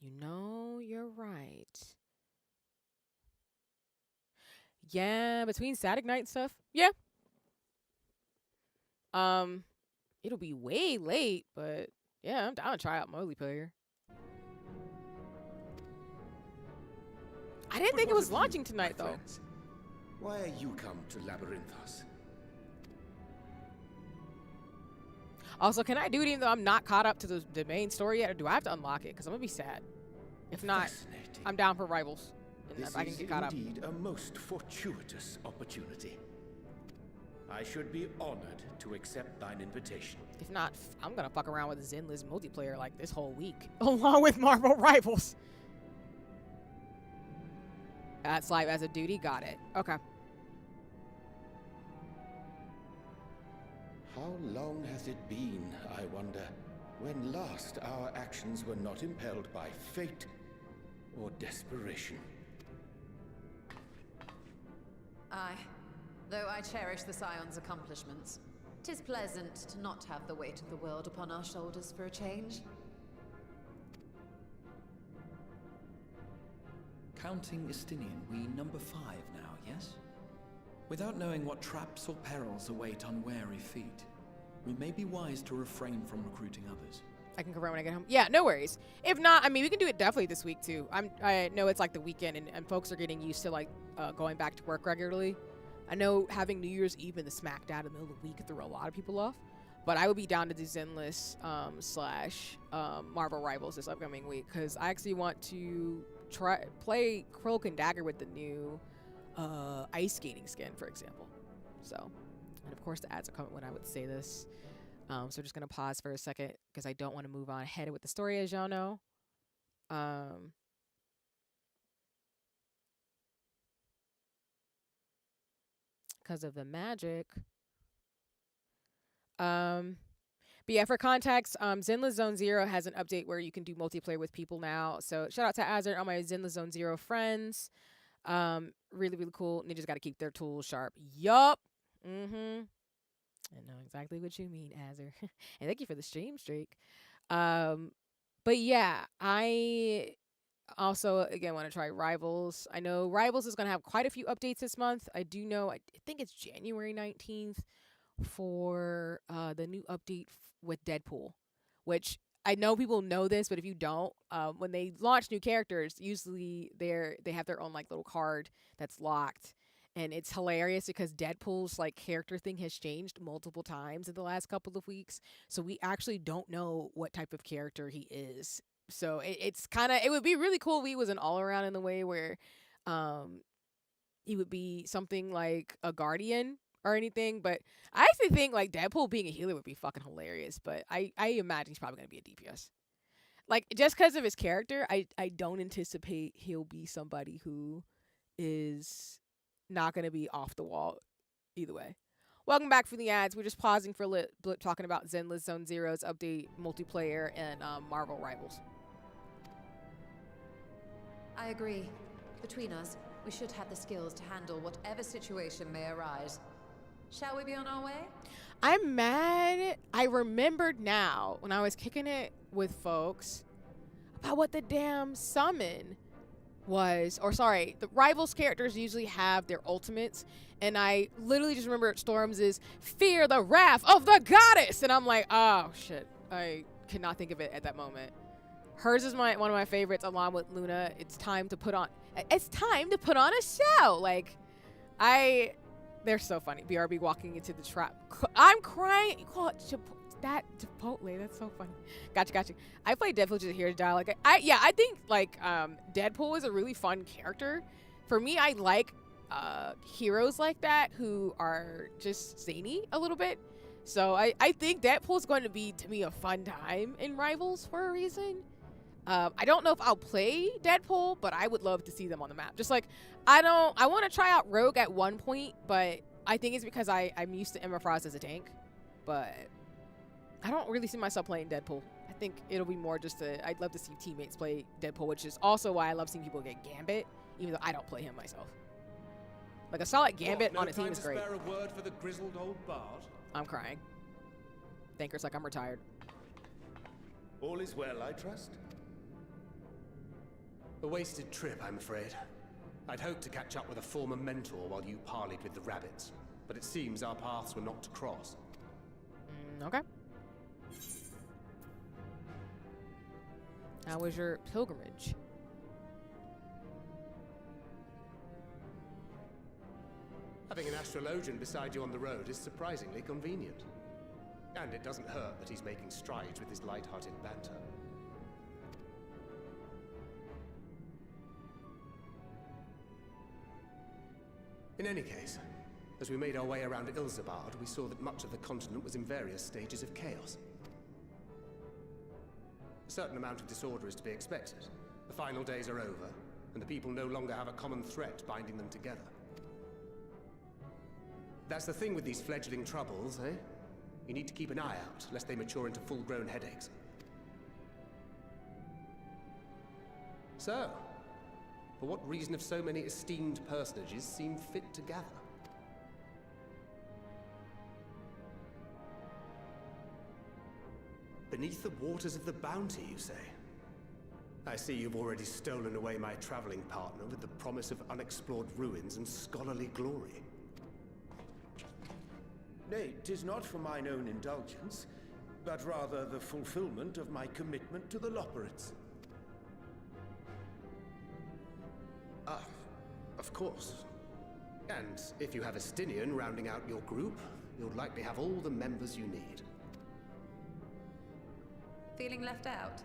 You know, you're right. Yeah, between Static Knight and stuff. Yeah. It'll be way late, but yeah, I'm down to try out multiplayer. I didn't think it was launching tonight, though. Friends? Why are you come to Labyrinthos? Also, can I do it even though I'm not caught up to the main story yet, or do I have to unlock it? Because I'm gonna be sad. If not, I'm down for Rivals. And if I can get caught up. This is indeed a most fortuitous opportunity. I should be honored to accept thine invitation. If not, I'm gonna fuck around with Zenless multiplayer like this whole week, along with Marvel Rivals. That's live as a duty. Got it. Okay. How long hath it been, I wonder, when last our actions were not impelled by fate or desperation? Aye. Though I cherish the Scion's accomplishments, 'tis pleasant to not have the weight of the world upon our shoulders for a change. Counting Istinian, we number 5 now, yes? Without knowing what traps or perils await unwary feet, we may be wise to refrain from recruiting others. I can confirm when I get home. Yeah, no worries. If not, I mean, we can do it definitely this week too. I know it's like the weekend and folks are getting used to like going back to work regularly. I know having New Year's Eve in the smack dab in the middle of the week threw a lot of people off, but I would be down to do Zenless / Marvel Rivals this upcoming week because I actually want to play Cloak and Dagger with the new ice skating skin, for example. So, and of course the ads are coming when I would say this. So we're just gonna pause for a second because I don't want to move on ahead with the story, as y'all know. Because of the magic. But yeah, for context, Zenless Zone Zero has an update where you can do multiplayer with people now. So shout out to Azure, all my Zenless Zone Zero friends. Really, really cool. Ninjas got to keep their tools sharp. Yup. I know exactly what you mean, Azure. And thank you for the stream streak. But yeah, I also, again, want to try Rivals. I know Rivals is going to have quite a few updates this month. I do know, I think it's January 19th for the new update with Deadpool, which I know people know this, but if you don't, when they launch new characters, usually they have their own like little card that's locked. And it's hilarious because Deadpool's like character thing has changed multiple times in the last couple of weeks. So we actually don't know what type of character he is. So it's kind of, it would be really cool if he was an all around in the way where he would be something like a guardian or anything. But I actually think like Deadpool being a healer would be fucking hilarious. But I imagine he's probably going to be a DPS. Like just because of his character, I don't anticipate he'll be somebody who is not going to be off the wall either way. Welcome back from the ads. We're just pausing for a blip talking about Zenless Zone Zero's update, multiplayer, and Marvel Rivals. I agree. Between us, we should have the skills to handle whatever situation may arise. Shall we be on our way? I'm mad. I remembered now when I was kicking it with folks about what the damn summon was, or sorry, the Rivals characters usually have their ultimates, and I literally just remember Storm's is fear the wrath of the goddess, and I'm like, oh shit, I could not think of it at that moment. Hers is one of my favorites, along with Luna. It's time to put on a show. Like, they're so funny. BRB walking into the trap. I'm crying. You call it that Chipotle, that's so funny. Gotcha. I played Deadpool just to hear his dialogue. I think like Deadpool is a really fun character. For me, I like heroes like that who are just zany a little bit. So I think Deadpool is going to be, to me, a fun time in Rivals for a reason. I don't know if I'll play Deadpool, but I would love to see them on the map. Just like I want to try out Rogue at one point, but I think it's because I'm used to Emma Frost as a tank, but I don't really see myself playing Deadpool. I think it'll be more just I'd love to see teammates play Deadpool, which is also why I love seeing people get Gambit, even though I don't play him myself. Like a solid Gambit on a team is great. Spare a word for the grizzled old bard? I'm crying. Thanker's like I'm retired. All is well, I trust? A wasted trip, I'm afraid. I'd hoped to catch up with a former mentor while you parleyed with the rabbits, but it seems our paths were not to cross. Okay. How was your pilgrimage? Having an astrologian beside you on the road is surprisingly convenient. And it doesn't hurt that he's making strides with his light-hearted banter. In any case, as we made our way around Ilzabard, we saw that much of the continent was in various stages of chaos. A certain amount of disorder is to be expected. The final days are over, and the people no longer have a common threat binding them together. That's the thing with these fledgling troubles, eh? You need to keep an eye out, lest they mature into full-grown headaches. So, for what reason have so many esteemed personages seemed fit to gather? Beneath the waters of the Bounty, you say? I see you've already stolen away my traveling partner with the promise of unexplored ruins and scholarly glory. Nay, 'tis not for mine own indulgence, but rather the fulfillment of my commitment to the Loporrits. Ah, of course. And if you have a Stinian rounding out your group, you'll likely have all the members you need. Feeling left out?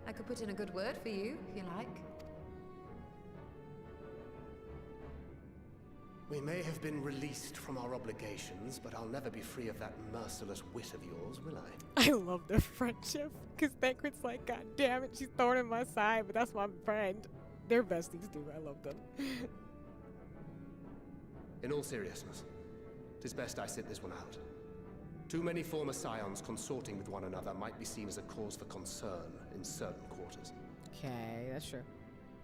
I could put in a good word for you, if you like. We may have been released from our obligations, but I'll never be free of that merciless wit of yours, will I? I love their friendship. Because Thancred's like, God damn it, she's thorn in my side, but that's my friend. They're besties, dude. I love them. In all seriousness, 'tis best I sit this one out. Too many former scions consorting with one another might be seen as a cause for concern in certain quarters. Okay, that's true.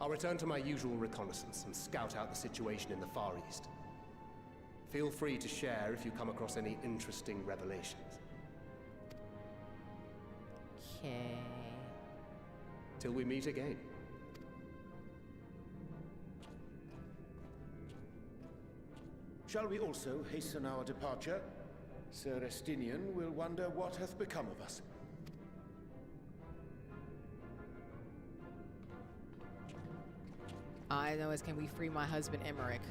I'll return to my usual reconnaissance and scout out the situation in the Far East. Feel free to share if you come across any interesting revelations. Okay. Till we meet again. Shall we also hasten our departure? Sir Estinian will wonder what hath become of us. I know is, can we free my husband Emmerich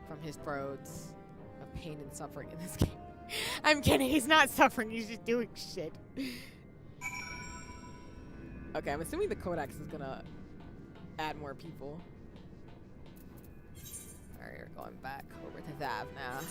from his throats of pain and suffering in this game? I'm kidding, he's not suffering, he's just doing shit. Okay, I'm assuming the Codex is gonna add more people. Alright, we're going back over to Thav now.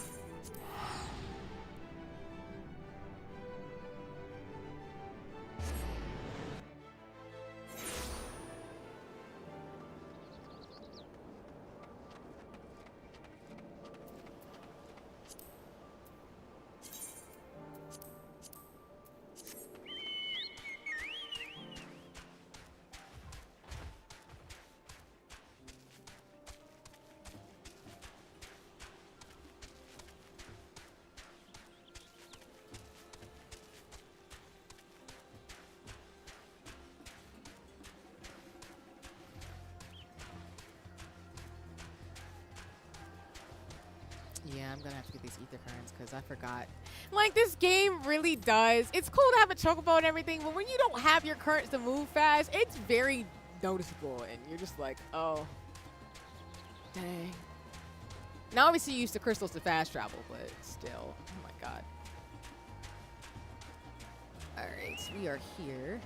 Yeah, I'm gonna have to get these ether currents because I forgot. Like, this game really does. It's cool to have a chocobo and everything, but when you don't have your currents to move fast, it's very noticeable, and you're just like, oh, dang. Now, obviously, you use the crystals to fast travel, but still, oh my god. All right, we are here.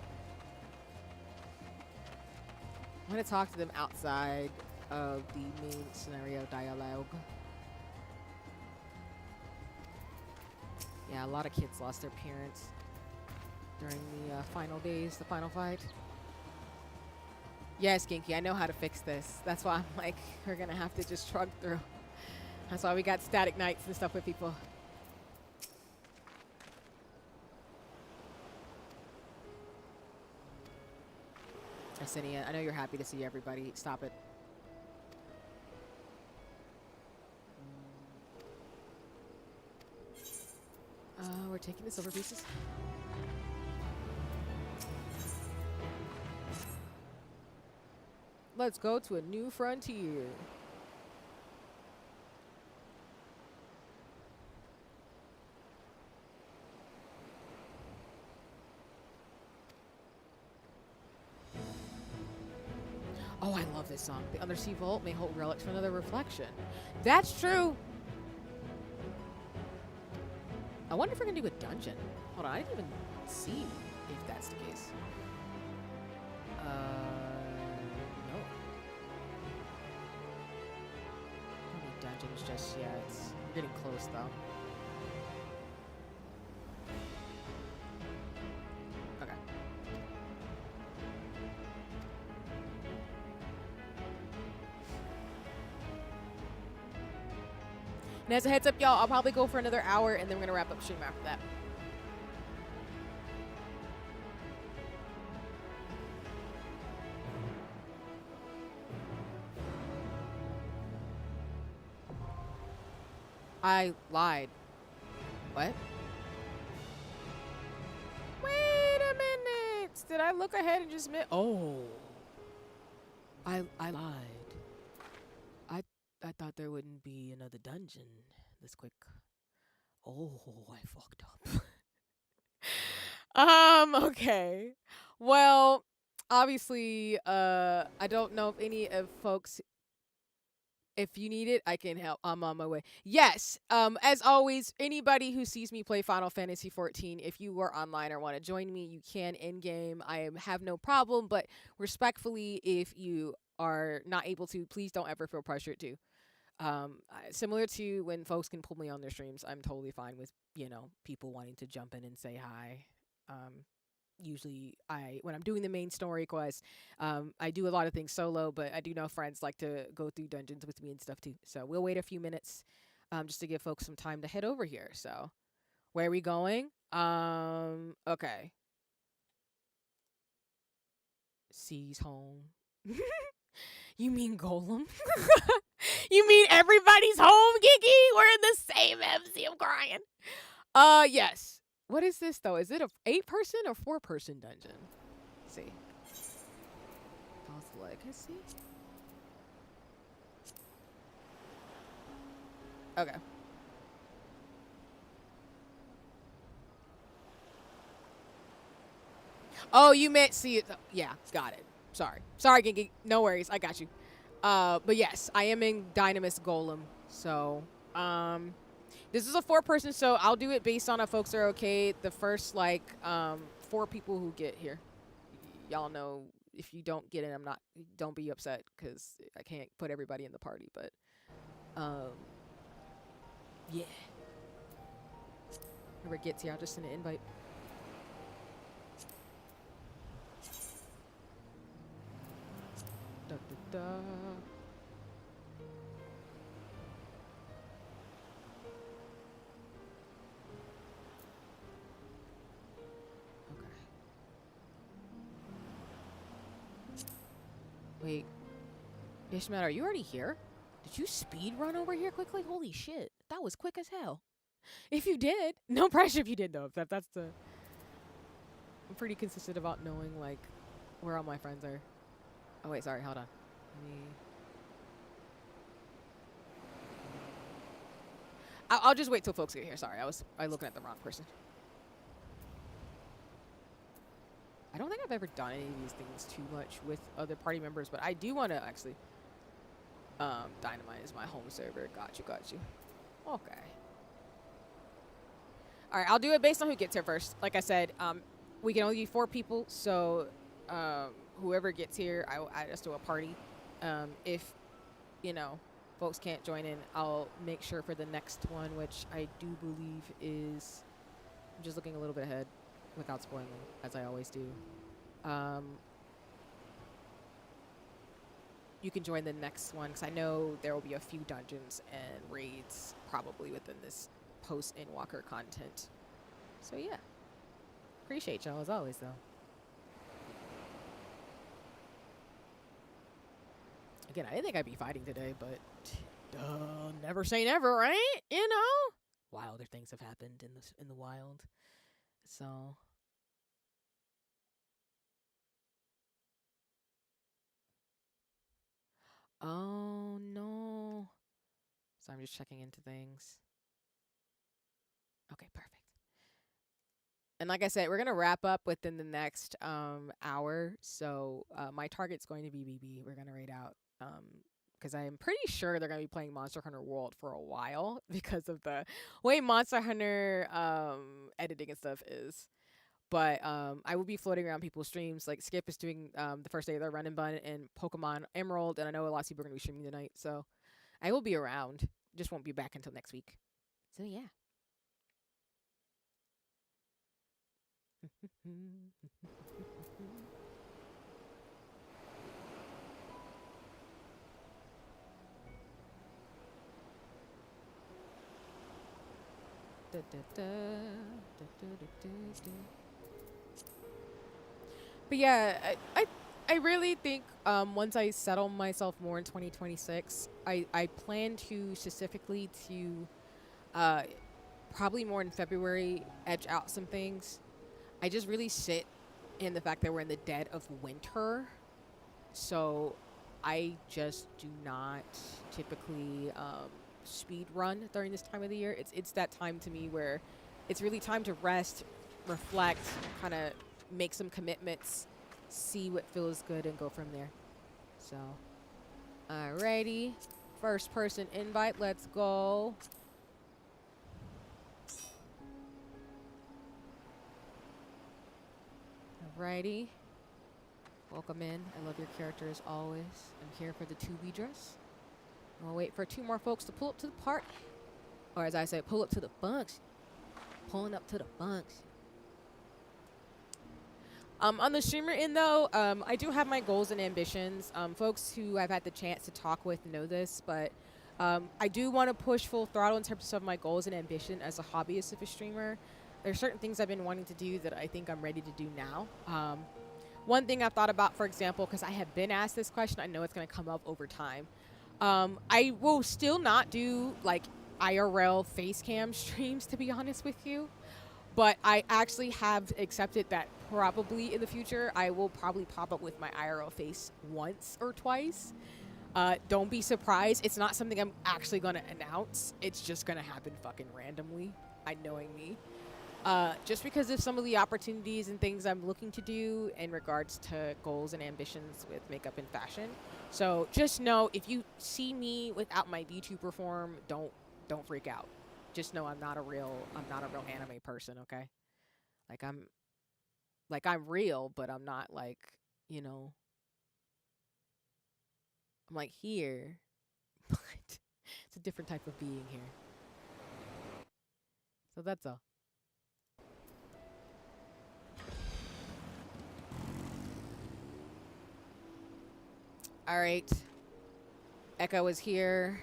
I'm gonna talk to them outside of the main scenario dialogue. Yeah, a lot of kids lost their parents during the final days, the final fight. Yes, Ginky, I know how to fix this. That's why I'm like, we're gonna have to just shrug through. That's why we got static nights and stuff with people. Yesenia, I know you're happy to see everybody. Stop it. We're taking the silver pieces. Let's go to a new frontier. Oh, I love this song. The undersea vault may hold relics for another reflection. That's true. I wonder if we're gonna do a dungeon. Hold on, I didn't even see if that's the case. No. Not any dungeons just yet. We're getting close though. Okay. And as a heads up, y'all, I'll probably go for another hour and then we're gonna wrap up stream after that. I lied. What? Wait a minute. Did I look ahead and just oh. I lied. I thought there wouldn't be another dungeon this quick. Oh, I fucked up. Okay. Well, obviously, I don't know if any of folks, if you need it, I can help. I'm on my way. Yes. As always, anybody who sees me play Final Fantasy XIV, if you are online or want to join me, you can in game. I have no problem, but respectfully, if you are not able to, please don't ever feel pressured to. Similar to when folks can pull me on their streams, I'm totally fine with, you know, people wanting to jump in and say hi. Usually when I'm doing the main story quest, I do a lot of things solo, but I do know friends like to go through dungeons with me and stuff too. So we'll wait a few minutes, just to give folks some time to head over here. So where are we going? Okay. Sea's home. You mean Golem? You mean everybody's home, Kiki? We're in the same MC. I'm crying. Yes. What is this though? Is it a 8-person or 4-person dungeon? Let's see. Lost Legacy. Okay. Oh, you meant see it. Yeah, got it. Sorry, Kiki. No worries. I got you. But yes, I am in Dynamis Golem. So, this is a 4-person, so I'll do it based on if folks are okay. The first, like, 4 people who get here. Y'all know if you don't get in, don't be upset, because I can't put everybody in the party, but, yeah. Whoever gets here, I'll just send an invite. Da, da, da. Wait, Ishmael, are you already here? Did you speed run over here quickly? Holy shit, that was quick as hell. If you did, no pressure if you did though. That's the. I'm pretty consistent about knowing like where all my friends are. Oh wait, sorry, hold on. I'll just wait till folks get here. Sorry, I was looking at the wrong person. I don't think I've ever done any of these things too much with other party members, but I do want to actually Dynamite is my home server. Got you. Okay. All right, I'll do it based on who gets here first. Like I said, we can only do 4 people, so whoever gets here, I will add us to a party. If, you know, folks can't join in, I'll make sure for the next one, which I do believe is, I'm just looking a little bit ahead without spoiling, as I always do. You can join the next one, because I know there will be a few dungeons and raids probably within this Post-Endwalker content. So yeah. Appreciate y'all as always, though. Again, I didn't think I'd be fighting today, but never say never, right? You know? Wilder things have happened in the wild. So oh no. So I'm just checking into things. Okay, perfect. And like I said, we're gonna wrap up within the next hour. So my target's going to be BB. We're gonna raid out because I am pretty sure they're gonna be playing Monster Hunter World for a while because of the way Monster Hunter editing and stuff is. But I will be floating around people's streams. Like Skip is doing the first day of their run and bun in Pokemon Emerald, and I know a lot of people are gonna be streaming tonight. So I will be around. Just won't be back until next week. So yeah. But yeah, I really think once I settle myself more in 2026, I plan to specifically to probably more in February edge out some things. I just really sit in the fact that we're in the dead of winter, so I just do not typically speed run during this time of the year. It's that time to me where it's really time to rest, reflect, kind of make some commitments, see what feels good, and go from there. So, alrighty, first person invite. Let's go. Alrighty. Welcome in. I love your character as always. I'm here for the 2B dress. I'll wait for 2 more folks to pull up to the party. Or as I say, pull up to the bunks. Pulling up to the bunks. On the streamer end though, I do have my goals and ambitions. Folks who I've had the chance to talk with know this, but I do want to push full throttle in terms of my goals and ambition as a hobbyist of a streamer. There's certain things I've been wanting to do that I think I'm ready to do now. One thing I've thought about, for example, because I have been asked this question, I know it's going to come up over time. I will still not do like IRL face cam streams, to be honest with you. But I actually have accepted that probably in the future, I will probably pop up with my IRL face once or twice. Don't be surprised. It's not something I'm actually going to announce. It's just going to happen fucking randomly. Knowing me. Just because of some of the opportunities and things I'm looking to do in regards to goals and ambitions with makeup and fashion. So just know if you see me without my VTuber form, don't freak out. Just know I'm not a real anime person, okay? I'm real, but I'm not like, you know, I'm like here, but it's a different type of being here. So that's all. All right. Echo is here.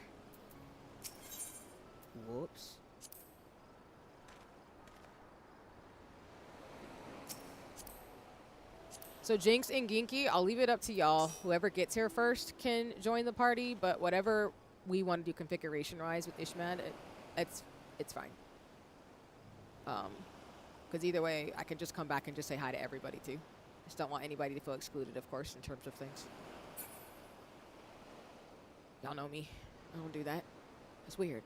Whoops. So Jinx and Ginky, I'll leave it up to y'all. Whoever gets here first can join the party, but whatever we want to do configuration-wise with Ishmad, it's fine. Because either way, I can just come back and just say hi to everybody too. Just don't want anybody to feel excluded, of course, in terms of things. Y'all know me. I don't do that. It's weird.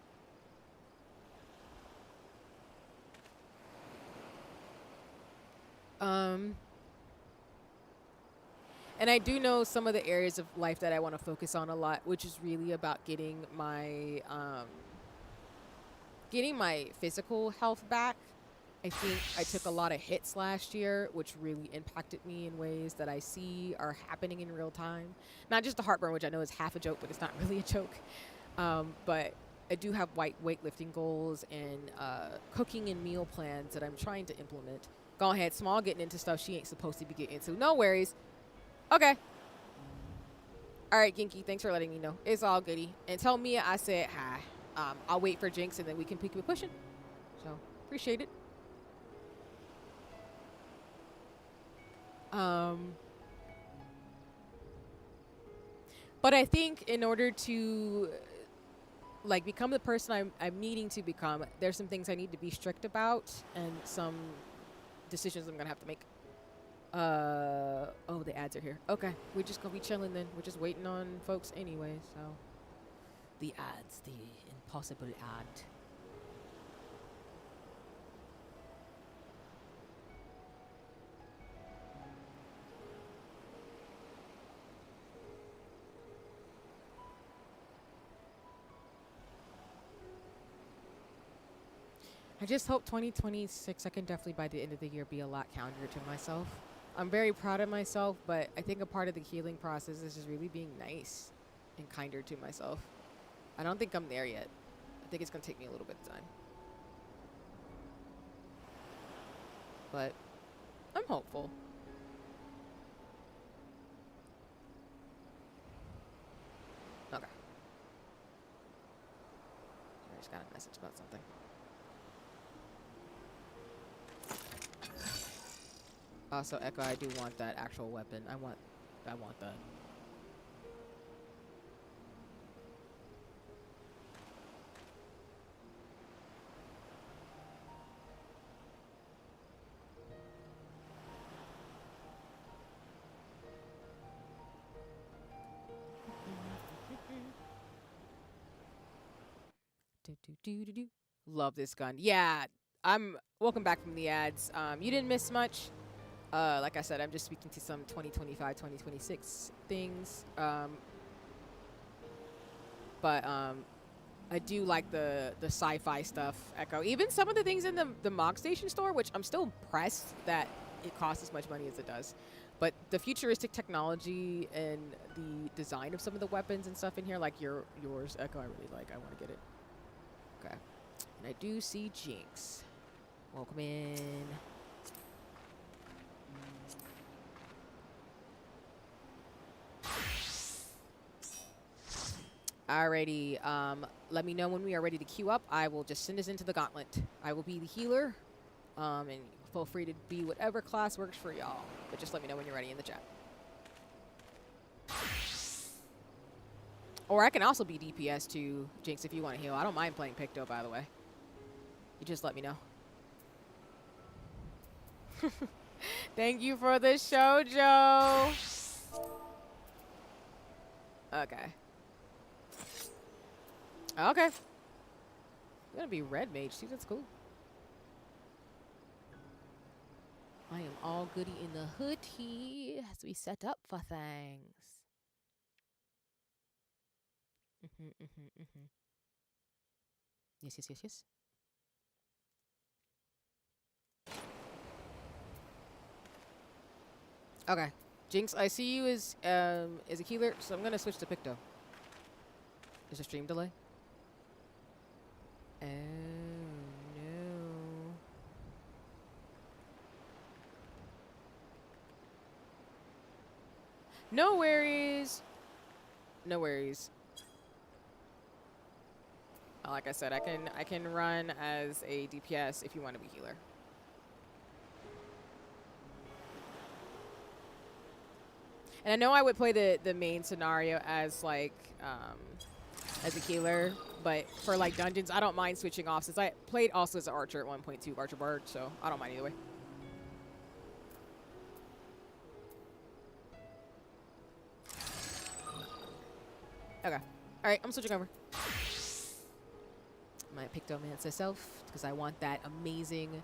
And I do know some of the areas of life that I want to focus on a lot, which is really about getting my physical health back. I think I took a lot of hits last year, which really impacted me in ways that I see are happening in real time. Not just the heartburn, which I know is half a joke, but it's not really a joke. But I do have weightlifting goals and cooking and meal plans that I'm trying to implement. Go ahead, Small getting into stuff she ain't supposed to be getting into. No worries. Okay. All right, Ginky, thanks for letting me know. It's all goody. And tell Mia I said hi. I'll wait for Jinx and then we can keep it pushing. So, appreciate it. But I think in order to like become the person I'm needing to become, there's some things I need to be strict about and some decisions I'm gonna have to make. Oh, the ads are here. Okay, we're just gonna be chilling then. We're just waiting on folks anyway, so. The ads, the impossible ad. I just hope 2026, I can definitely by the end of the year be a lot kinder to myself. I'm very proud of myself, but I think a part of the healing process is just really being nice and kinder to myself. I don't think I'm there yet. I think it's going to take me a little bit of time. But I'm hopeful. Okay. I just got a message about something. Also, Echo, I do want that actual weapon. I want that. Love this gun. Yeah, welcome back from the ads. You didn't miss much. Like I said, I'm just speaking to some 2025, 2026 things. But I do like the sci-fi stuff, Echo. Even some of the things in the Mog Station store, which I'm still impressed that it costs as much money as it does. But the futuristic technology and the design of some of the weapons and stuff in here, like yours, Echo, I really like. I want to get it. Okay. And I do see Jinx. Welcome in. Alrighty, let me know when we are ready to queue up. I will just send us into the gauntlet. I will be the healer, and feel free to be whatever class works for y'all. But just let me know when you're ready in the chat. Or I can also be DPS too, Jinx, if you want to heal. I don't mind playing Picto, by the way. You just let me know. Thank you for the show, Joe. Okay. Okay. I'm gonna be red mage too. That's cool. I am all goody in the hoodie as we set up for things. Yes, yes, yes, yes. Okay, Jinx, I see you as a healer, so I'm gonna switch to Picto. There's a stream delay. Oh no. No worries. No worries. Like I said, I can run as a DPS if you want to be healer. And I know I would play the main scenario as like as a healer, but for like dungeons, I don't mind switching off since I played also as an archer at 1.2, Archer Bard, so I don't mind either way. Okay. Alright, I'm switching over. My Pictomancer self, because I want that amazing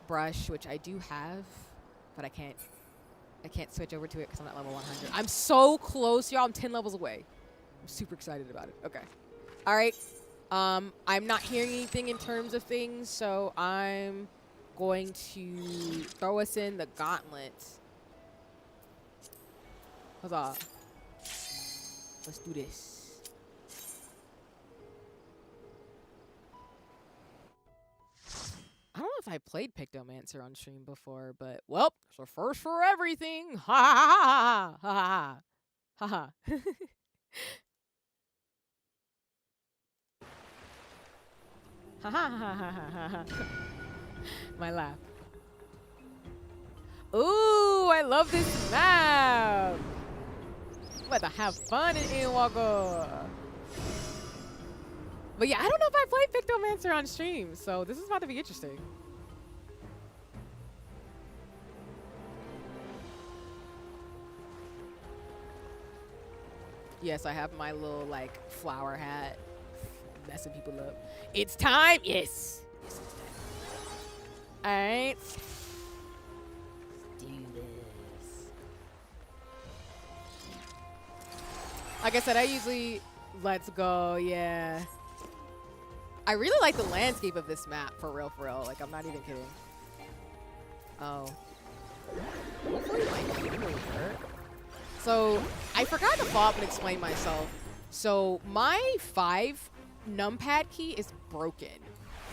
brush, which I do have, but I can't switch over to it because I'm not level 100. I'm so close, y'all. I'm 10 levels away. I'm super excited about it. Okay. All right. I'm not hearing anything in terms of things, so I'm going to throw us in the gauntlet. Huzzah. Let's do this. I don't know if I played Pictomancer on stream before, but well, it's a first for everything. Ha ha ha ha ha ha ha. Ha ha ha ha ha ha. My laugh. Ooh, I love this map. I'm about to have fun in Endwalker. But yeah, I don't know if I played Pictomancer on stream, so this is about to be interesting. Yes, I have my little like flower hat, messing people up. It's time. Yes. Yes, it's time. All right. Let's do this. Like I said, I usually let's go. Yeah. I really like the landscape of this map, for real, for real. Like, I'm not even kidding. Oh. Hopefully my keyboard will work. So, I forgot to follow up and explain myself. So, my 5 numpad key is broken.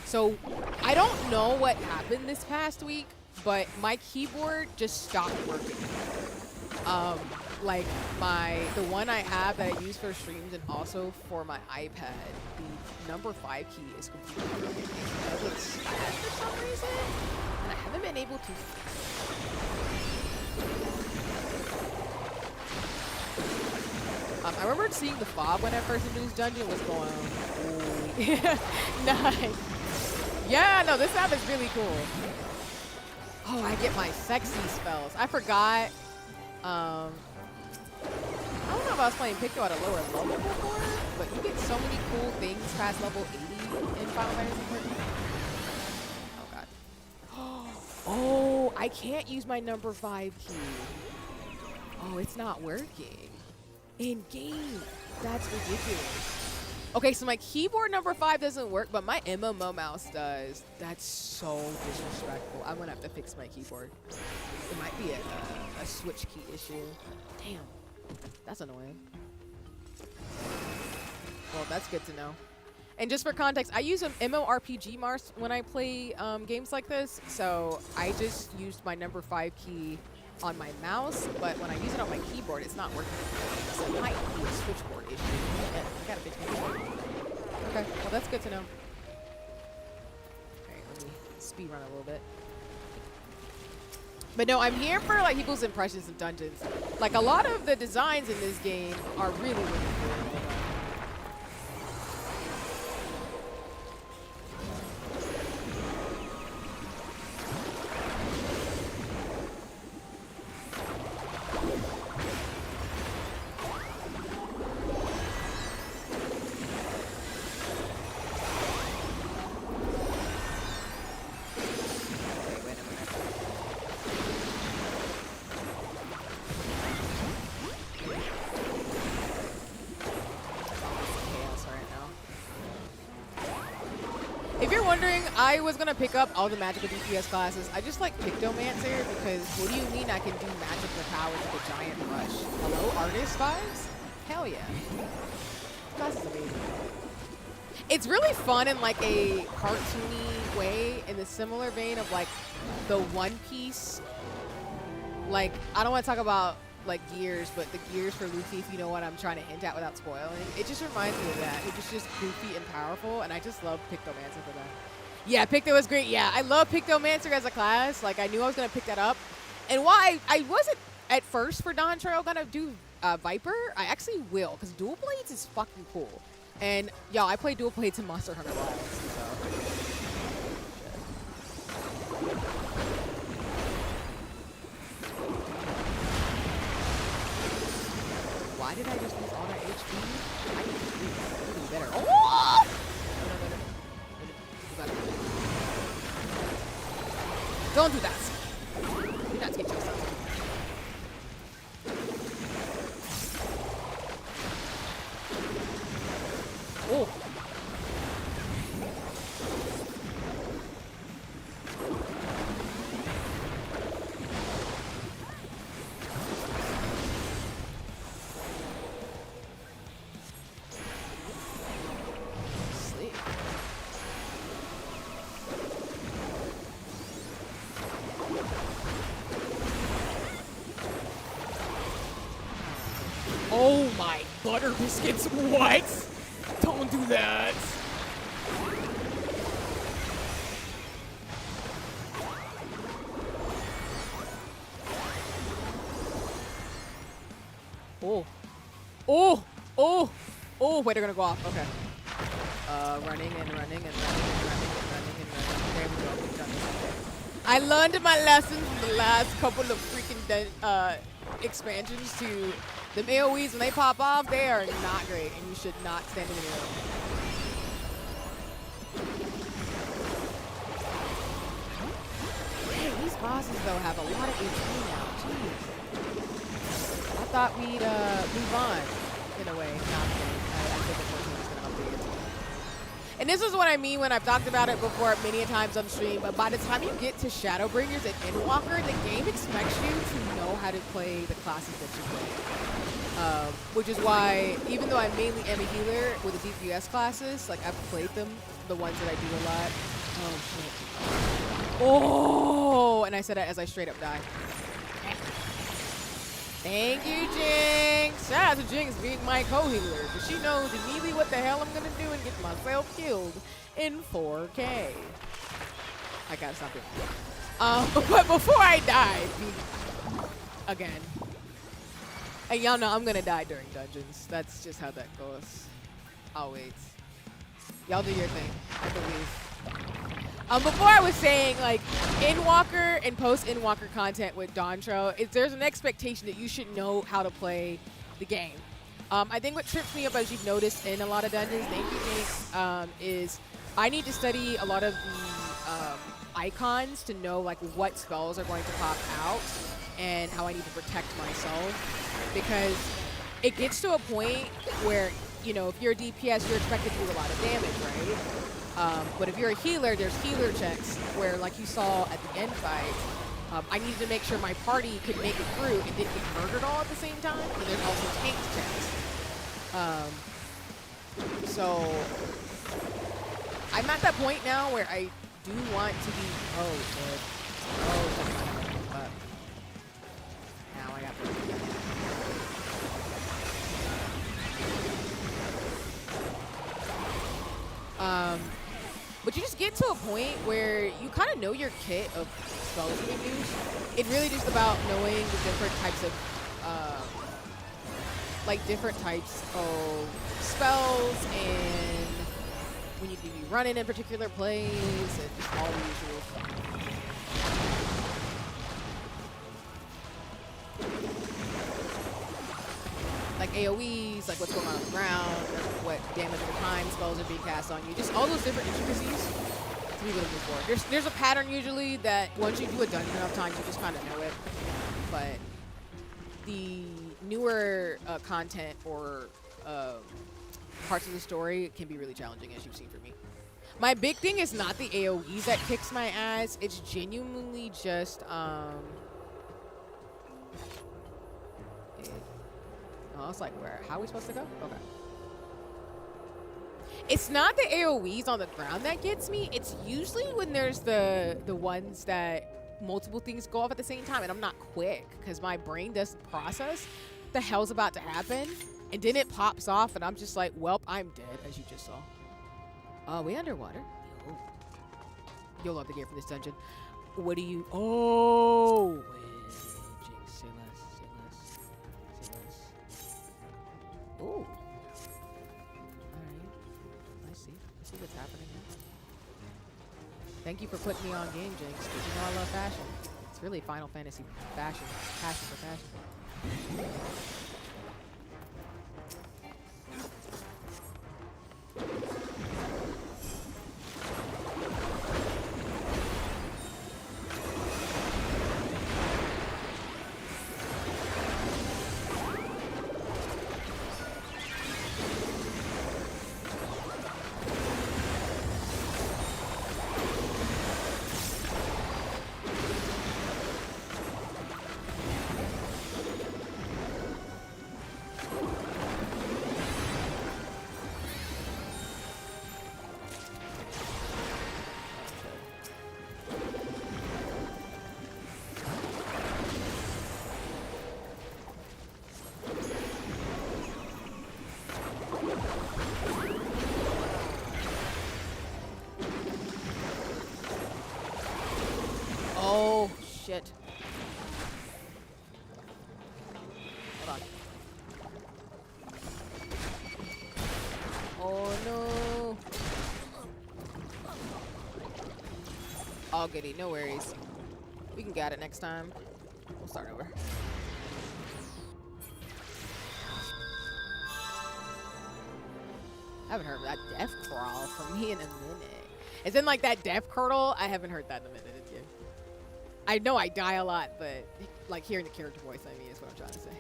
So, I don't know what happened this past week, but my keyboard just stopped working. Like the one I have that I use for streams and also for my iPad, the number 5 key is completely broken. It doesn't stack for some reason, and I haven't been able to I remember seeing the fob when I first entered this dungeon was going, ooh. Nice. Yeah, no, this map is really cool. Oh, I get my sexy spells. I forgot. I don't know if I was playing Picto at a lower level before, but you get so many cool things past level 80 in Final Fantasy XIV. Oh, God. Oh, I can't use my number 5 key. Oh, it's not working. In game. That's ridiculous. Okay, so my keyboard number 5 doesn't work, but my MMO mouse does. That's so disrespectful. I'm gonna have to fix my keyboard. It might be a switch key issue. Damn, that's annoying. Well, that's good to know. And just for context, I use an MMORPG mouse when I play games like this, so I just used my number 5 key on my mouse, but when I use it on my keyboard, it's not working. So it might be a switchboard issue. Yeah, I gotta fix my keyboard. Okay, well that's good to know. Okay, let me speed run a little bit. But no, I'm here for like people's impressions of dungeons. Like a lot of the designs in this game are really, really cool. I was gonna pick up all the magical DPS classes. I just like Pictomancer because what do you mean I can do magical powers with a giant rush? Hello, artist vibes? Hell yeah. This class is amazing. It's really fun in like a cartoony way in the similar vein of like the One Piece. Like, I don't want to talk about like gears, but the gears for Luffy, if you know what I'm trying to hint at without spoiling. It just reminds me of that. It's just goofy and powerful, and I just love Pictomancer for that. Yeah, Picto was great. Yeah, I love Pictomancer as a class. Like, I knew I was going to pick that up. And why I wasn't at first for Dawn Trail going to do Viper, I actually will, because Dual Blades is fucking cool. And, y'all, I play Dual Blades in Monster Hunter Wilds, so. Why did I just lose all that HP? I need to do better. Oh! Don't do that. Do not get yourself. Oh. Oh my butter biscuits, what? Don't do that. Oh. Oh. Oh. Oh, wait, they're gonna go off. Okay. Running and running and running and running and running and running. There we go. We've done this. I learned my lesson from the last couple of freaking expansions to them AoEs. When they pop off, they are not great, and you should not stand in the middle. Hey, these bosses though have a lot of HP now. Jeez. I thought we'd move on in a way. Not really. I think the person was gonna update it. And this is what I mean when I've talked about it before many a times on stream, but by the time you get to Shadowbringers and Endwalker, the game expects you to know how to play the classes that you play. Which is why, even though I mainly am a healer with the DPS classes, like I've played them, the ones that I do a lot. Oh, shit. Oh! And I said that as I straight up died. Thank you, Jinx. Shout out to Jinx being my co-healer, because she knows immediately what the hell I'm gonna do and get myself killed in 4K. I gotta stop it. But before I die, again, and y'all know I'm gonna die during dungeons. That's just how that goes. Always. Y'all do your thing, I believe. Before I was saying, like, Endwalker and post-Endwalker content with Dontro, there's an expectation that you should know how to play the game. I think what trips me up, as you've noticed in a lot of dungeons, thank you, Jinx, is I need to study a lot of the icons to know, like, what spells are going to pop out and how I need to protect myself. Because it gets to a point where, you know, if you're a DPS, you're expected to do a lot of damage, right? But if you're a healer, there's healer checks where, like you saw at the end fight, I needed to make sure my party could make it through and didn't get murdered all at the same time. And there's also tank checks. So I'm at that point now where I do want to be. Oh shit! Oh shit! Now I got. But you just get to a point where you kind of know your kit of spells you can use. It's really just about knowing the different types of, like different types of spells and when you need to be running in particular plays and just all the usual stuff. Like AoEs, like what's going on the ground, what damage over time spells are being cast on you, just all those different intricacies to be really good for. There's a pattern usually that once you do a dungeon enough times, you just kind of know it. But the newer content or parts of the story can be really challenging, as you've seen for me. My big thing is not the AoEs that kicks my ass. It's genuinely just oh, it's like, where? How are we supposed to go? Okay. It's not the AoEs on the ground that gets me. It's usually when there's the ones that multiple things go off at the same time and I'm not quick because my brain doesn't process the hell's about to happen. And then it pops off and I'm just like, welp, I'm dead, as you just saw. We underwater. Yo. You'll love the gear from this dungeon. What do you... Oh! Wait, Jinx, say less, say less. Ooh. Alright. I see what's happening now. Thank you for putting me on game, Jinx, because you know I love fashion. It's really Final Fantasy fashion. Passion for fashion. Oh, shit. Hold on. Oh, no. All goody. No worries. We can get it next time. We'll start over. I haven't heard that death crawl from me in a minute. It's in like that death curdle. I haven't heard that in a minute. I know I die a lot, but like hearing the character voice, I mean, is what I'm trying to say.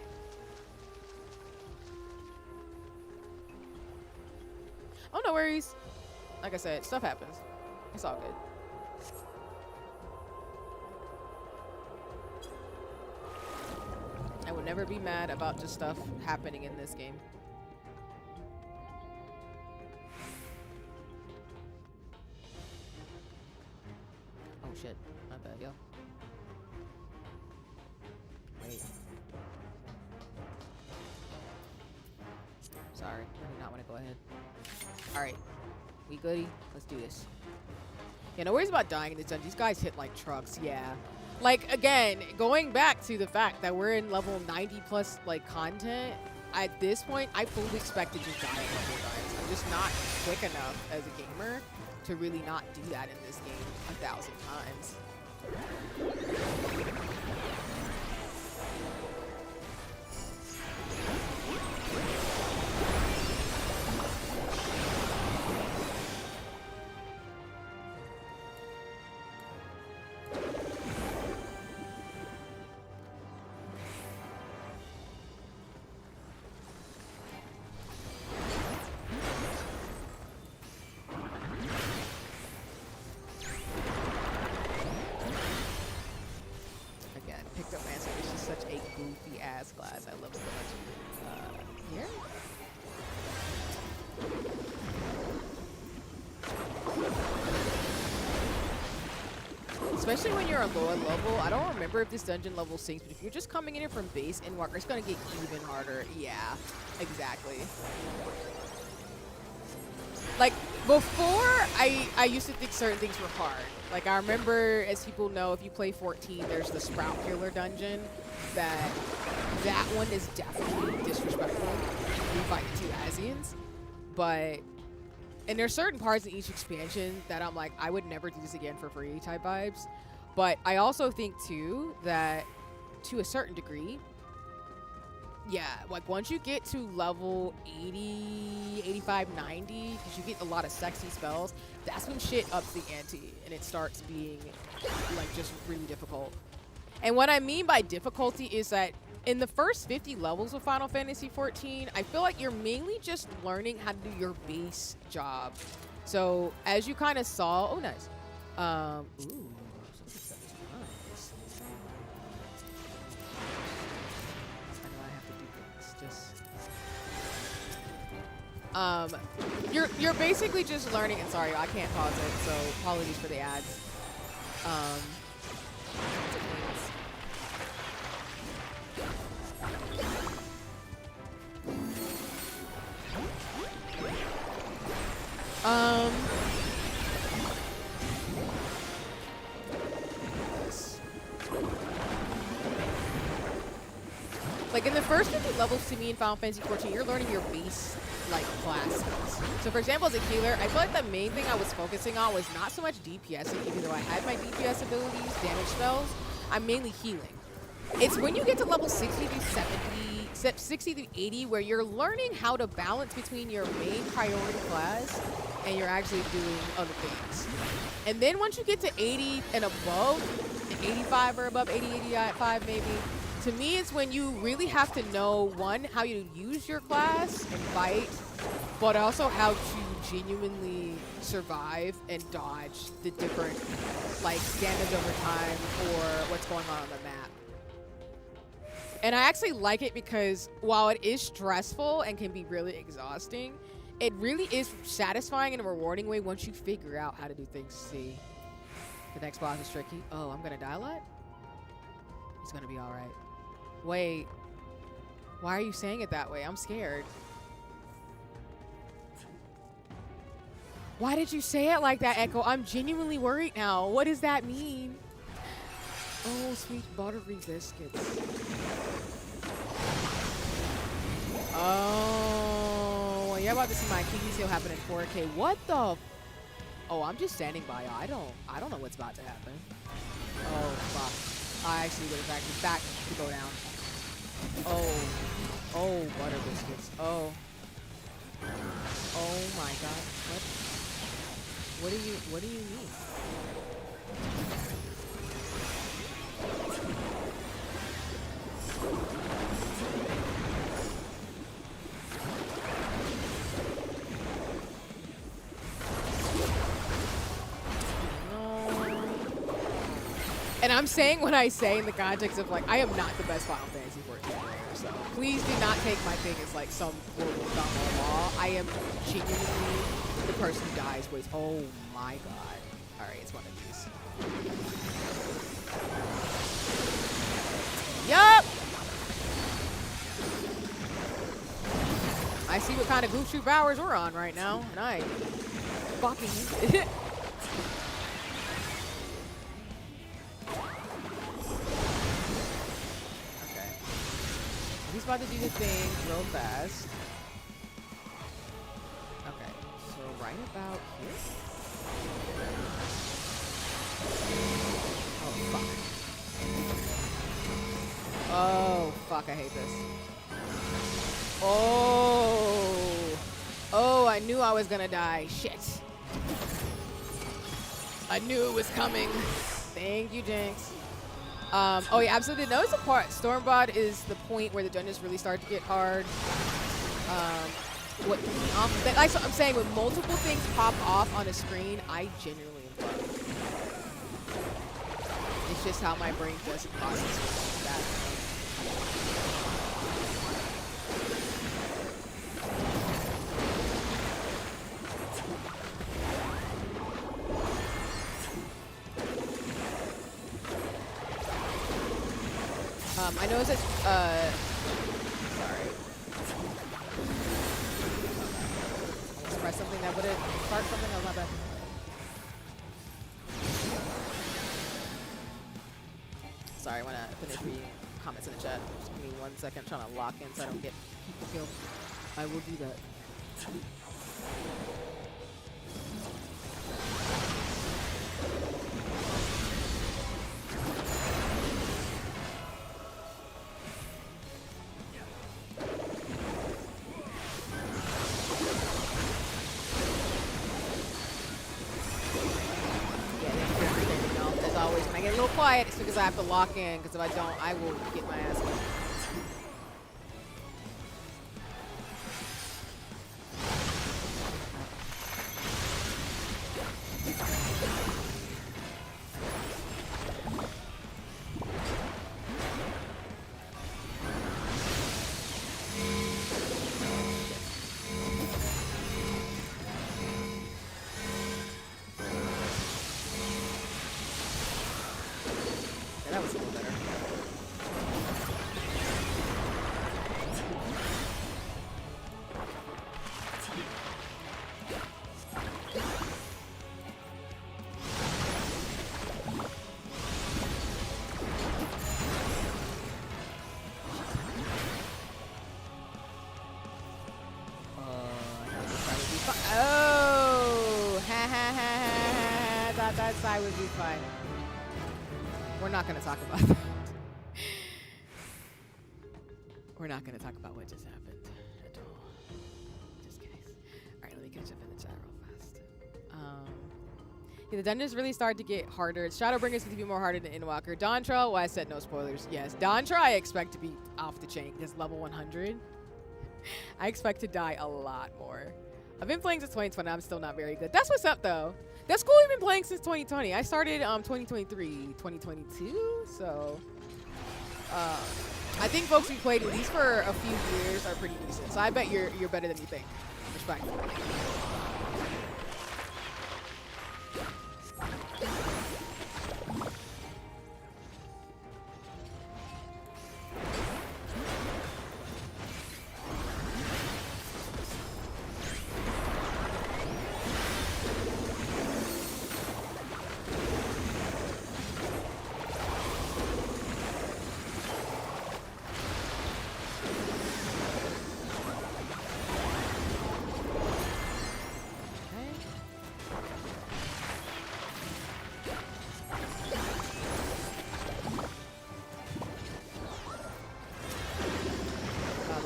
Oh, no worries. Like I said, stuff happens. It's all good. I would never be mad about just stuff happening in this game. Oh shit, my bad, yo. Wait. Sorry, I do not want to go ahead. Alright, we goody? Let's do this. Yeah, no worries about dying in this dungeon. These guys hit like trucks, yeah. Like, again, going back to the fact that we're in level 90 plus, like, content, at this point, I fully expect to just die at level guys. I'm just not quick enough as a gamer to really not do that in this game 1,000 times. Class. I love so much. Here? Especially when you're a lower level. I don't remember if this dungeon level sinks, but if you're just coming in here from base Endwalker, it's gonna get even harder. Yeah, exactly. Like, before, I used to think certain things were hard. Like, I remember, as people know, if you play 14, there's the Sprout Killer dungeon. That one is definitely disrespectful. You fight the two Asians. But, and there's certain parts in each expansion that I'm like, I would never do this again for free type vibes. But I also think, too, that to a certain degree, yeah, like once you get to level 80, 85, 90, because you get a lot of sexy spells, that's when shit ups the ante and it starts being like just really difficult. And what I mean by difficulty is that in the first 50 levels of Final Fantasy XIV, I feel like you're mainly just learning how to do your base job. So as you kind of saw, oh nice. Ooh. You're basically just learning, and sorry, I can't pause it, so apologies for the ads. Like in the first 50 levels to me in Final Fantasy XIV, you're learning your base like classes. So for example, as a healer, I feel like the main thing I was focusing on was not so much DPSing, even though I had my DPS abilities, damage spells. I'm mainly healing. It's when you get to level 60 to 70, 60 to 80, where you're learning how to balance between your main priority class and you're actually doing other things. And then once you get to 80 and above, 85 or above, 80, 85 maybe, to me, it's when you really have to know, one, how you use your class and fight, but also how to genuinely survive and dodge the different, like, damage over time or what's going on the map. And I actually like it because while it is stressful and can be really exhausting, it really is satisfying in a rewarding way once you figure out how to do things. See, the next boss is tricky. Oh, I'm gonna die a lot? It's gonna be all right. Wait, why are you saying it that way? I'm scared. Why did you say it like that, Echo? I'm genuinely worried now. What does that mean? Oh, sweet buttery biscuits. Oh, well, you're about to see my Kiki seal happen in 4K. What the? Oh, I'm just standing by. I don't know what's about to happen. Oh, fuck. I actually would have actually back to go down. Oh, butter biscuits. Oh my god. What do you mean? I'm saying what I say in the context of, like, I am not the best Final Fantasy 14 player, so please do not take my thing as, like, some horrible law. I am genuinely the person who dies with, oh my god. Alright, it's one of these. Yup! I see what kind of goof troop hours we're on right now, and I fucking hate it. Okay. He's about to do the thing real fast. Okay, so right about here. Oh, fuck. Oh, fuck, I hate this. Oh. Oh, I knew I was gonna die. Shit. I knew it was coming. Thank you, Jinx. Oh yeah, absolutely. Notice the part. Stormblood is the point where the dungeons really start to get hard. Like so I'm saying, when multiple things pop off on a screen, I genuinely am fucked. It's just how my brain doesn't process that. I know it's sorry. Almost pressed something that would've sparked something. Oh, my bad. Sorry, I want to finish reading comments in the chat. Just give me 1 second. I'm trying to lock in so I don't get people killed. I will do that. Quiet, it's because I have to lock in, because if I don't, I will get my ass kicked. That side would be fine. We're not going to talk about that. We're not going to talk about what just happened at all. Just kidding. All right, let me catch up in the chat real fast. Yeah, the dungeons really start to get harder. Shadowbringers is to be more harder than Endwalker. Dawntra, well, I said no spoilers. Yes, Dawntra I expect to be off the chain because level 100. I expect to die a lot more. I've been playing since 2020. I'm still not very good. That's what's up, though. That's cool. We've been playing since 2020. I started 2023, 2022. So I think folks who played at least for a few years are pretty decent. So I bet you're better than you think. Respect.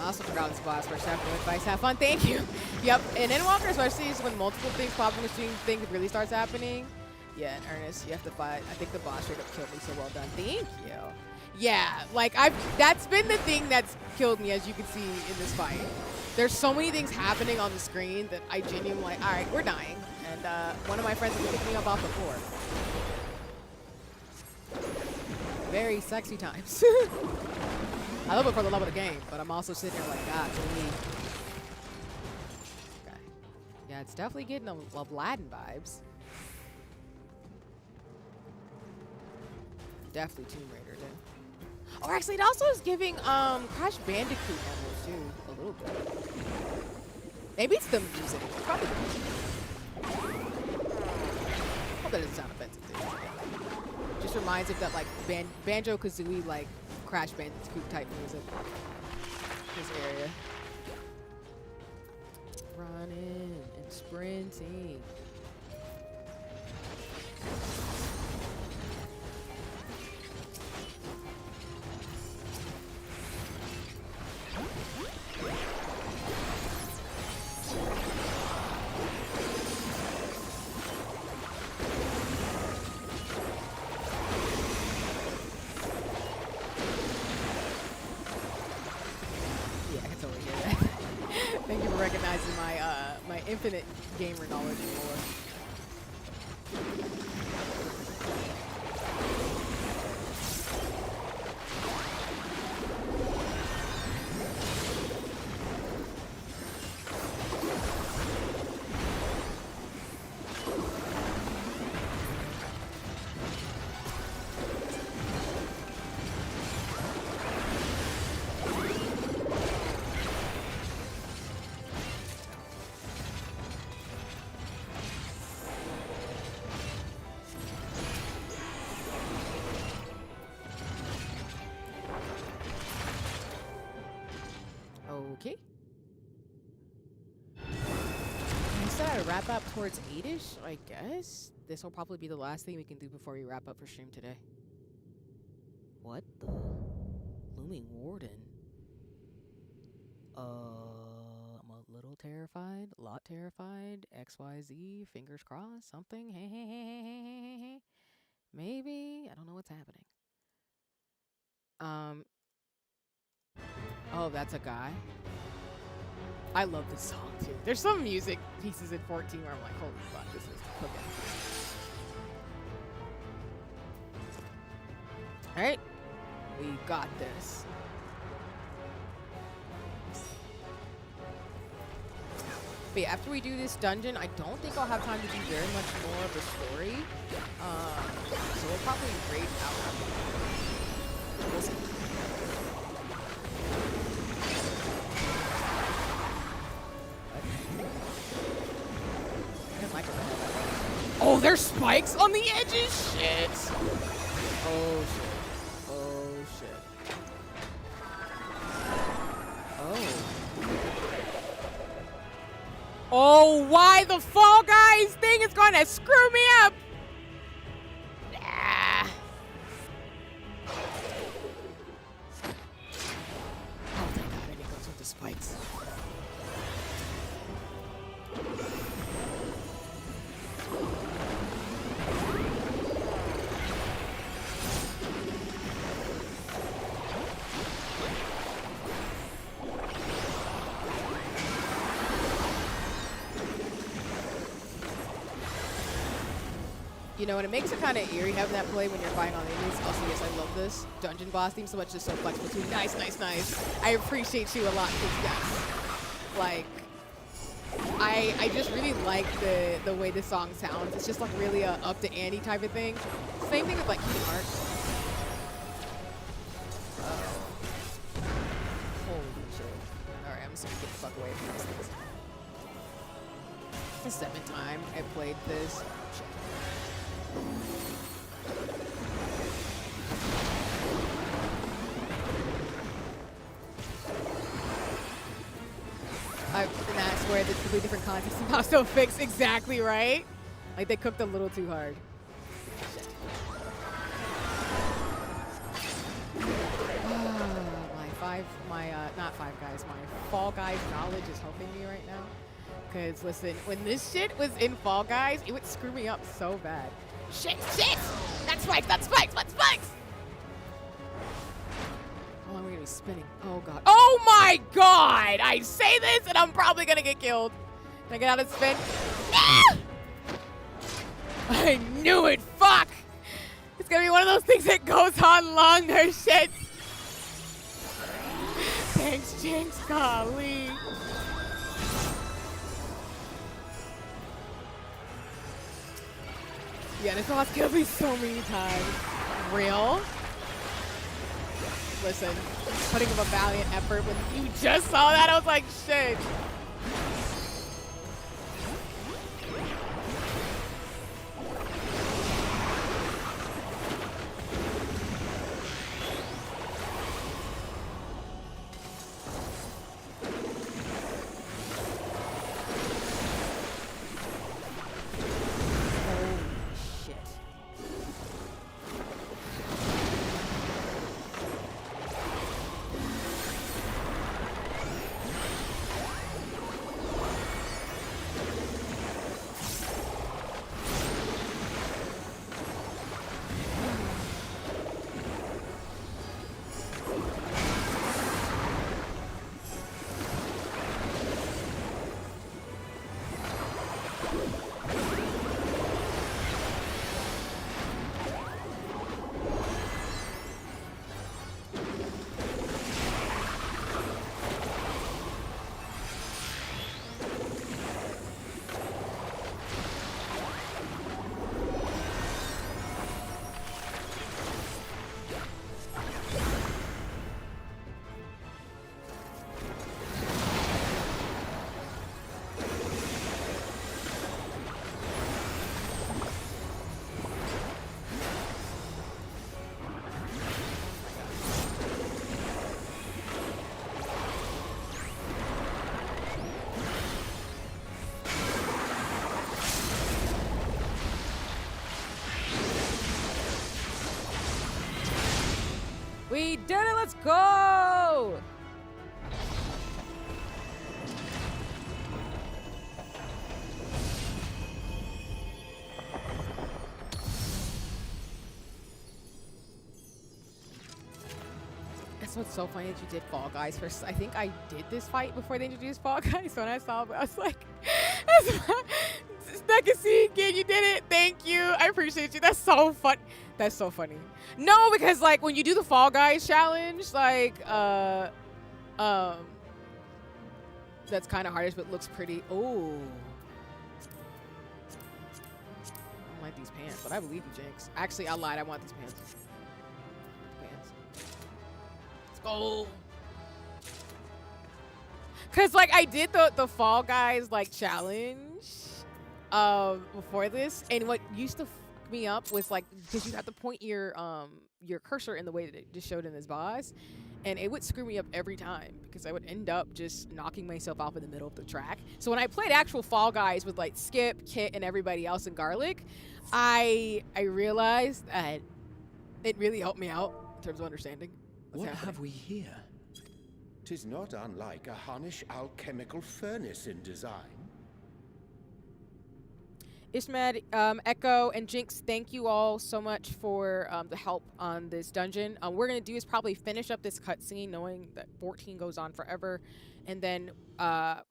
Also forgot this boss first after advice. Have fun. Thank you. Yep. And Endwalker, especially when multiple things pop on the screen, things really starts happening. Yeah, in earnest, you have to fight. I think the boss straight up killed me, so well done. Thank you. Yeah, like that's been the thing that's killed me, as you can see in this fight. There's so many things happening on the screen that I genuinely like, all right, we're dying. And one of my friends is picking me up off the floor. very sexy times. I love it for the love of the game, but I'm also sitting here like, God, okay. Yeah, it's definitely getting a Aladdin vibes. Definitely Tomb Raider, too. Oh, actually, it also is giving Crash Bandicoot almost, too, a little bit. Maybe it's the music. It's probably the music. Hope that doesn't sound offensive, too. Just reminds of that, like, Banjo-Kazooie, like, Crash Bandicoot type music. This area. Running and sprinting. Recognizing my infinite gamer knowledge and lore. Okay. Instead I wrap up towards 8-ish, I guess. This will probably be the last thing we can do before we wrap up for stream today. What the? Looming Warden. I'm a little terrified, a lot terrified. XYZ, fingers crossed, something. Hey. Maybe. I don't know what's happening. Oh, that's a guy. I love this song too. There's some music pieces in 14 where I'm like, holy fuck, this is okay. Alright. We got this. But yeah, after we do this dungeon, I don't think I'll have time to do very much more of the story. So we'll probably raid out. We'll see. Oh, there's spikes on the edges? Shit. Oh, shit. Oh, shit. Oh. Oh, why the Fall Guys thing is going to screw me up? Ah. Oh, thank God I didn't go with the spikes. You know, and it makes it kind of eerie having that play when you're fighting on enemies. Also, yes, I love this dungeon boss theme so much. Just so flexible too. Nice. I appreciate you a lot, because yes, like, I just really like the way this song sounds. It's just like really a up to ante type of thing. Same thing with like Kingdom Hearts. Holy shit! All right, I'm just gonna get the fuck away from these things. The 7th time I played this. Shit. And that's where the completely different context of how so fix exactly right. Like they cooked a little too hard. Shit. Not Five Guys, my Fall Guys knowledge is helping me right now. Cause listen, when this shit was in Fall Guys, it would screw me up so bad. Shit! That's spikes! How long are we gonna be spinning? Oh god. Oh my god! I say this and I'm probably gonna get killed. Can I get out of spin? Ah! I knew it! Fuck! It's gonna be one of those things that goes on longer. Shit. Thanks, Jinx. Golly. Yeah, this boss killed me so many times. Real? Listen, putting up a valiant effort when you just saw that, I was like, shit. We did it, let's go! That's what's so funny that you did Fall Guys first. I think I did this fight before they introduced Fall Guys, so when I saw it, I was like, Second scene, kid, you did it. Thank you. I appreciate you. That's so fun. That's so funny. No, because like when you do the Fall Guys challenge, like that's kind of hardish, but looks pretty. Oh, I don't like these pants, but I believe you, Jinx. Actually, I lied. I want these pants. Let's go. Cause like I did the Fall Guys like challenge before this, and what used to fuck me up was like because you have to point your cursor in the way that it just showed in this boss, and it would screw me up every time because I would end up just knocking myself off in the middle of the track. So when I played actual Fall Guys with like Skip, Kit, and everybody else in Garlic, I realized that it really helped me out in terms of understanding what's What happening. have we here? 'Tis not unlike a Hunnish alchemical furnace in design. Ishmad, Echo, and Jinx, thank you all so much for the help on this dungeon. What we're going to do is probably finish up this cutscene knowing that 14 goes on forever. And then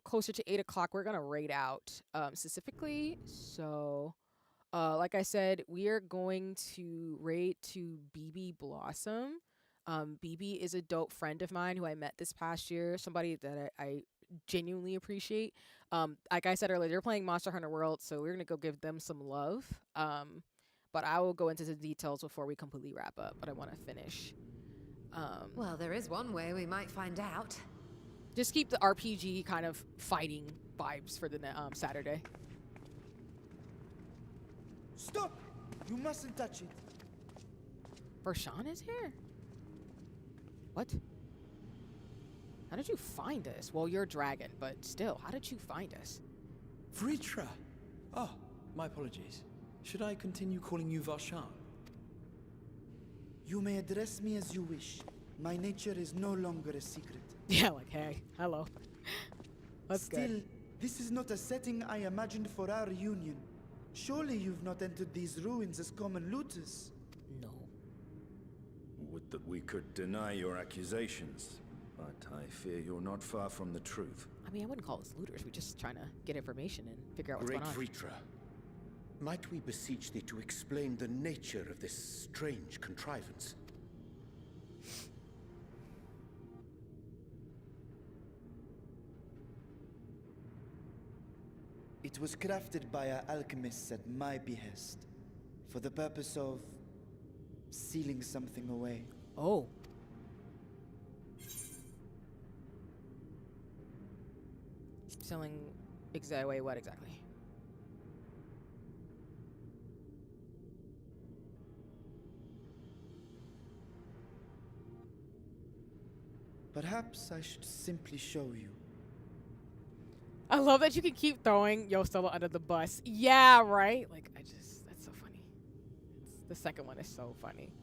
closer to 8 o'clock, we're going to raid out specifically. So, like I said, we are going to raid to BB Blossom. BB is a dope friend of mine who I met this past year. Somebody that I genuinely appreciate. Like I said earlier, they're playing Monster Hunter World, so we're gonna go give them some love. But I will go into the details before we completely wrap up. But I want to finish. Well, there is one way we might find out. Just keep the RPG kind of fighting vibes for the Saturday. Stop! You mustn't touch it. Vershawn is here? What? How did you find us? Well, you're a dragon, but still, how did you find us? Vritra! Oh, my apologies. Should I continue calling you Varshan? You may address me as you wish. My nature is no longer a secret. Yeah, like, hey, hello. That's Still, good. this is not a setting I imagined for our reunion. Surely you've not entered these ruins as common looters. No. Would that we could deny your accusations, but I fear you're not far from the truth. I mean, I wouldn't call us looters. We're just trying to get information and figure out what's Great going on. Vritra. Might we beseech thee to explain the nature of this strange contrivance? It was crafted by our alchemists at my behest, for the purpose of sealing something away. Oh. Selling exactly what exactly? Perhaps I should simply show you. I love that you can keep throwing Yo Stella under the bus. Yeah, right? Like, that's so funny. The second one is so funny.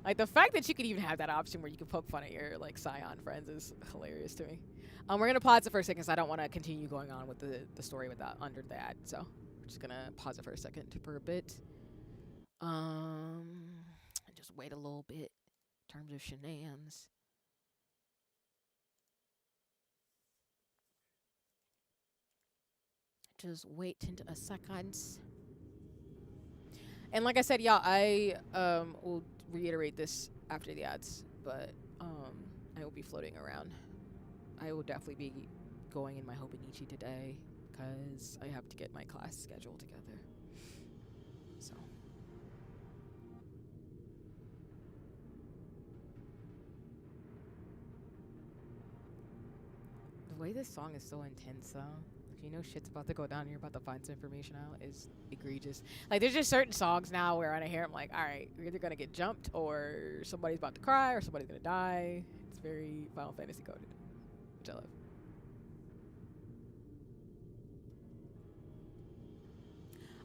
Like, the fact that you could even have that option where you can poke fun at your, like, Scion friends is hilarious to me. We're going to pause it for a second because I don't want to continue going on with the story without under that. So, we're just going to pause it for a second for a bit. And just wait a little bit in terms of shenanigans. Just wait a second. And like I said, yeah, I will reiterate this after the ads, but I will be floating around. I will definitely be going in my Hobonichi today because I have to get my class schedule together. So. The way this song is so intense, though. If you know shit's about to go down, you're about to find some information out, is egregious. Like, there's just certain songs now where when I hear them, like, all right, you're either gonna get jumped, or somebody's about to cry, or somebody's gonna die. It's very Final Fantasy coded, which I love.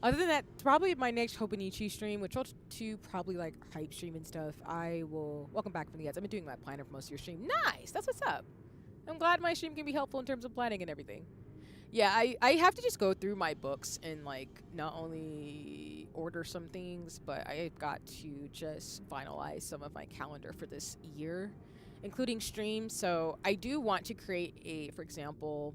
Other than that, probably my next Hobonichi stream, which I'll do probably like hype stream and stuff. I will welcome back from the ads. I've been doing my planner for most of your stream. Nice, that's what's up. I'm glad my stream can be helpful in terms of planning and everything. Yeah, I have to just go through my books and, like, not only order some things, but I've got to just finalize some of my calendar for this year, including streams. So I do want to create for example,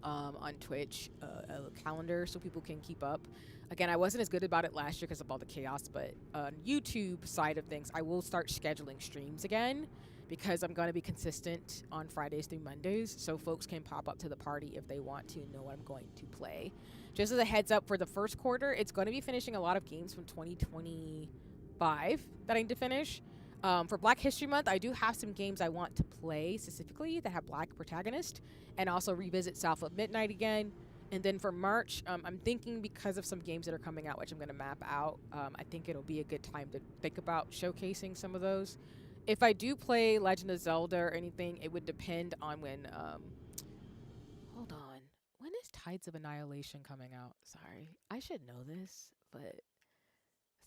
on Twitch, a calendar so people can keep up. Again, I wasn't as good about it last year because of all the chaos, but on YouTube side of things, I will start scheduling streams again, because I'm going to be consistent on Fridays through Mondays, so folks can pop up to the party if they want to know what I'm going to play. Just as a heads up, for the first quarter, it's going to be finishing a lot of games from 2025 that I need to finish. For Black History Month, I do have some games I want to play specifically that have Black protagonists, and also revisit South of Midnight again. And then for March, I'm thinking, because of some games that are coming out, which I'm going to map out, I think it'll be a good time to think about showcasing some of those. If I do play Legend of Zelda or anything, it would depend on when, hold on. When is Tides of Annihilation coming out? Sorry. I should know this, but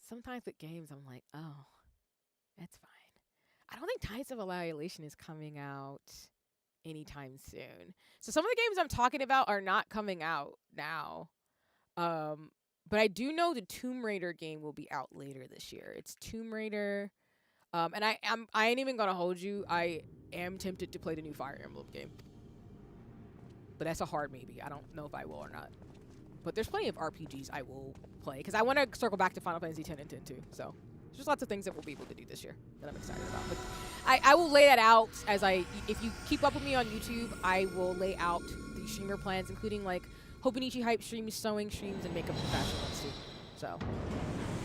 sometimes with games, I'm like, oh, that's fine. I don't think Tides of Annihilation is coming out anytime soon. So some of the games I'm talking about are not coming out now. But I do know the Tomb Raider game will be out later this year. It's Tomb Raider. And I ain't even gonna hold you. I am tempted to play the new Fire Emblem game, but that's a hard maybe. I don't know if I will or not. But there's plenty of RPGs I will play because I want to circle back to Final Fantasy X and 10 too. So there's just lots of things that we'll be able to do this year that I'm excited about. But I will lay that out as if you keep up with me on YouTube, I will lay out the streamer plans, including like Hobonichi hype streams, sewing streams, and makeup and fashion ones too. So.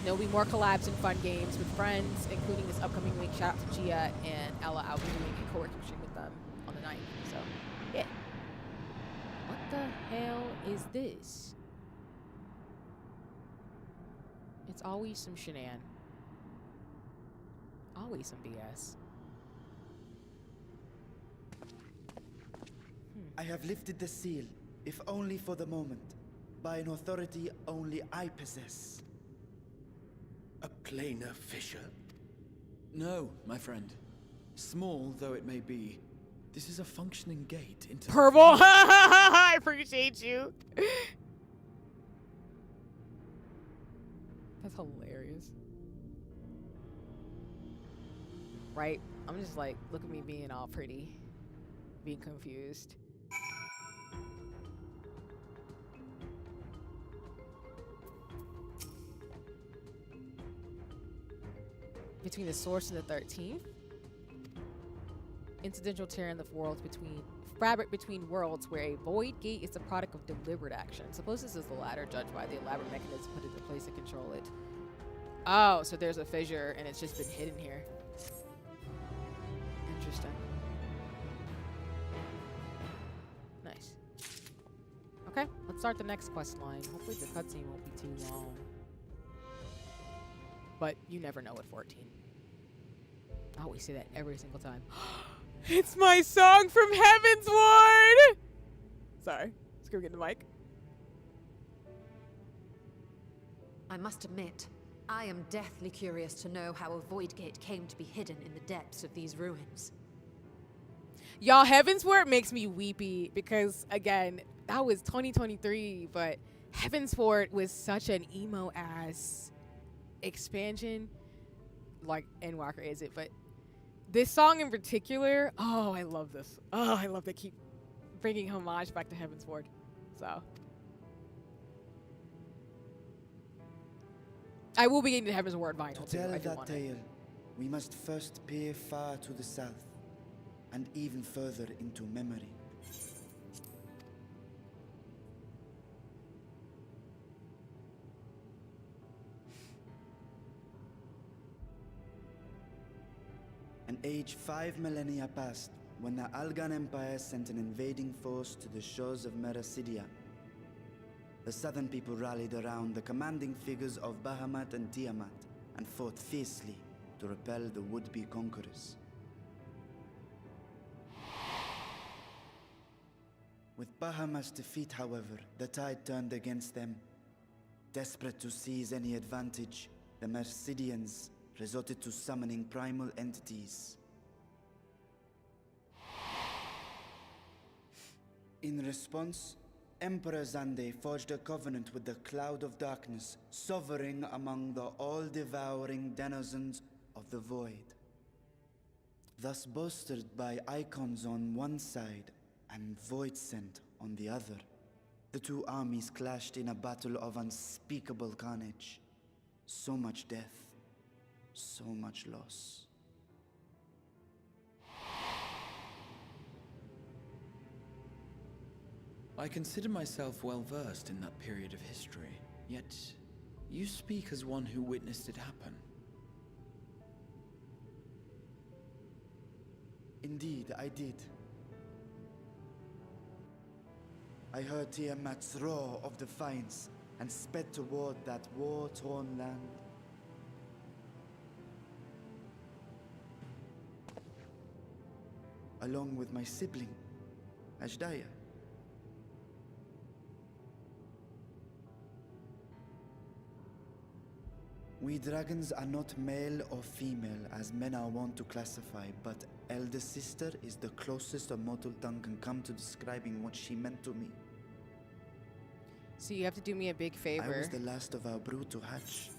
There'll be more collabs and fun games with friends, including this upcoming week. Shout out to Gia and Ella. I'll be doing a co-working stream with them on the 9th. So, yeah. What the hell is this? It's always some shenan. Always some BS. I have lifted the seal, if only for the moment, by an authority only I possess. A planar fissure? No, my friend. Small though it may be, this is a functioning gate into... Purple! I appreciate you. That's hilarious. Right? I'm just like, look at me being all pretty. Being confused. between the source and the 13th. Incidental tear in the worlds between fabric between worlds where a void gate is the product of deliberate action. Suppose this is the latter, judged by the elaborate mechanism put into place to control it. Oh, so there's a fissure and it's just been hidden here. Interesting. Nice. Okay, let's start the next quest line. Hopefully the cutscene won't be too long. But you never know at 14. I always say that every single time. It's my song from Heavensward! Sorry, let's go get the mic. I must admit, I am deathly curious to know how a void gate came to be hidden in the depths of these ruins. Y'all, Heavensward makes me weepy because, again, that was 2023, but Heavensward was such an emo-ass expansion. Like, Endwalker is it, but this song in particular, oh, I love this. Oh, I love they keep bringing homage back to Heavensward. So I will be getting the Heavensward vinyl too. To tell I do that want it. tale, we must first peer far to the south, and even further into memory. An age 5 millennia passed when the Algan Empire sent an invading force to the shores of Meracidia. The southern people rallied around the commanding figures of Bahamut and Tiamat and fought fiercely to repel the would-be conquerors. With Bahamut's defeat, however, the tide turned against them. Desperate to seize any advantage, the Mercidians resorted to summoning primal entities. In response, Emperor Zande forged a covenant with the Cloud of Darkness, sovereign among the all-devouring denizens of the Void. Thus bolstered by icons on one side and Void Scent on the other, the two armies clashed in a battle of unspeakable carnage. So much death. So much loss. I consider myself well versed in that period of history, yet you speak as one who witnessed it happen. Indeed, I did. I heard Tiamat's roar of defiance and sped toward that war-torn land. Along with my sibling, Ashdaya. We dragons are not male or female as men are wont to classify, but elder sister is the closest a mortal tongue can come to describing what she meant to me. So you have to do me a big favor. I was the last of our brood to hatch,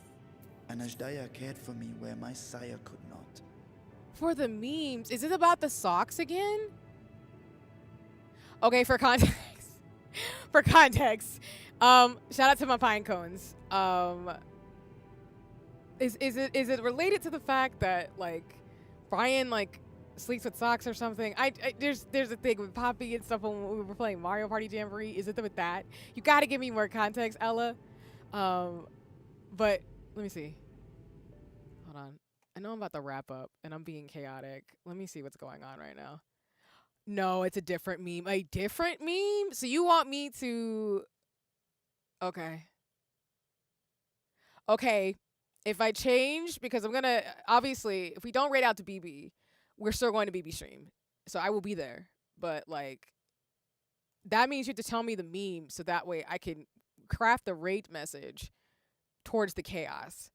and Ashdaya cared for me where my sire could not. For the memes, is it about the socks again? Okay, for context. For context. Shout out to my pine cones. Is it related to the fact that like Brian like sleeps with socks or something? There's a thing with Poppy and stuff when we were playing Mario Party Jamboree. Is it with that? You gotta give me more context, Ella. But let me see. Hold on. I know I'm about to wrap up and I'm being chaotic. Let me see what's going on right now. No, it's a different meme. A different meme? So you want me to... Okay. Okay. If I change, because I'm going to... Obviously, if we don't raid out to BB, we're still going to BB stream. So I will be there. But, like, that means you have to tell me the meme so that way I can craft the raid message towards the chaos.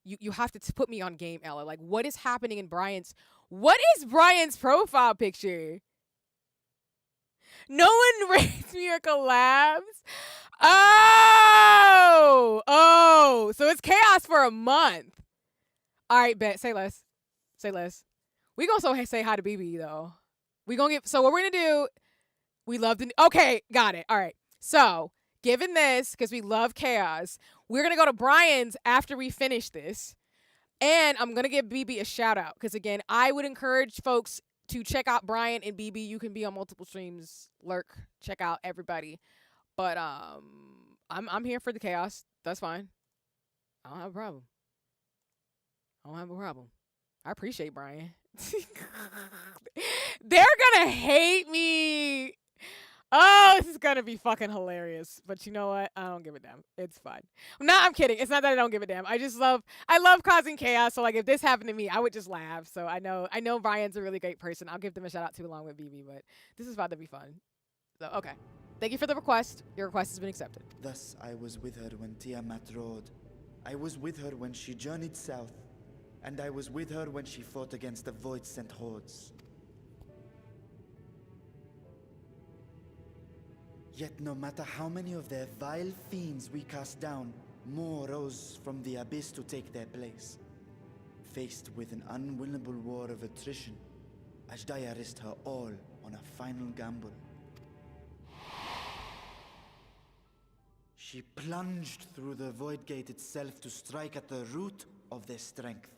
You have to put me on game, Ella. Like, what is happening in Brian's... What is Brian's profile picture? No one rates me or collabs? Oh! So it's chaos for a month. All right, bet. Say less. Say less. We gonna say hi to BB, though. We gonna get... So what we're gonna do... We love the... Okay, got it. All right. So... Given this, because we love chaos, we're going to go to Brian's after we finish this. And I'm going to give BB a shout out because, again, I would encourage folks to check out Brian and BB. You can be on multiple streams, lurk, check out everybody. But I'm here for the chaos. That's fine. I don't have a problem. I appreciate Brian. They're gonna hate me. Oh, this is gonna be fucking hilarious. But you know what? I don't give a damn. It's fine. No, I'm kidding. It's not that I don't give a damn. I love causing chaos. So like if this happened to me, I would just laugh. So I know Brian's a really great person. I'll give them a shout out too along with BB, but this is about to be fun. So okay. Thank you for the request. Your request has been accepted. Thus I was with her when Tiamat rode. I was with her when she journeyed south. And I was with her when she fought against the Void-sent hordes. Yet no matter how many of their vile fiends we cast down, more rose from the abyss to take their place. Faced with an unwinnable war of attrition, Ashdaya risked her all on a final gamble. She plunged through the Void Gate itself to strike at the root of their strength.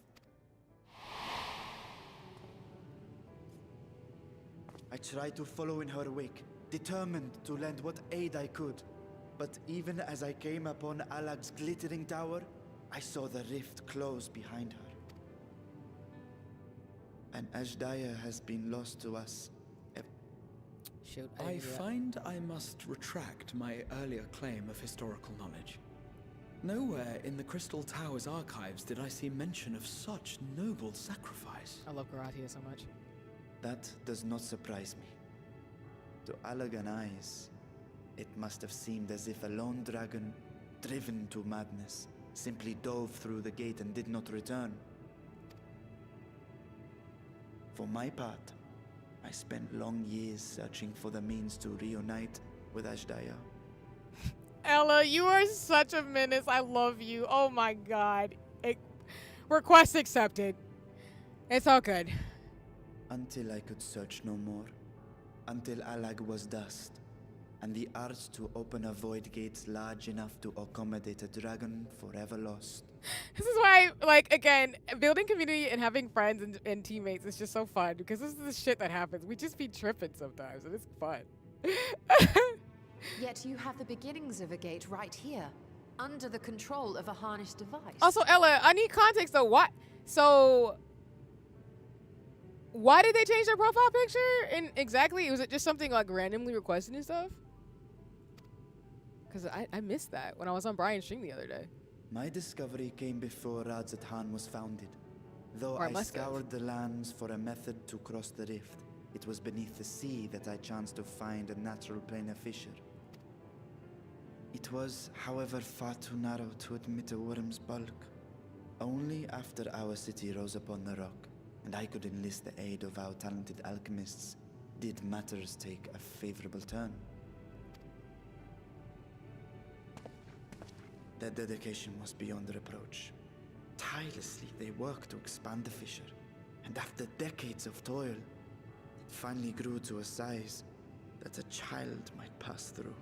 I tried to follow in her wake, determined to lend what aid I could. But even as I came upon Alag's glittering tower, I saw the rift close behind her. And Ashdaya has been lost to us. Shoot, I find I must retract my earlier claim of historical knowledge. Nowhere in the Crystal Tower's archives did I see mention of such noble sacrifice. I love Garatia so much. That does not surprise me. To Allagan eyes, it must have seemed as if a lone dragon, driven to madness, simply dove through the gate and did not return. For my part, I spent long years searching for the means to reunite with Ashdaya. Ella, you are such a menace. I love you. Oh my god. Request accepted. It's all good. Until I could search no more. Until Alag was dust. And the arts to open a void gate large enough to accommodate a dragon forever lost. This is why, like, again, building community and having friends and teammates is just so fun because this is the shit that happens. We just be tripping sometimes and it's fun. Yet you have the beginnings of a gate right here, under the control of a harnessed device. Also, Ella, I need context though. What? So, why did they change their profile picture? And exactly, was it just something like randomly requested and stuff? Because I missed that when I was on Brian's stream the other day. My discovery came before Radzat was founded. Though Or I must have. scoured the lands for a method to cross the rift, it was beneath the sea that I chanced to find a natural planar fissure. It was, however, far too narrow to admit a worm's bulk. Only after our city rose upon the rock, and I could enlist the aid of our talented alchemists, did matters take a favorable turn. Their dedication was beyond reproach. Tirelessly, they worked to expand the fissure, and after decades of toil, it finally grew to a size that a child might pass through.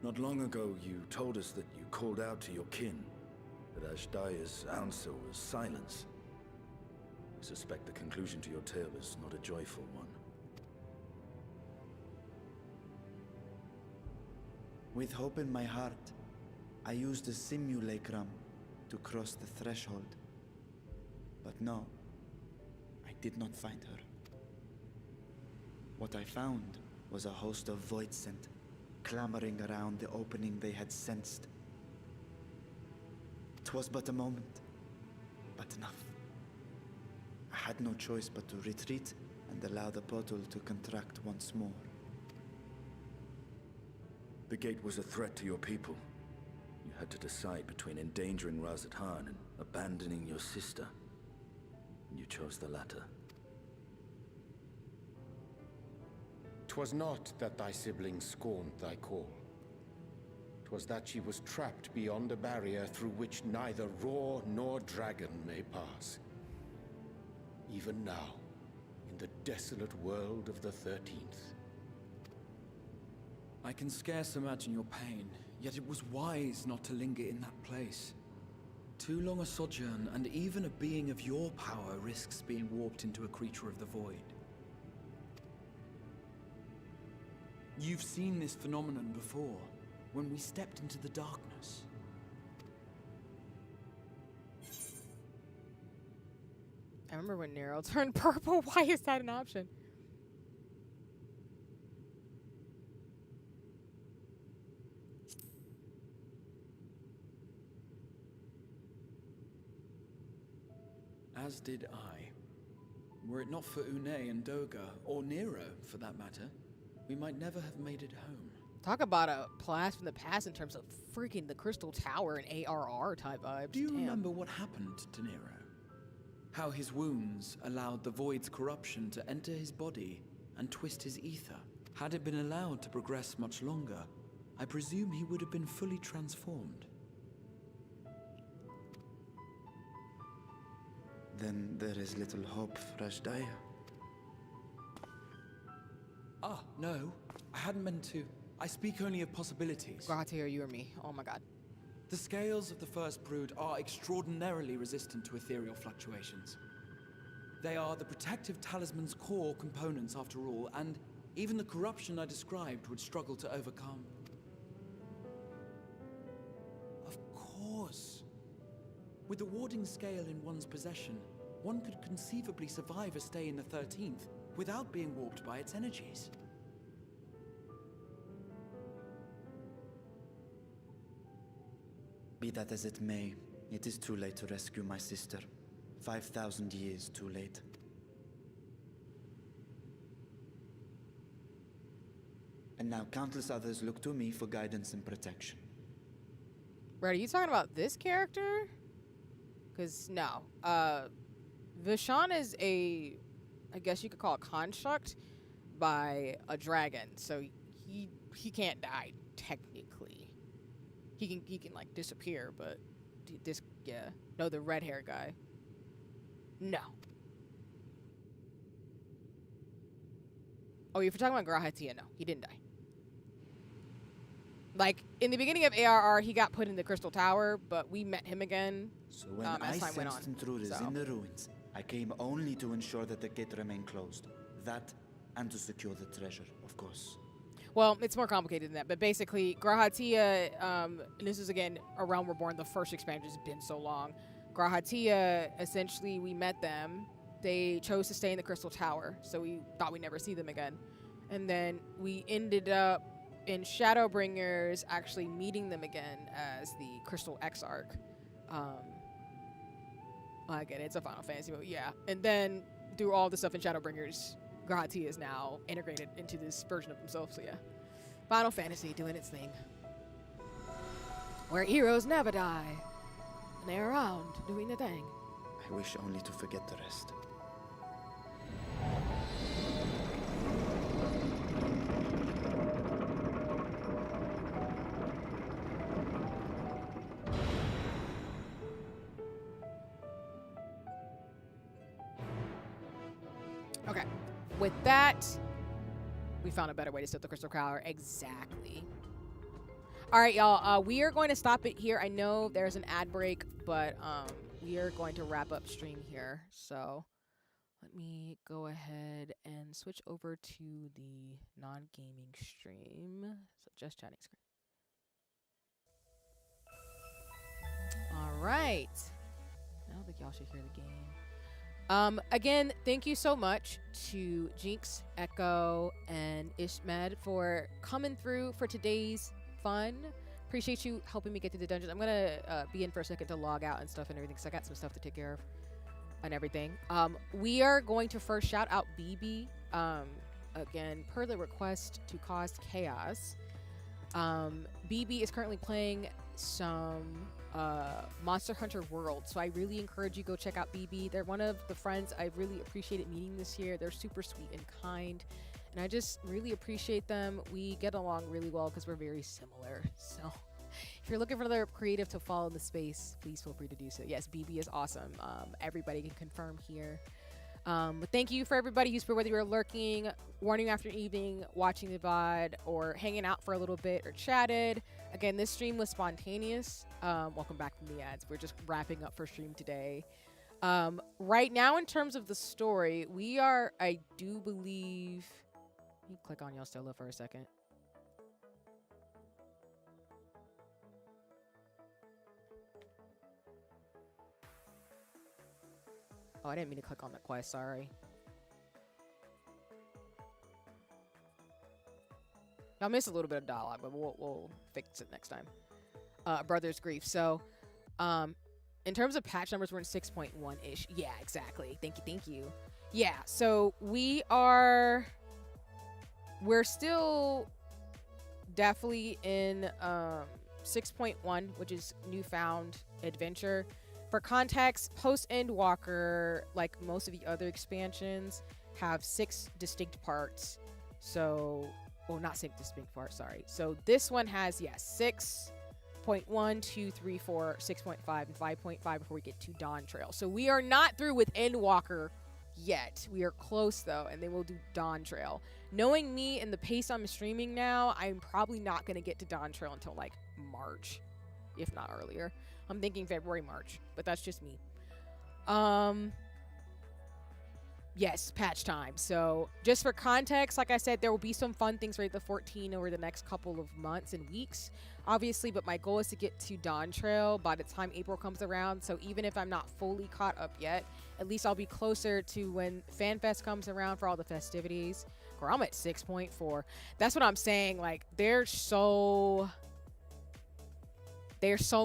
Not long ago, you told us that you called out to your kin, that Ashdaya's answer was silence. I suspect the conclusion to your tale is not a joyful one. With hope in my heart, I used a simulacrum to cross the threshold. But no, I did not find her. What I found was a host of Void-sent, clamoring around the opening they had sensed. It was but a moment, but enough. I had no choice but to retreat and allow the portal to contract once more. The gate was a threat to your people. You had to decide between endangering Radzat and abandoning your sister. You chose the latter. 'Twas not that thy siblings scorned thy call. 'Twas that she was trapped beyond a barrier through which neither roar nor dragon may pass. Even now, in the desolate world of the 13th. I can scarce imagine your pain, yet it was wise not to linger in that place. Too long a sojourn, and even a being of your power risks being warped into a creature of the void. You've seen this phenomenon before, when we stepped into the darkness. I remember when Nero turned purple. Why is that an option? As did I. Were it not for Une and Doga, or Nero for that matter, we might never have made it home. Talk about a blast from the past in terms of freaking the Crystal Tower and ARR type vibes. Do you Damn. remember what happened to Nero? How his wounds allowed the void's corruption to enter his body and twist his ether? Had it been allowed to progress much longer, I presume he would have been fully transformed. Then there is little hope for Ashdaya. Ah, no. I hadn't meant to. I speak only of possibilities. Grahatia, you or me. Oh my god. The scales of the First Brood are extraordinarily resistant to ethereal fluctuations. They are the protective talisman's core components after all, and even the corruption I described would struggle to overcome. Of course. With the warding scale in one's possession, one could conceivably survive a stay in the 13th without being warped by its energies. Be that as it may, it is too late to rescue my sister. 5,000 years too late. And now countless others look to me for guidance and protection. Brad, are you talking about this character? Because, no. Vishan is a, I guess you could call it construct by a dragon. So he can't die, technically. He can like disappear, but yeah. No, the red hair guy. No. Oh, if you're talking about Grahatia, no, he didn't die. Like in the beginning of ARR, he got put in the Crystal Tower, but we met him again. So when as time went on. sensed intruders in the ruins, I came only to ensure that the gate remained closed. That, and to secure the treasure, of course. Well, it's more complicated than that, but basically, Grahatia, and this is again a Realm Reborn, the first expansion has been so long. Grahatia, essentially, we met them. They chose to stay in the Crystal Tower, so we thought we'd never see them again. And then we ended up in Shadowbringers actually meeting them again as the Crystal Exarch. I get it, it's a Final Fantasy, but yeah. And then through all the stuff in Shadowbringers, Grahatia is now integrated into this version of himself, so yeah. Final Fantasy doing its thing. Where heroes never die. And they're around, doing their thing. I wish only to forget the rest. Okay. With that, we found a better way to set the Crystal Tower. Exactly. All right, y'all. We are going to stop it here. I know there's an ad break, but we are going to wrap up stream here. So let me go ahead and switch over to the non-gaming stream. So just chatting screen. All right. I don't think y'all should hear the game. Again, thank you so much to Jinx, Echo, and Ishmed for coming through for today's fun. Appreciate you helping me get through the dungeons. I'm gonna be in for a second to log out and stuff and everything, because I got some stuff to take care of and everything. We are going to first shout out BB. Again, per the request to cause chaos. BB is currently playing some Monster Hunter World, so I really encourage you go check out BB. They're one of the friends I've really appreciated meeting this year. They're super sweet and kind, and I just really appreciate them. We get along really well because we're very similar. So if you're looking for another creative to follow in the space, please feel free to do so. Yes, BB is awesome. Everybody can confirm here. But thank you for everybody who's, for whether you're lurking, morning after evening, watching the VOD, or hanging out for a little bit or chatted. Again, this stream was spontaneous. Welcome back from the ads. We're just wrapping up for stream today. Right now, in terms of the story, we are, I do believe, let me click on Yostella for a second. Oh, I didn't mean to click on the quest, sorry. I missed a little bit of dialogue, but we'll fix it next time. Brother's Grief. So, in terms of patch numbers, we're in 6.1-ish. Yeah, exactly. Thank you. Yeah, so we're still definitely in 6.1, which is Newfound Adventure. For context, Post-Endwalker, like most of the other expansions, have 6 distinct parts. So, well, not 6 distinct parts, sorry. So this one has, yes, 6.1, 2, 3, 4, 6.5, and 5.5 before we get to Dawn Trail. So we are not through with Endwalker yet. We are close, though, and then we'll do Dawn Trail. Knowing me and the pace I'm streaming now, I'm probably not going to get to Dawn Trail until, like, March, if not earlier. I'm thinking February, March, but that's just me. Yes, patch time. So just for context, like I said, there will be some fun things right the 14 over the next couple of months and weeks, obviously, but my goal is to get to Dawn Trail by the time April comes around. So even if I'm not fully caught up yet, at least I'll be closer to when FanFest comes around for all the festivities. Or I'm at 6.4. That's what I'm saying. Like, there's so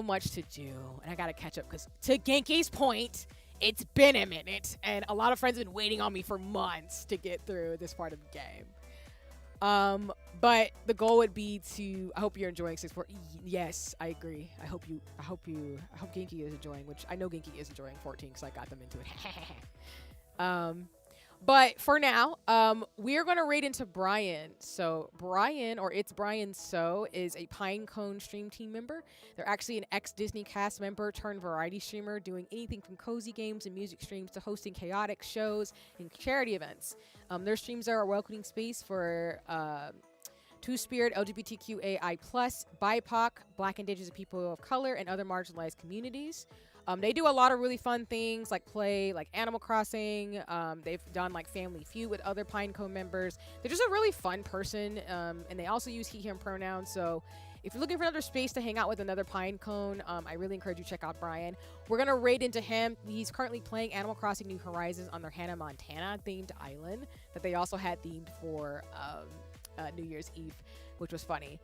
much to do, and I gotta catch up, because to Genki's point, it's been a minute, and a lot of friends have been waiting on me for months to get through this part of the game. But the goal would be to, I hope you're enjoying 6.4. Yes, I agree. I hope Genki is enjoying, which I know Genki is enjoying 14 because I got them into it. But for now, we're going to raid into Brian. So Brian, or It's Brian So, is a Pinecone stream team member. They're actually an ex-Disney cast member turned variety streamer, doing anything from cozy games and music streams to hosting chaotic shows and charity events. Their streams are a welcoming space for Two-Spirit, LGBTQAI+, BIPOC, Black, Indigenous, and people of color, and other marginalized communities. They do a lot of really fun things, like play like Animal Crossing. They've done like Family Feud with other Pinecone members. They're just a really fun person, and they also use he, him pronouns. So if you're looking for another space to hang out with another Pinecone, I really encourage you to check out Brian. We're going to raid into him. He's currently playing Animal Crossing New Horizons on their Hannah Montana themed island that they also had themed for New Year's Eve, which was funny.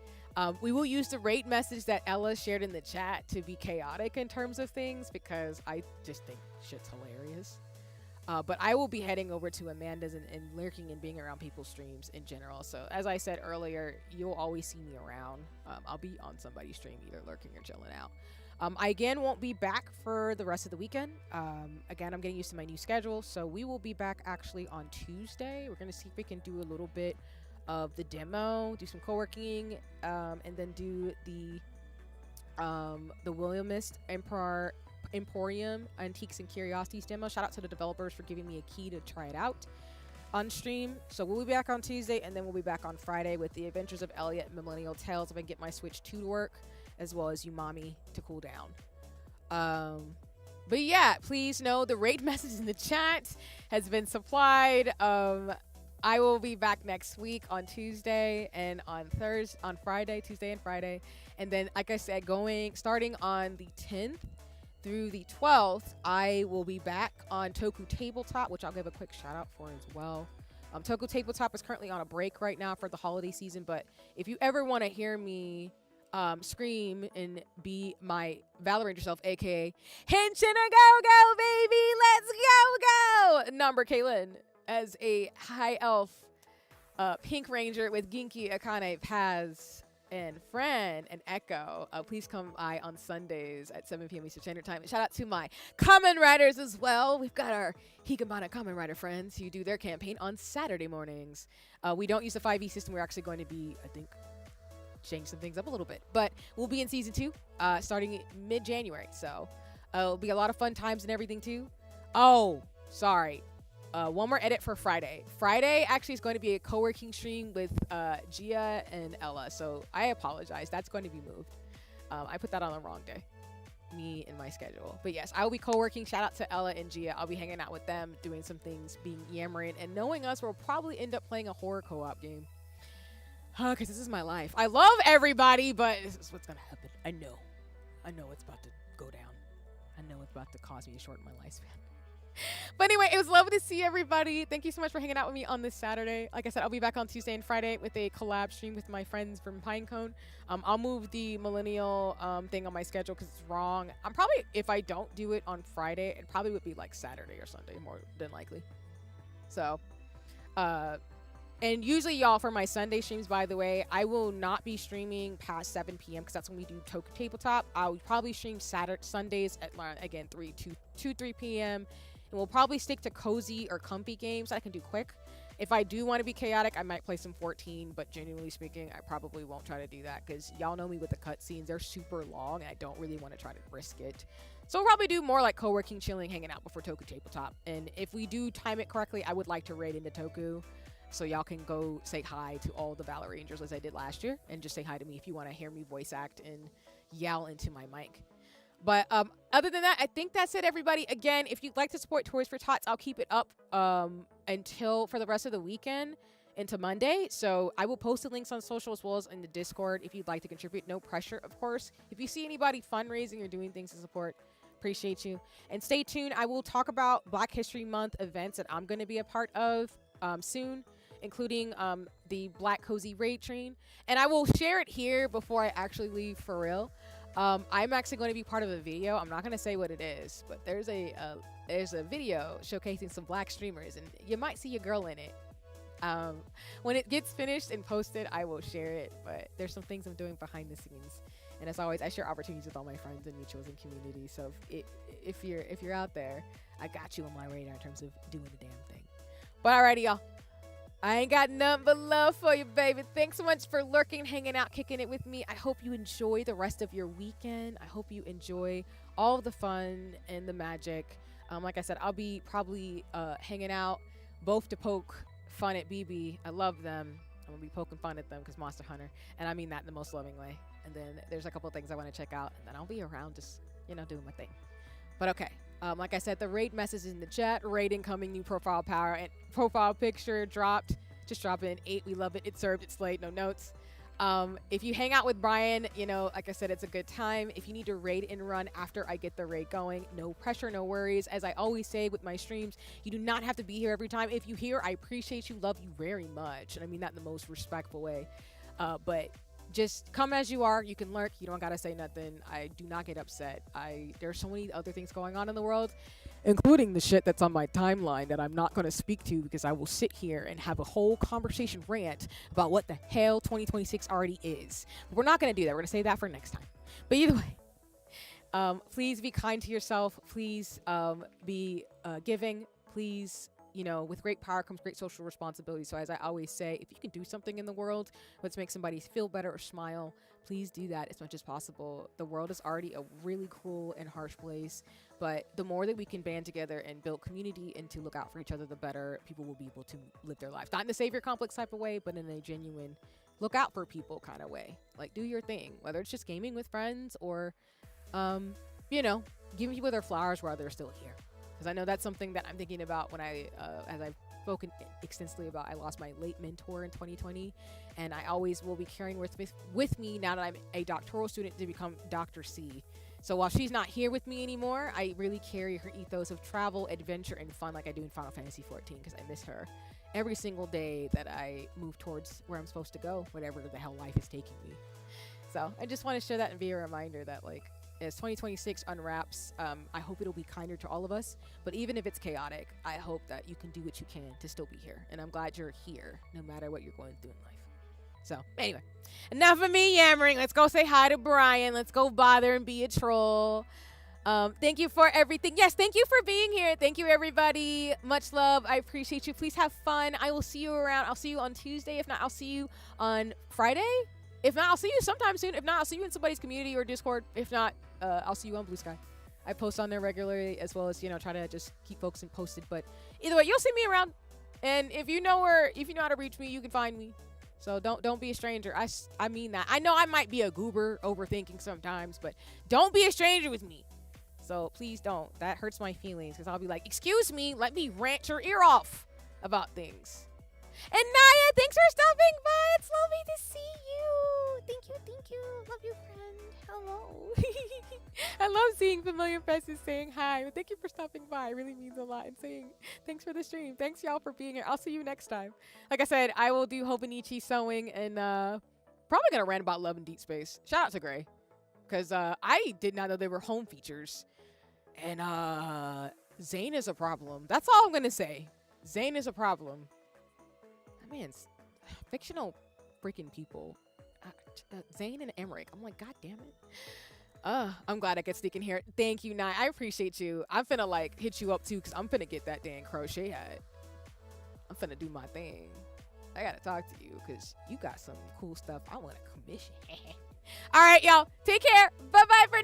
We will use the rate message that Ella shared in the chat to be chaotic in terms of things, because I just think shit's hilarious. But I will be heading over to Amanda's and lurking and being around people's streams in general. So as I said earlier, you'll always see me around. I'll be on somebody's stream, either lurking or chilling out. I again won't be back for the rest of the weekend. Again, I'm getting used to my new schedule. So we will be back actually on Tuesday. We're going to see if we can do a little bit of the demo, do some co-working, and then do the Williamist Emporium Antiques and Curiosities demo. Shout out to the developers for giving me a key to try it out on stream. So we'll be back on Tuesday, and then we'll be back on Friday with the Adventures of Elliot and Millennial Tales if I can get my Switch 2 to work, as well as Umami to cool down. But yeah, please know the raid message in the chat has been supplied. I will be back next week on Tuesday and on Friday, Tuesday and Friday. And then, like I said, starting on the 10th through the 12th, I will be back on Toku Tabletop, which I'll give a quick shout out for as well. Toku Tabletop is currently on a break right now for the holiday season, but if you ever want to hear me scream and be my Valorant yourself, aka Henshin a go baby, let's go number Kaylin, as a high elf pink ranger with Genki, Akane, Paz, and Fran, and Echo, please come by on Sundays at 7 p.m. Eastern Standard Time. And shout out to my Kamen Riders as well. We've got our Hikabana Kamen Rider friends who do their campaign on Saturday mornings. We don't use the 5e system. We're actually going to be, I think, change some things up a little bit. But we'll be in Season 2 starting mid-January. So it'll be a lot of fun times and everything too. Oh, sorry. one more edit for Friday. Friday actually is going to be a co-working stream with Gia and Ella. So I apologize. That's going to be moved. I put that on the wrong day. Me and my schedule. But yes, I will be co-working. Shout out to Ella and Gia. I'll be hanging out with them, doing some things, being yammering, and knowing us, we'll probably end up playing a horror co-op game. Because this is my life. I love everybody, but this is what's going to happen. I know it's about to go down. I know it's about to cause me to shorten my lifespan. But anyway, it was lovely to see everybody. Thank you so much for hanging out with me on this Saturday. Like I said, I'll be back on Tuesday and Friday with a collab stream with my friends from Pinecone. I'll move the millennial thing on my schedule because it's wrong. I'm probably, if I don't do it on Friday, it probably would be like Saturday or Sunday more than likely. So, and usually, y'all, for my Sunday streams, by the way, I will not be streaming past 7 p.m. because that's when we do Tabletop. I'll probably stream Sundays at, again, 3 p.m. And we'll probably stick to cozy or comfy games that I can do quick. If I do want to be chaotic, I might play some 14, but genuinely speaking, I probably won't try to do that because y'all know me with the cutscenes. They're super long, and I don't really want to try to risk it. So we'll probably do more like co-working, chilling, hanging out before Toku Tabletop. And if we do time it correctly, I would like to raid into Toku. So y'all can go say hi to all the Valor Rangers as I did last year. And just say hi to me if you want to hear me voice act and yell into my mic. But other than that, I think that's it, everybody. Again, if you'd like to support Toys for Tots, I'll keep it up until for the rest of the weekend into Monday. So I will post the links on social as well as in the Discord if you'd like to contribute. No pressure, of course. If you see anybody fundraising or doing things to support, appreciate you. And stay tuned. I will talk about Black History Month events that I'm going to be a part of soon, including the Black Cozy Raid Train. And I will share it here before I actually leave for real. I'm actually going to be part of a video. I'm not going to say what it is, but there's a video showcasing some Black streamers, and you might see a girl in it. When it gets finished and posted, I will share it, but there's some things I'm doing behind the scenes. And as always, I share opportunities with all my friends and mutuals and community. So if you're out there, I got you on my radar in terms of doing the damn thing. But alrighty, y'all. I ain't got nothing but love for you, baby. Thanks so much for lurking, hanging out, kicking it with me. I hope you enjoy the rest of your weekend. I hope you enjoy all of the fun and the magic. Like I said, I'll be probably hanging out both to poke fun at BB. I love them. I'm going to be poking fun at them because Monster Hunter. And I mean that in the most loving way. And then there's a couple of things I want to check out. And then I'll be around just, doing my thing. But okay. Like I said, the raid message is in the chat. Raid incoming, new profile power and profile picture dropped. Just drop it in 8. We love it. It served. It's late. No notes. If you hang out with Brian, like I said, it's a good time. If you need to raid and run after I get the raid going, no pressure, no worries. As I always say with my streams, you do not have to be here every time. If you here, I appreciate you, love you very much. And I mean that in the most respectful way. But just come as you are. You can lurk. You don't got to say nothing. I do not get upset. There's so many other things going on in the world, including the shit that's on my timeline that I'm not going to speak to because I will sit here and have a whole conversation rant about what the hell 2026 already is. But we're not going to do that. We're going to save that for next time. But either way, please be kind to yourself. Please be giving. Please, with great power comes great social responsibility. So as I always say, if you can do something in the world, let's make somebody feel better or smile, please do that as much as possible. The world is already a really cruel and harsh place, but the more that we can band together and build community and to look out for each other, the better people will be able to live their lives. Not in the savior complex type of way, but in a genuine look out for people kind of way. Like, do your thing, whether it's just gaming with friends or, giving people their flowers while they're still here. Because I know that's something that I'm thinking about when as I've spoken extensively about, I lost my late mentor in 2020, and I always will be carrying with me now that I'm a doctoral student to become Dr. C. So while she's not here with me anymore, I really carry her ethos of travel, adventure, and fun like I do in Final Fantasy XIV because I miss her every single day that I move towards where I'm supposed to go, whatever the hell life is taking me. So I just want to share that and be a reminder that, as 2026 unwraps, I hope it'll be kinder to all of us. But even if it's chaotic, I hope that you can do what you can to still be here. And I'm glad you're here, no matter what you're going through in life. So, anyway, enough of me yammering. Let's go say hi to Brian. Let's go bother and be a troll. Thank you for everything. Yes, thank you for being here. Thank you, everybody. Much love. I appreciate you. Please have fun. I will see you around. I'll see you on Tuesday. If not, I'll see you on Friday. If not, I'll see you sometime soon. If not, I'll see you in somebody's community or Discord. If not, I'll see you on Blue Sky. I post on there regularly, as well as, you know, try to just keep folks posted. But either way, you'll see me around. And if you know how to reach me, you can find me. So don't be a stranger. I mean that. I know I might be a goober overthinking sometimes, but don't be a stranger with me. So please don't. That hurts my feelings, because I'll be like, excuse me, let me rant your ear off about things. And Naya, thanks for stopping by. It's lovely to see you. Thank you. Love you, friend. Hello. I love seeing familiar faces saying hi. But thank you for stopping by. It really means a lot. And saying thanks for the stream. Thanks, y'all, for being here. I'll see you next time. Like I said, I will do Hobonichi sewing, and probably going to rant about Love in Deep Space. Shout out to Gray. Because I did not know they were home features. And Zane is a problem. That's all I'm going to say. Zane is a problem. I mean, it's fictional freaking people. Zane and Emmerich. I'm like, God damn it. I'm glad I could sneak in here. Thank you, Nye. I appreciate you. I'm finna like hit you up too, because I'm finna get that dang crochet hat. I'm finna do my thing. I gotta talk to you, because you got some cool stuff I want to commission. All right, y'all. Take care. Bye-bye for